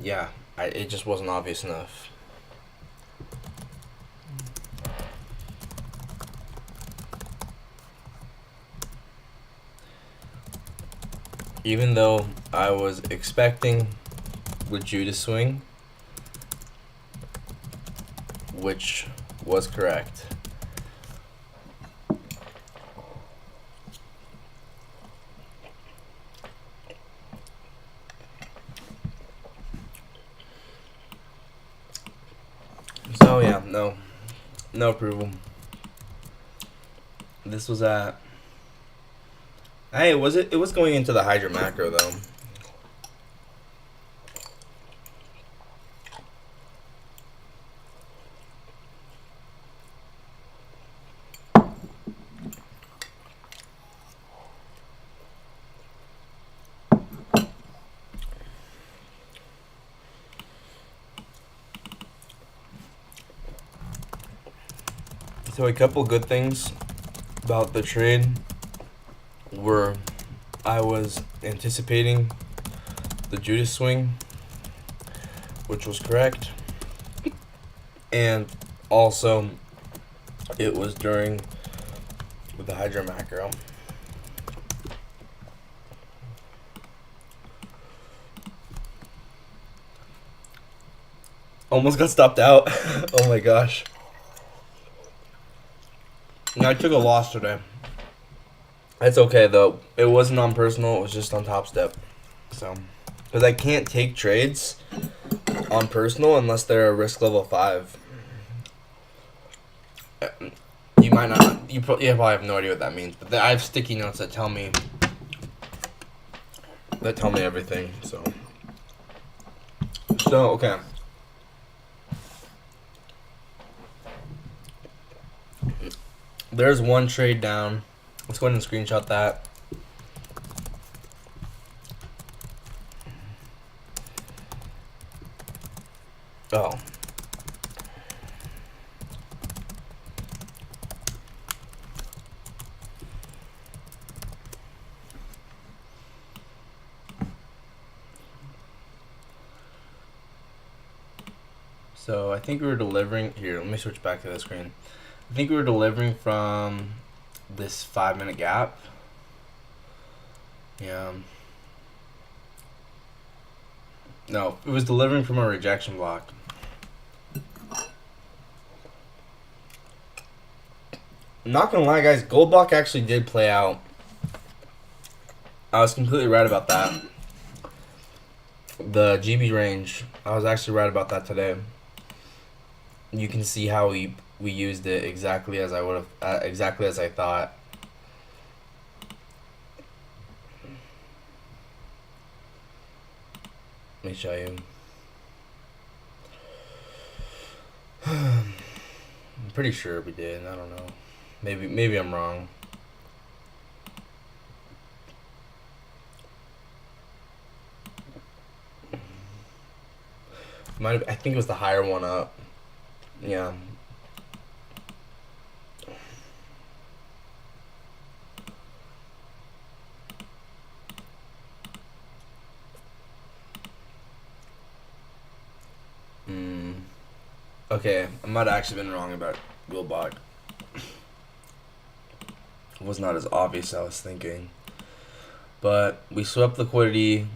yeah, it just wasn't obvious enough. Even though I was expecting the Jew to swing, which was correct. So yeah, no approval. This was at. Hey, it was going into the Hydra macro though. So a couple good things about the trade were I was anticipating the Judas swing, which was correct, and also it was during the Hydra macro. Almost got stopped out. Oh my gosh. No, I took a loss today. It's okay though. It wasn't on personal. It was just on Top Step. So, because I can't take trades on personal unless they're a risk level 5. You might not. You probably have no idea what that means. But I have sticky notes that tell me everything. So okay. There's one trade down. Let's go ahead and screenshot that. Oh. So I think we were delivering here. Let me switch back to the screen. I think we were delivering from this 5-minute gap. Yeah. No, it was delivering from a rejection block. I'm not gonna lie, guys. Gold block actually did play out. I was completely right about that. The GB range, I was actually right about that today. You can see how we used it exactly as I would have, exactly as I thought. Let me show you. I'm pretty sure we did. I don't know. Maybe I'm wrong. Might have, I think it was the higher one up. Yeah. Okay, I might have actually been wrong about Gulbach. It was not as obvious as I was thinking. But we swept liquidity.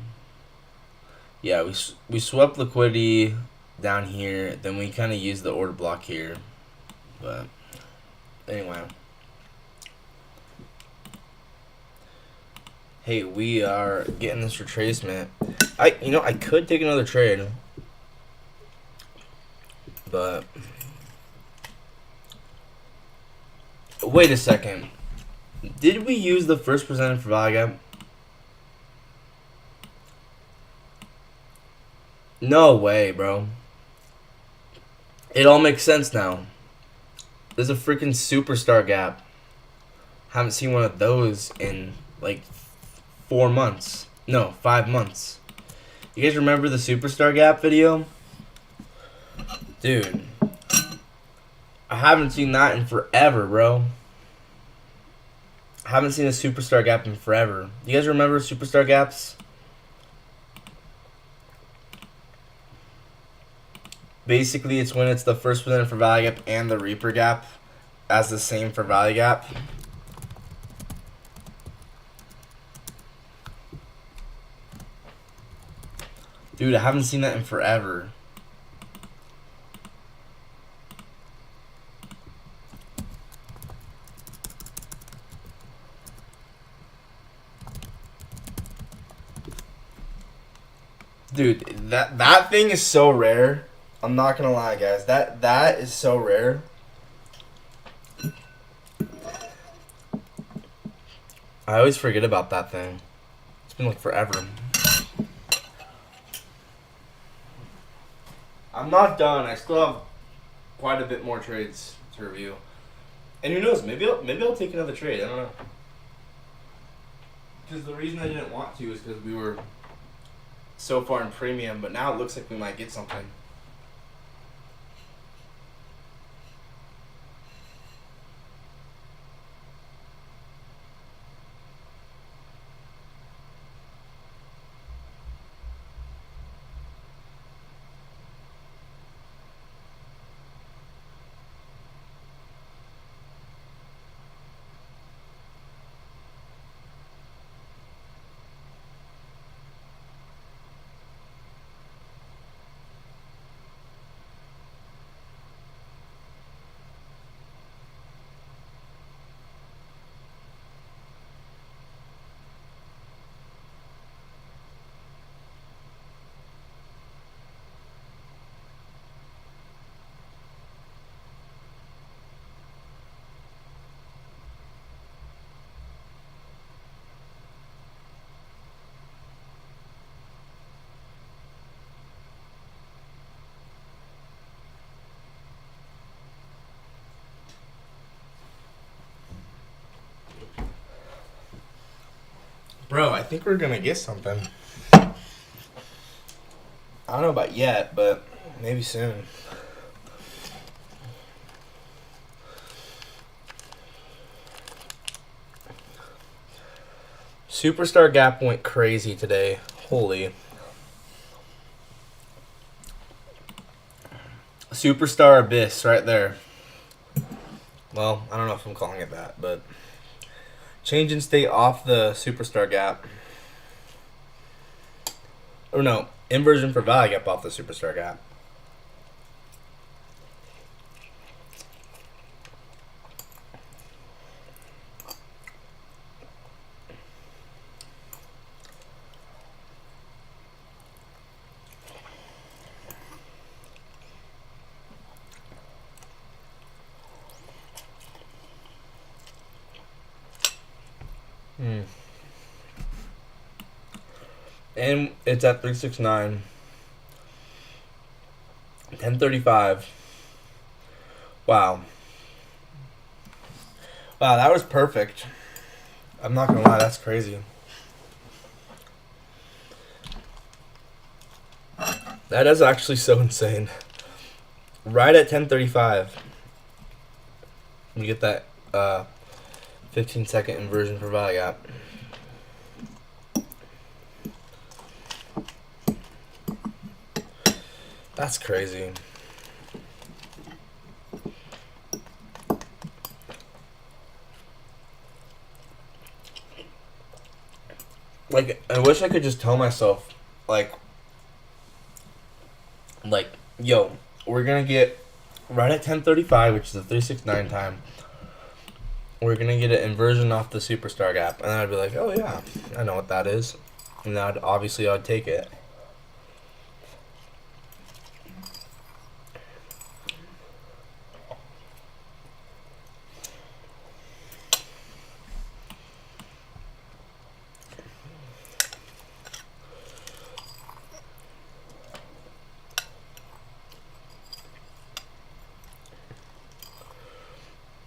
Yeah, we swept liquidity down here. Then we kind of used the order block here. But anyway. Hey, we are getting this retracement. I could take another trade. But wait a second. Did we use the first presented for value gap? No way, bro. It all makes sense now. There's a freaking superstar gap. Haven't seen one of those in like 4 months. No, 5 months. You guys remember the superstar gap video? Dude. I haven't seen that in forever, bro. I haven't seen a superstar gap in forever. You guys remember superstar gaps? Basically, it's when it's the first presented for value gap and the Reaper gap as the same for value gap. Dude, I haven't seen that in forever. Dude, that thing is so rare. I'm not gonna lie, guys. That is so rare. I always forget about that thing. It's been like forever. I'm not done. I still have quite a bit more trades to review. And who knows? Maybe I'll take another trade. I don't know. Because the reason I didn't want to is because we were so far in premium, but now it looks like we might get something. Bro, I think we're gonna get something. I don't know about yet, but maybe soon. Superstar Gap went crazy today. Holy. Superstar Abyss right there. Well, I don't know if I'm calling it that, but change in state off the Superstar Gap. Or no, inversion for value gap off the Superstar Gap. And it's at 369. 1035. Wow. Wow, that was perfect. I'm not gonna lie, that's crazy. That is actually so insane. Right at 10:35, we get that 15-second inversion for value gap. That's crazy. Like, I wish I could just tell myself, like, yo, we're gonna get right at 10:35, which is a 369 time. We're gonna get an inversion off the superstar gap, and then I'd be like, oh yeah, I know what that is, and I'd take it.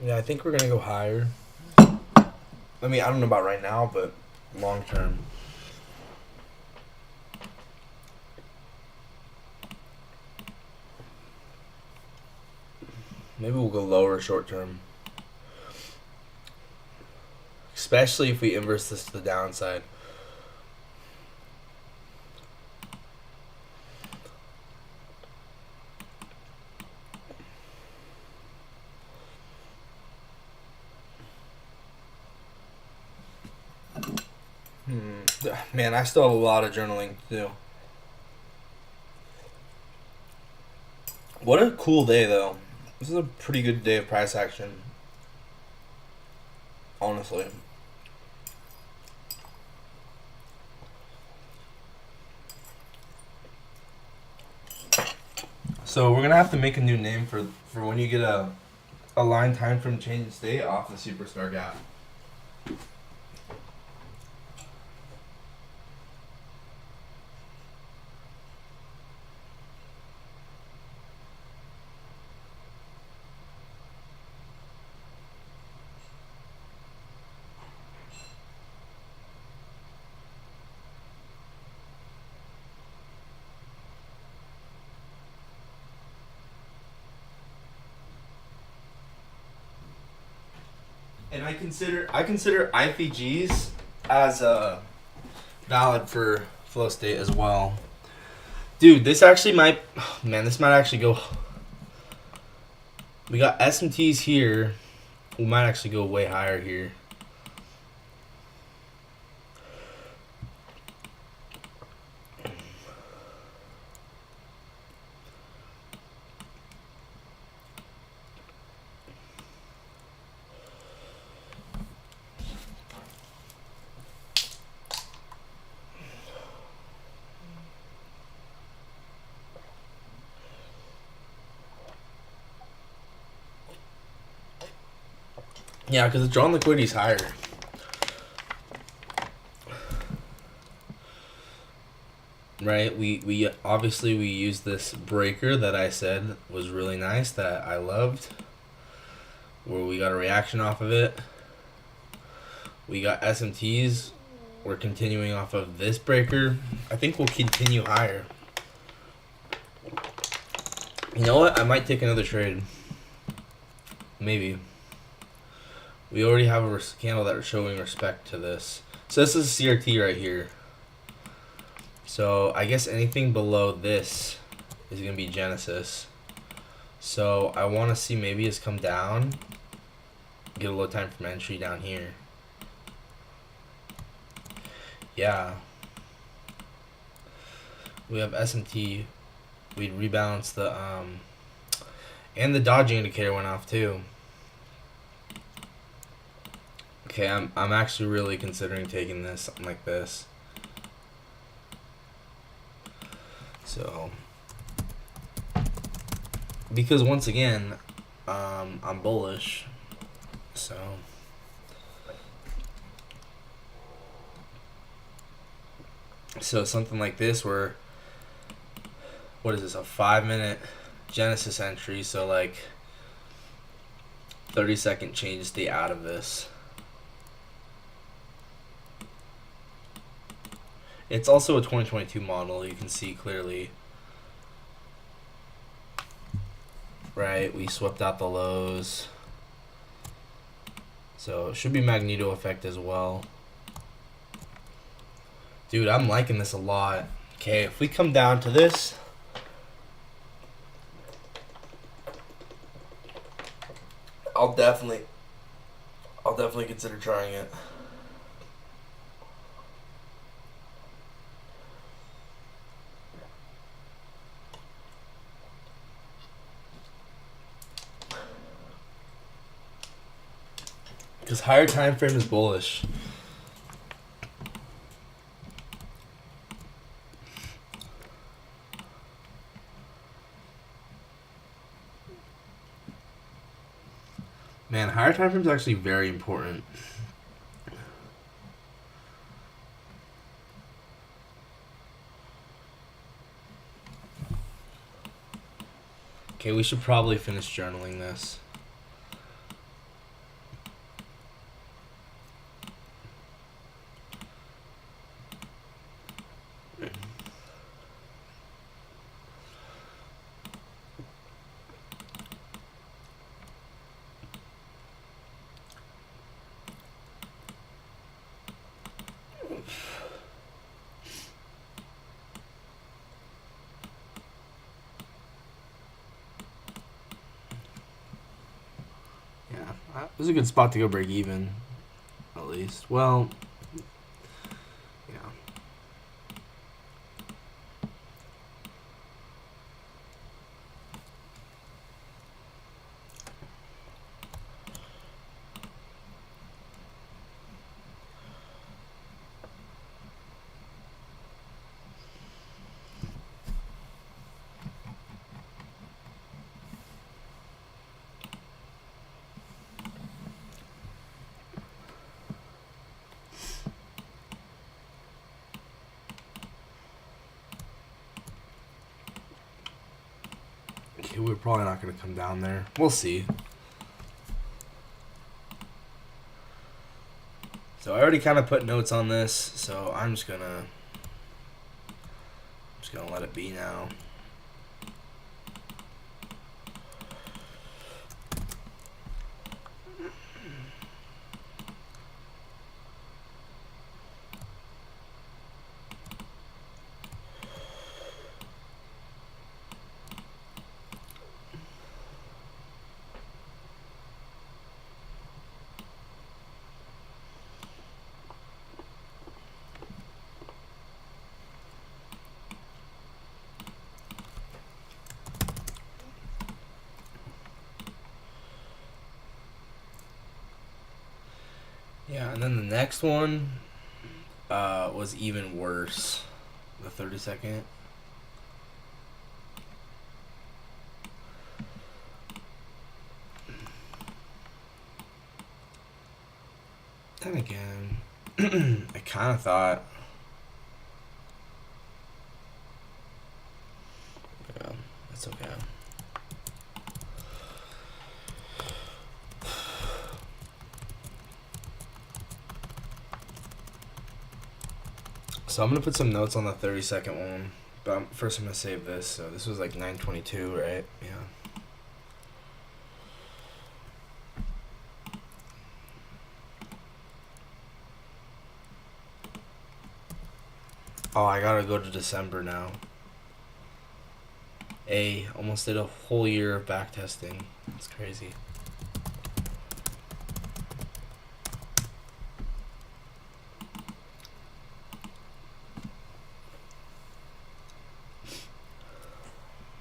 Yeah, I think we're gonna go higher. I mean, I don't know about right now, but long term. Maybe we'll go lower short term. Especially if we inverse this to the downside. Man, I still have a lot of journaling to do. What a cool day, though. This is a pretty good day of price action. Honestly. So we're going to have to make a new name for when you get a line time from change in state off the superstar gap. And I consider IPGs as valid for flow state as well. Dude, this actually might, man, this might actually go. We got SMTs here. We might actually go way higher here. Yeah, because the drawn liquidity is higher. Right? We obviously we used this breaker that I said was really nice, that I loved, where we got a reaction off of it. We got SMTs. We're continuing off of this breaker. I think we'll continue higher. You know what? I might take another trade. Maybe. We already have a candle that are showing respect to this. So this is CRT right here. So I guess anything below this is going to be Genesis. So I want to see maybe it's come down. Get a low time from entry down here. Yeah. We have SMT. We rebalanced the and the dodging indicator went off too. Okay, I'm actually really considering taking this, something like this. So, because once again, I'm bullish. So, something like this where, what is this, a 5-minute Genesis entry, so like 30-second change state out of this. It's also a 2022 model, you can see clearly. right? We swept out the lows. So it should be Magneto effect as well. Dude, I'm liking this a lot. Okay, if we come down to this, I'll definitely consider trying it. Because higher time frame is bullish. Man, higher time frame is actually very important. Okay, we should probably finish journaling this. This is a good spot to go break even, at least. Well, yeah. Okay, we're probably not going to come down there. We'll see. So I already kind of put notes on this, so I'm just gonna let it be now. Yeah, and then the next one was even worse. The 30-second. Then again, I kind of thought, yeah, that's okay. So I'm gonna put some notes on the 30-second one, but first I'm gonna save this. So this was like 9:22, right? Yeah. Oh, I gotta go to December now. Almost did a whole year of back testing. It's crazy.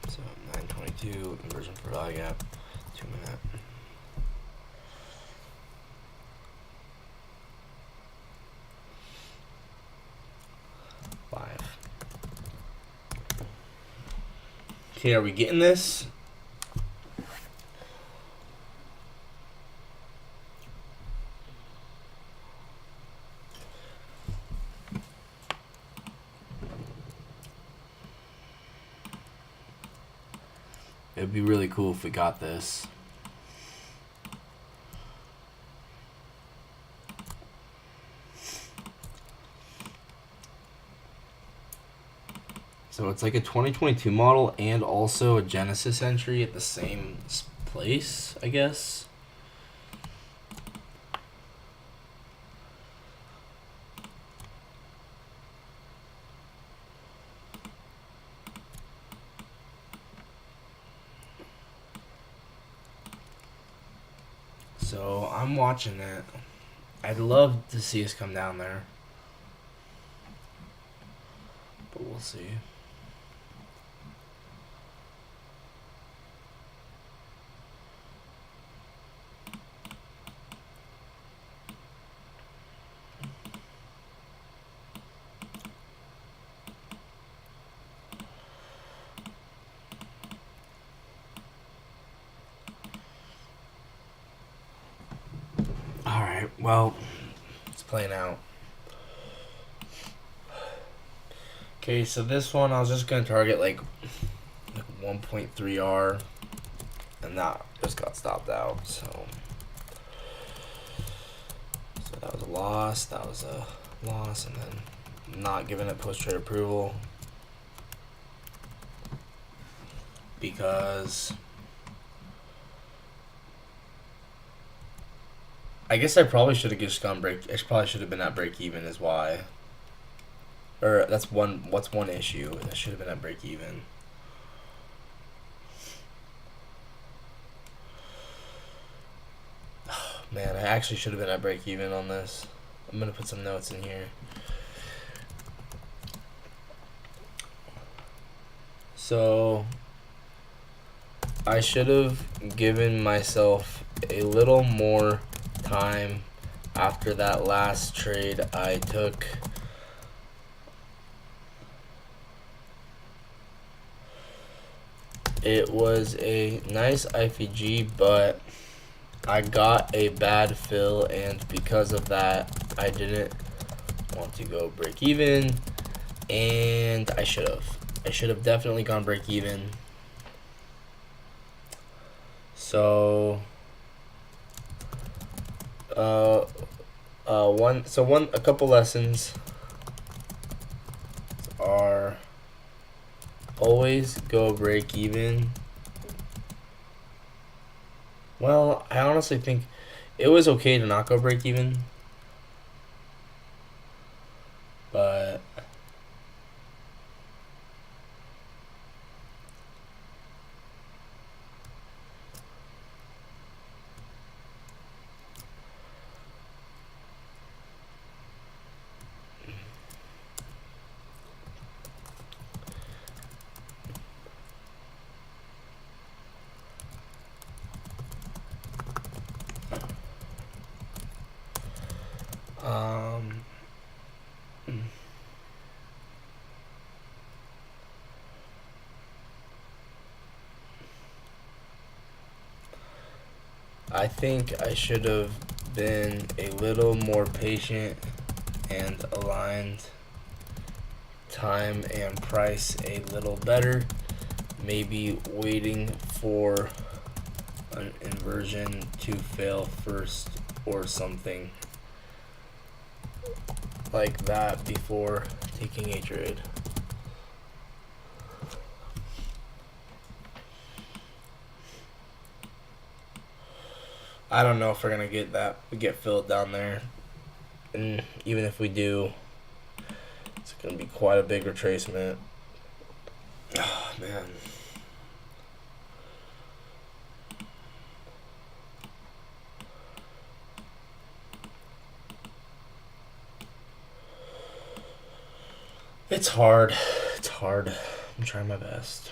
So 9:22 inversion for value gap, 2 minute. Okay, are we getting this? It'd be really cool if we got this. So So it's like a 2022 model and also a Genesis entry at the same place, I guess. So I'm watching it. I'd love to see us come down there. But we'll see. Alright, well, it's playing out. Okay, so this one I was just going to target like 1.3R, and that just got stopped out, so that was a loss, and then not giving it post-trade approval because I guess I probably should have just gone break. I probably should have been at break even is why. Or that's one. What's one issue? I should have been at break even. Man, I actually should have been at break even on this. I'm gonna put some notes in here. So I should have given myself a little more time after that last trade I took. It was a nice IFG, but I got a bad fill, and because of that, I didn't want to go break even, and I should have. I should have definitely gone break even. So, a couple lessons are always go break even. Well, I honestly think it was okay to not go break even, but I think I should have been a little more patient and aligned time and price a little better. Maybe waiting for an inversion to fail first or something like that before taking a trade. I don't know if we're gonna get filled down there, and even if we do, it's gonna be quite a big retracement. Oh man. It's hard. It's hard. I'm trying my best.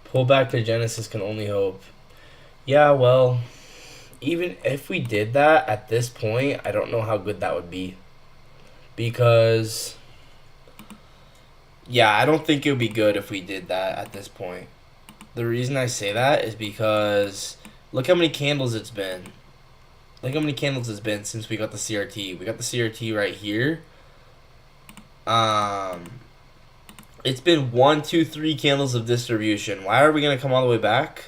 Pull back to Genesis can only hope. Yeah, well, even if we did that at this point, I don't know how good that would be. Because, yeah, I don't think it would be good if we did that at this point. The reason I say that is because look how many candles it's been. Look how many candles it's been since we got the CRT. We got the CRT right here. It's been 1, 2, 3 candles of distribution. Why are we gonna come all the way back?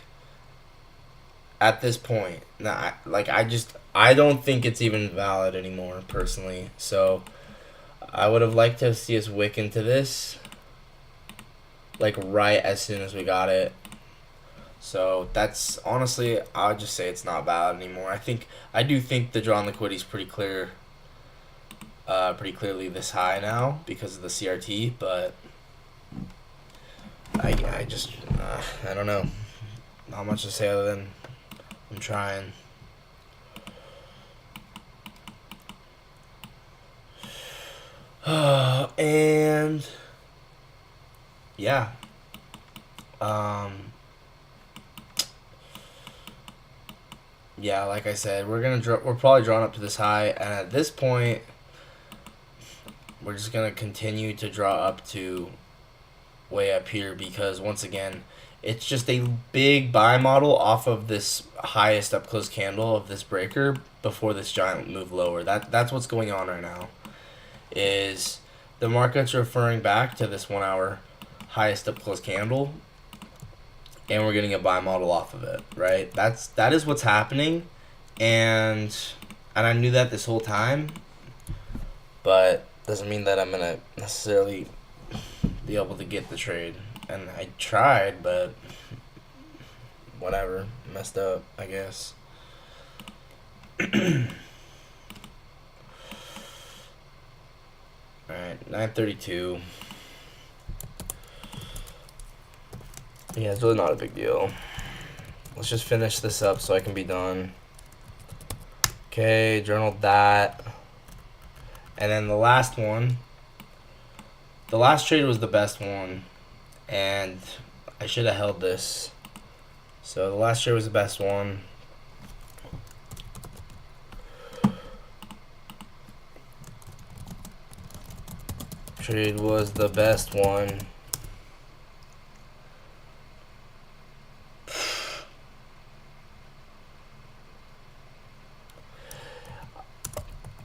At this point, nah, I don't think it's even valid anymore, personally. So I would have liked to see us wick into this, like right as soon as we got it. So that's honestly, I would just say it's not valid anymore. I do think the drawn liquidity is pretty clear, pretty clearly this high now because of the CRT, but I just I don't know, not much to say other than I'm trying. And yeah, yeah, like I said, we're probably drawn up to this high, and at this point, we're just gonna continue to draw up to way up here because once again, it's just a big buy model off of this highest up close candle of this breaker before this giant move lower. That's what's going on right now. Is the market's referring back to this 1 hour highest up close candle, and we're getting a buy model off of it, right? That is what's happening, and I knew that this whole time, but doesn't mean that I'm gonna necessarily be able to get the trade. And I tried, but whatever, messed up, I guess. Alright, 932. Yeah, it's really not a big deal. Let's just finish this up so I can be done. Okay, journaled that. And then the last one. The last trade was the best one. And I should have held this. So the last trade was the best one. Trade was the best one.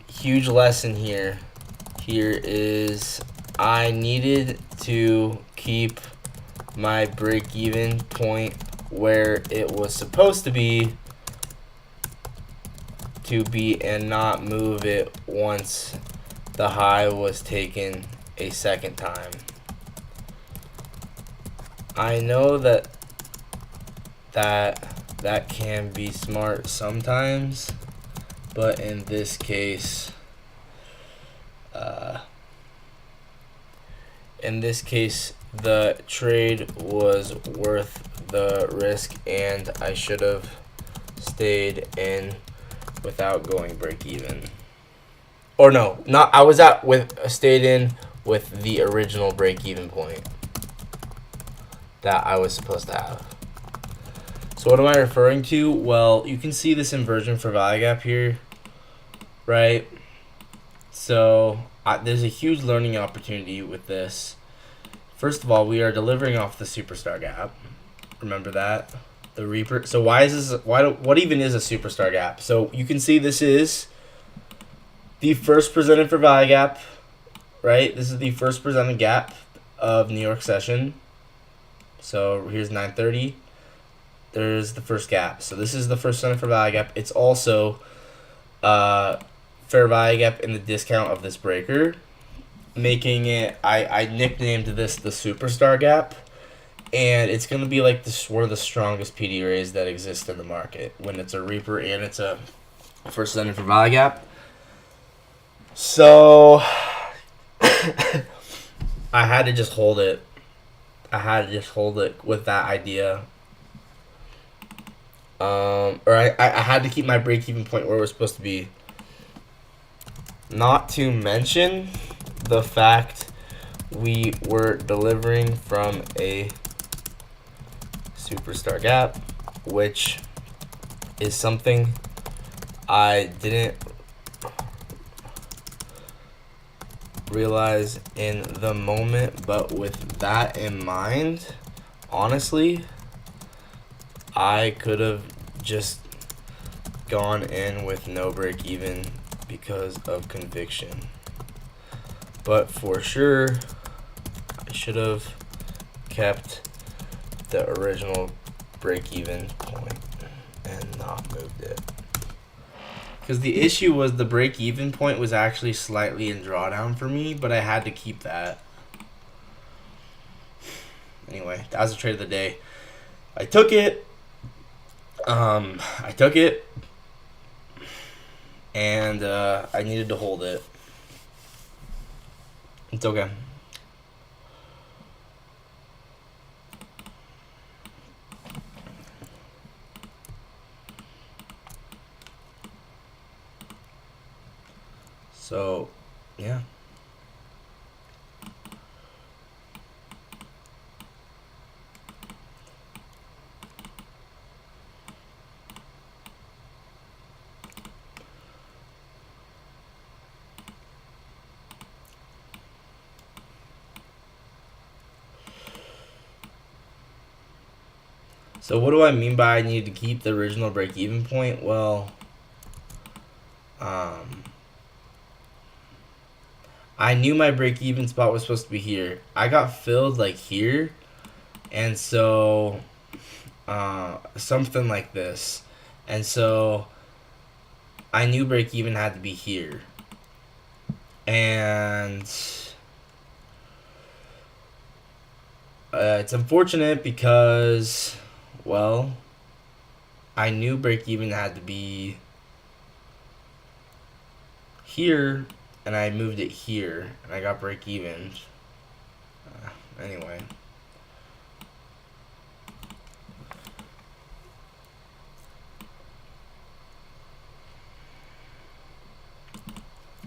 Huge lesson here. Here is I needed to keep my break-even point where it was supposed to be and not move it once the high was taken a second time. I know that can be smart sometimes, but in this case, the trade was worth the risk, and I should have stayed in without going break even. Or no, not I was stayed in with the original break even point that I was supposed to have. So what am I referring to? Well, you can see this inversion for value gap here, right? So there's a huge learning opportunity with this. First of all, we are delivering off the superstar gap. Remember that, the Reaper. So why is this? What even is a superstar gap? So you can see this is the first presented for value gap, right? This is the first presented gap of New York session. So here's 930. There's the first gap. So this is the first presented for value gap. It's also fair value gap in the discount of this breaker, making it, I nicknamed this the superstar gap, and it's going to be like one of the strongest PD rays that exist in the market when it's a Reaper and it's a first presented for value gap. So I had to just hold it. With that idea. Or I had to keep my break-even point where it was supposed to be. Not to mention the fact we were delivering from a superstar gap, which is something I didn't realize in the moment, but with that in mind, honestly, I could have just gone in with no break even because of conviction. But for sure, I should have kept the original break-even point and not moved it. Because the issue was the break-even point was actually slightly in drawdown for me, but I had to keep that. Anyway, that was the trade of the day. I took it. And I needed to hold it. It's okay. So, yeah. So what do I mean by I need to keep the original break-even point? Well, I knew my break-even spot was supposed to be here. I got filled like here, and so something like this. And so I knew break-even had to be here. And it's unfortunate because, well, I knew break-even had to be here, and I moved it here, and I got break-even. Anyway.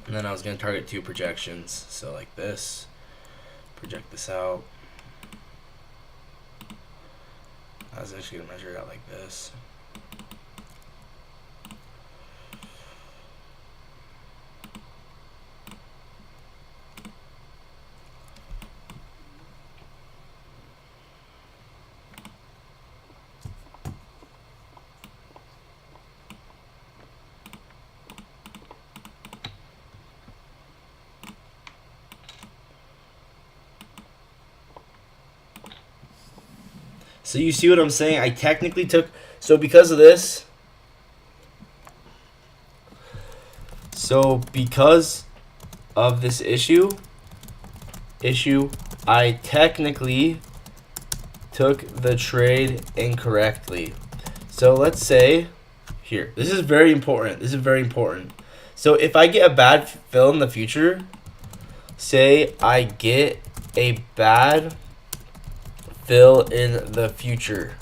And then I was going to target 2 projections. So like this. Project this out. I was actually going to measure it out like this. So you see what I'm saying? I technically took... So because of this... So because of this issue, I technically took the trade incorrectly. So let's say... Here. This is very important. So if I get a bad fill in the future... Say I get a bad... fill in the future.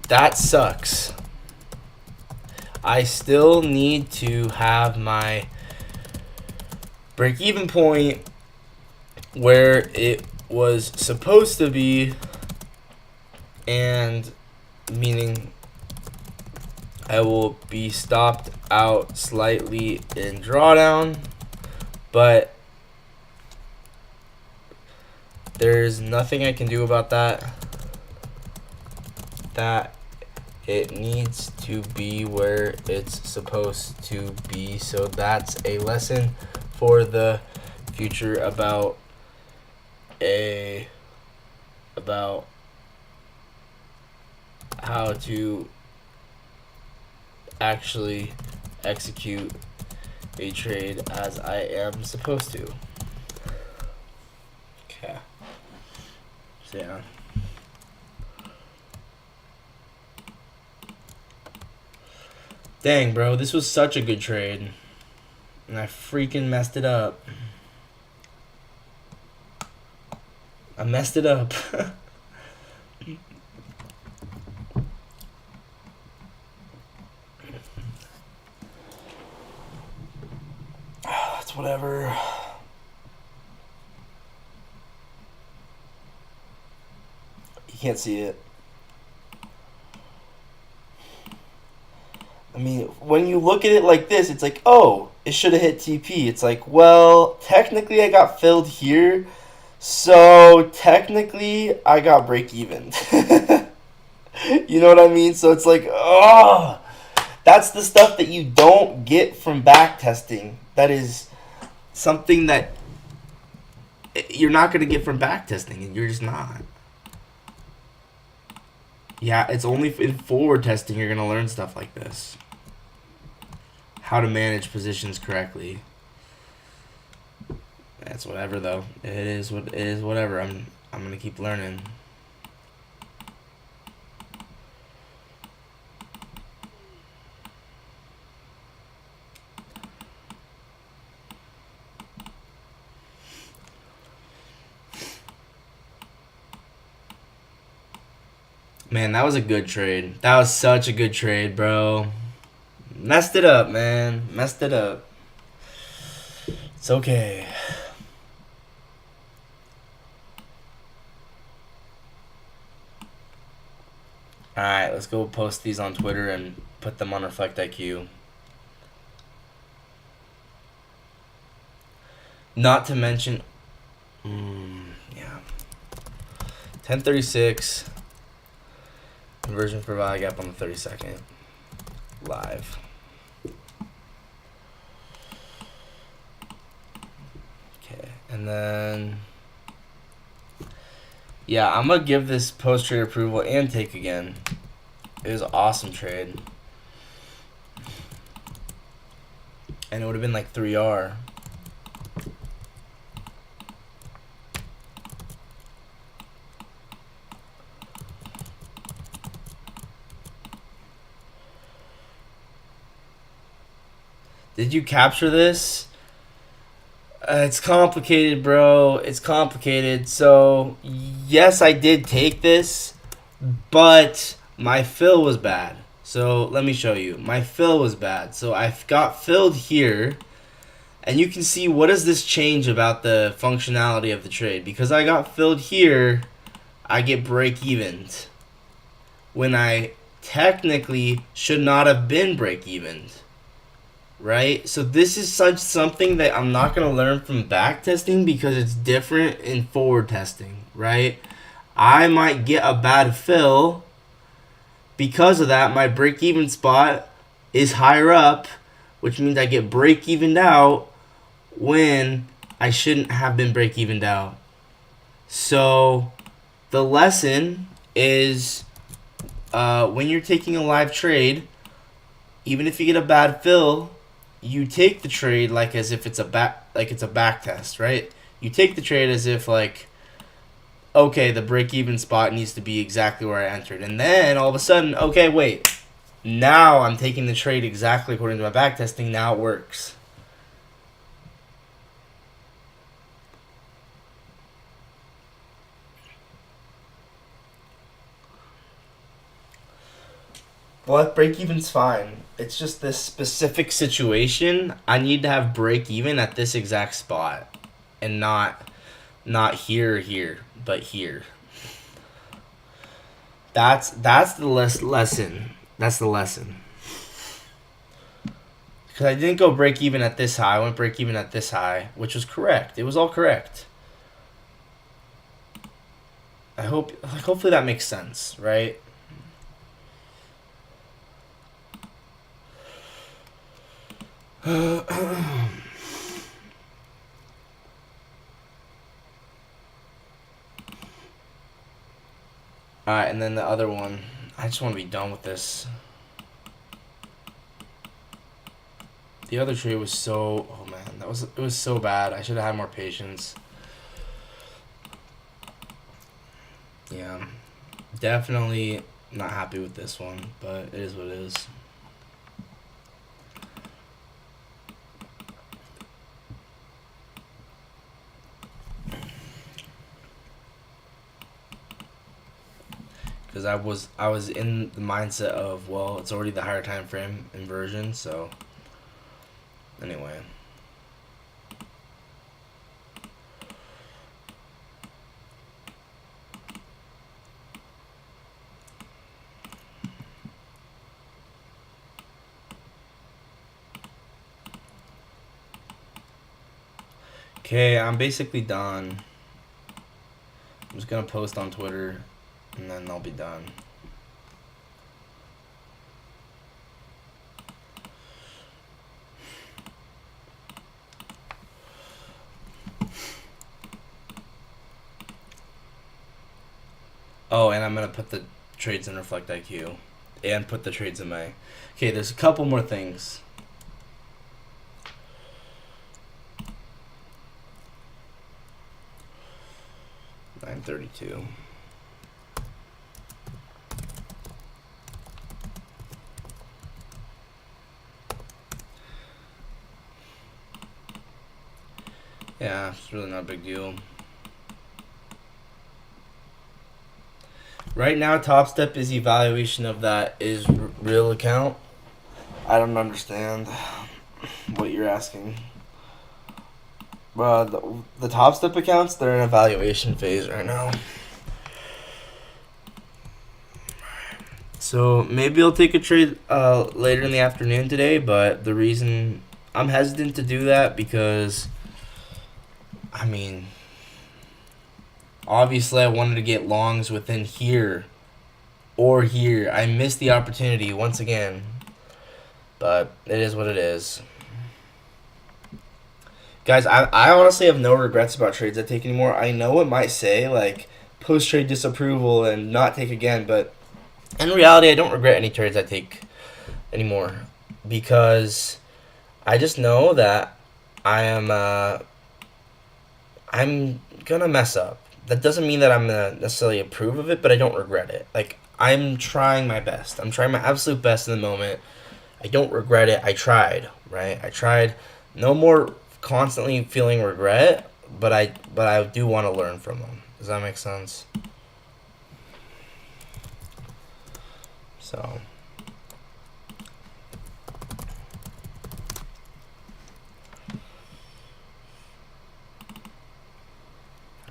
That sucks. I still need to have my break-even point where it was supposed to be, and meaning I will be stopped out slightly in drawdown, but there's nothing I can do about that. That it needs to be where it's supposed to be. So that's a lesson for the future about how to actually execute a trade as I am supposed to. Okay. So yeah. Dang, bro, this was such a good trade. And I freaking messed it up. I messed it up. That's whatever. You can't see it. I mean, when you look at it like this, it's like, oh, it should have hit TP. It's like, well, technically I got filled here, so technically I got break even. You know what I mean? So it's like, oh, that's the stuff that you don't get from back testing. That is something that you're not gonna get from backtesting, and you're just not. Yeah, it's only in forward testing you're gonna learn stuff like this. How to manage positions correctly. That's whatever though. It is what it is. Whatever. I'm gonna keep learning. Man, that was a good trade. That was such a good trade, bro. Messed it up, man. Messed it up. It's okay. Alright, let's go post these on Twitter and put them on Reflect IQ. Not to mention... yeah. 10:36. Conversion for value gap on the 32nd. Live. Okay, and then... yeah, I'm going to give this post-trade approval and take again. It was an awesome trade. And it would have been like 3R. Did you capture this? It's complicated, bro. It's complicated. So, yes, I did take this, but my fill was bad. So, let me show you. My fill was bad. So, I've got filled here, and you can see what does this change about the functionality of the trade. Because I got filled here, I get break-evened when I technically should not have been break-evened. Right? So this is something that I'm not going to learn from back testing because it's different in forward testing, right? I might get a bad fill. Because of that, my break-even spot is higher up, which means I get break-evened out when I shouldn't have been break-evened out. So the lesson is when you're taking a live trade, even if you get a bad fill, you take the trade like as if it's a back test, right? You take the trade as if like, okay, the break-even spot needs to be exactly where I entered. And then all of a sudden, okay, wait. Now I'm taking the trade exactly according to my back testing. Now it works. Well, break-even's fine. It's just this specific situation. I need to have break-even at this exact spot. And not here, but here. That's the lesson. That's the lesson. Because I didn't go break-even at this high. I went break-even at this high, which was correct. It was all correct. Hopefully that makes sense, right? Alright, and then the other one. I just want to be done with this. The other trade was so... oh man, it was so bad. I should have had more patience. Yeah. Definitely not happy with this one, but it is what it is. Because I was in the mindset of, well, it's already the higher time frame inversion, so anyway. Okay, I'm basically done. I'm just gonna post on Twitter and then I'll be done. Oh, and I'm gonna put the trades in Reflect IQ, and put the trades in my. Okay, there's a couple more things. $932. Yeah, it's really not a big deal. Right now, Top Step is evaluation of that is real account. I don't understand what you're asking. The Top Step accounts, they're in evaluation phase right now. So maybe I'll take a trade later in the afternoon today, but the reason I'm hesitant to do that because, I mean, obviously I wanted to get longs within here or here. I missed the opportunity once again, but it is what it is. Guys, I honestly have no regrets about trades I take anymore. I know it might say, like, post-trade disapproval and not take again, but in reality, I don't regret any trades I take anymore because I just know that I'm gonna mess up. That doesn't mean that I'm gonna necessarily approve of it, but I don't regret it. Like, I'm trying my best. I'm trying my absolute best in the moment. I don't regret it. I tried, right? I tried. No more constantly feeling regret, but I do want to learn from them. Does that make sense? So.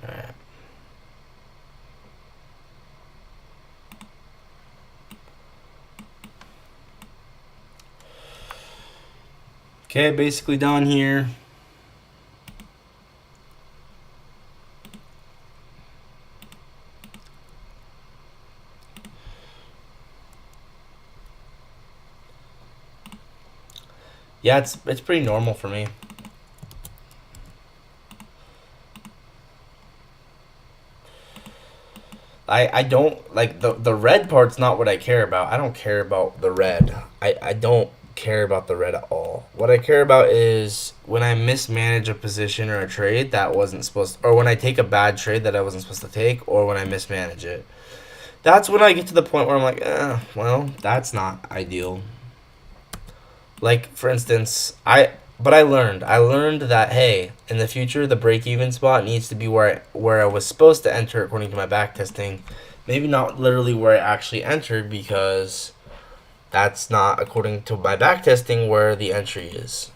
Alright. Okay, basically down here. Yeah, it's pretty normal for me. I don't like the red part's not what I care about. I don't care about the red. I don't care about the red at all. What I care about is when I mismanage a position or a trade that wasn't supposed to, or when I take a bad trade that I wasn't supposed to take, or when I mismanage it. That's when I get to the point where I'm like, well, that's not ideal. Like, for instance, I learned that, hey, in the future the break even spot needs to be where I was supposed to enter according to my back testing. Maybe not literally where I actually entered because that's not according to my back testing where the entry is.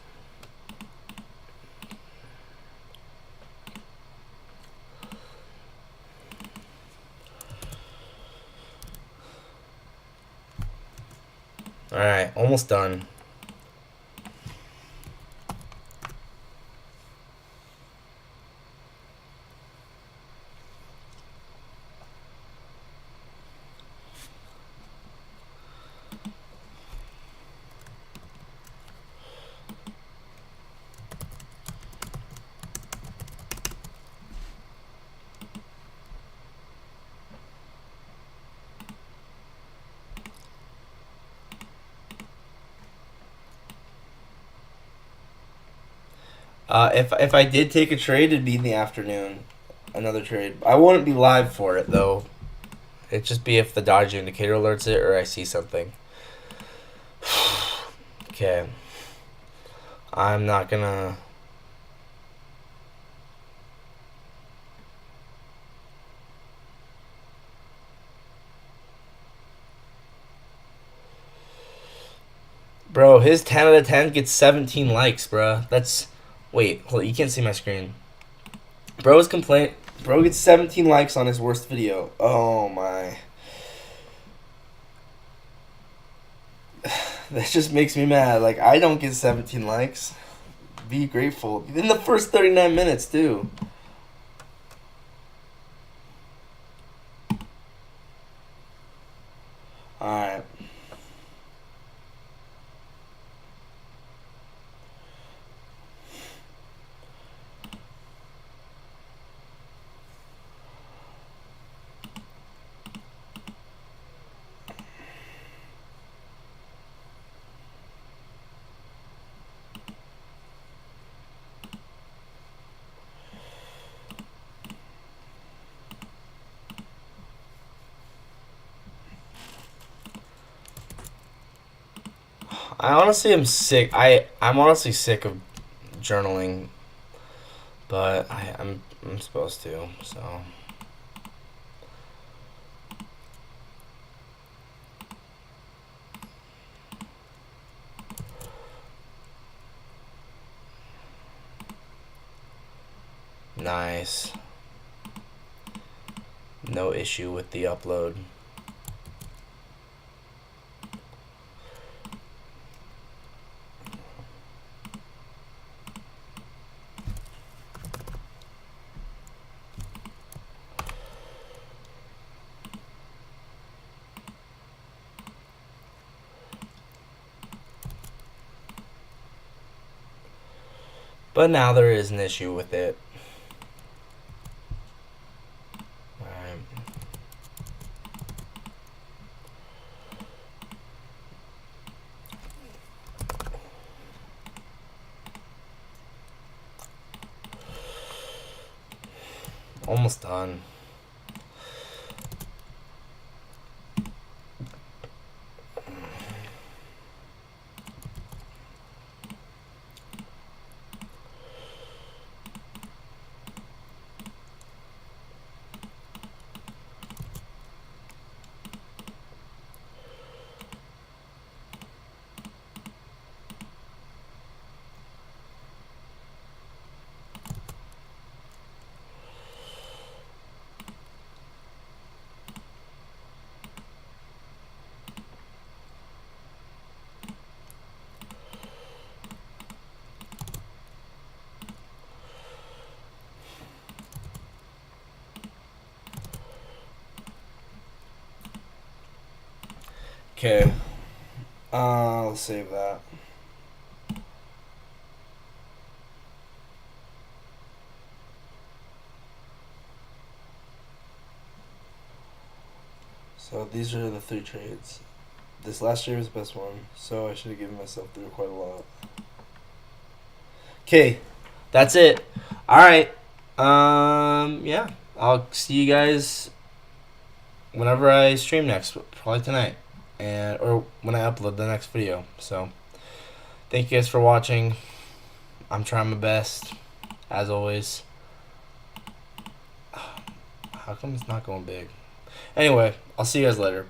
Alright, almost done. If I did take a trade, it'd be in the afternoon. Another trade. I wouldn't be live for it though. It'd just be if the dodge indicator alerts it or I see something. Okay. I'm not gonna. Bro, his 10 out of 10 gets 17 likes, bro. That's. Wait, hold on, you can't see my screen. Bro's complaint. Bro gets 17 likes on his worst video. Oh my. That just makes me mad. Like, I don't get 17 likes. Be grateful. In the first 39 minutes, too. Alright. I honestly am sick. I'm honestly sick of journaling, but I'm supposed to. So nice. No issue with the upload. But now there is an issue with it. Alright. Almost done. Okay. Let's save that. So these are the 3 trades. This last trade was the best one, so I should have given myself through quite a lot. Okay, that's it. All right. Yeah, I'll see you guys whenever I stream next, probably tonight, and or when I upload the next video. So, thank you guys for watching. I'm trying my best, as always. How come it's not going big? Anyway, I'll see you guys later.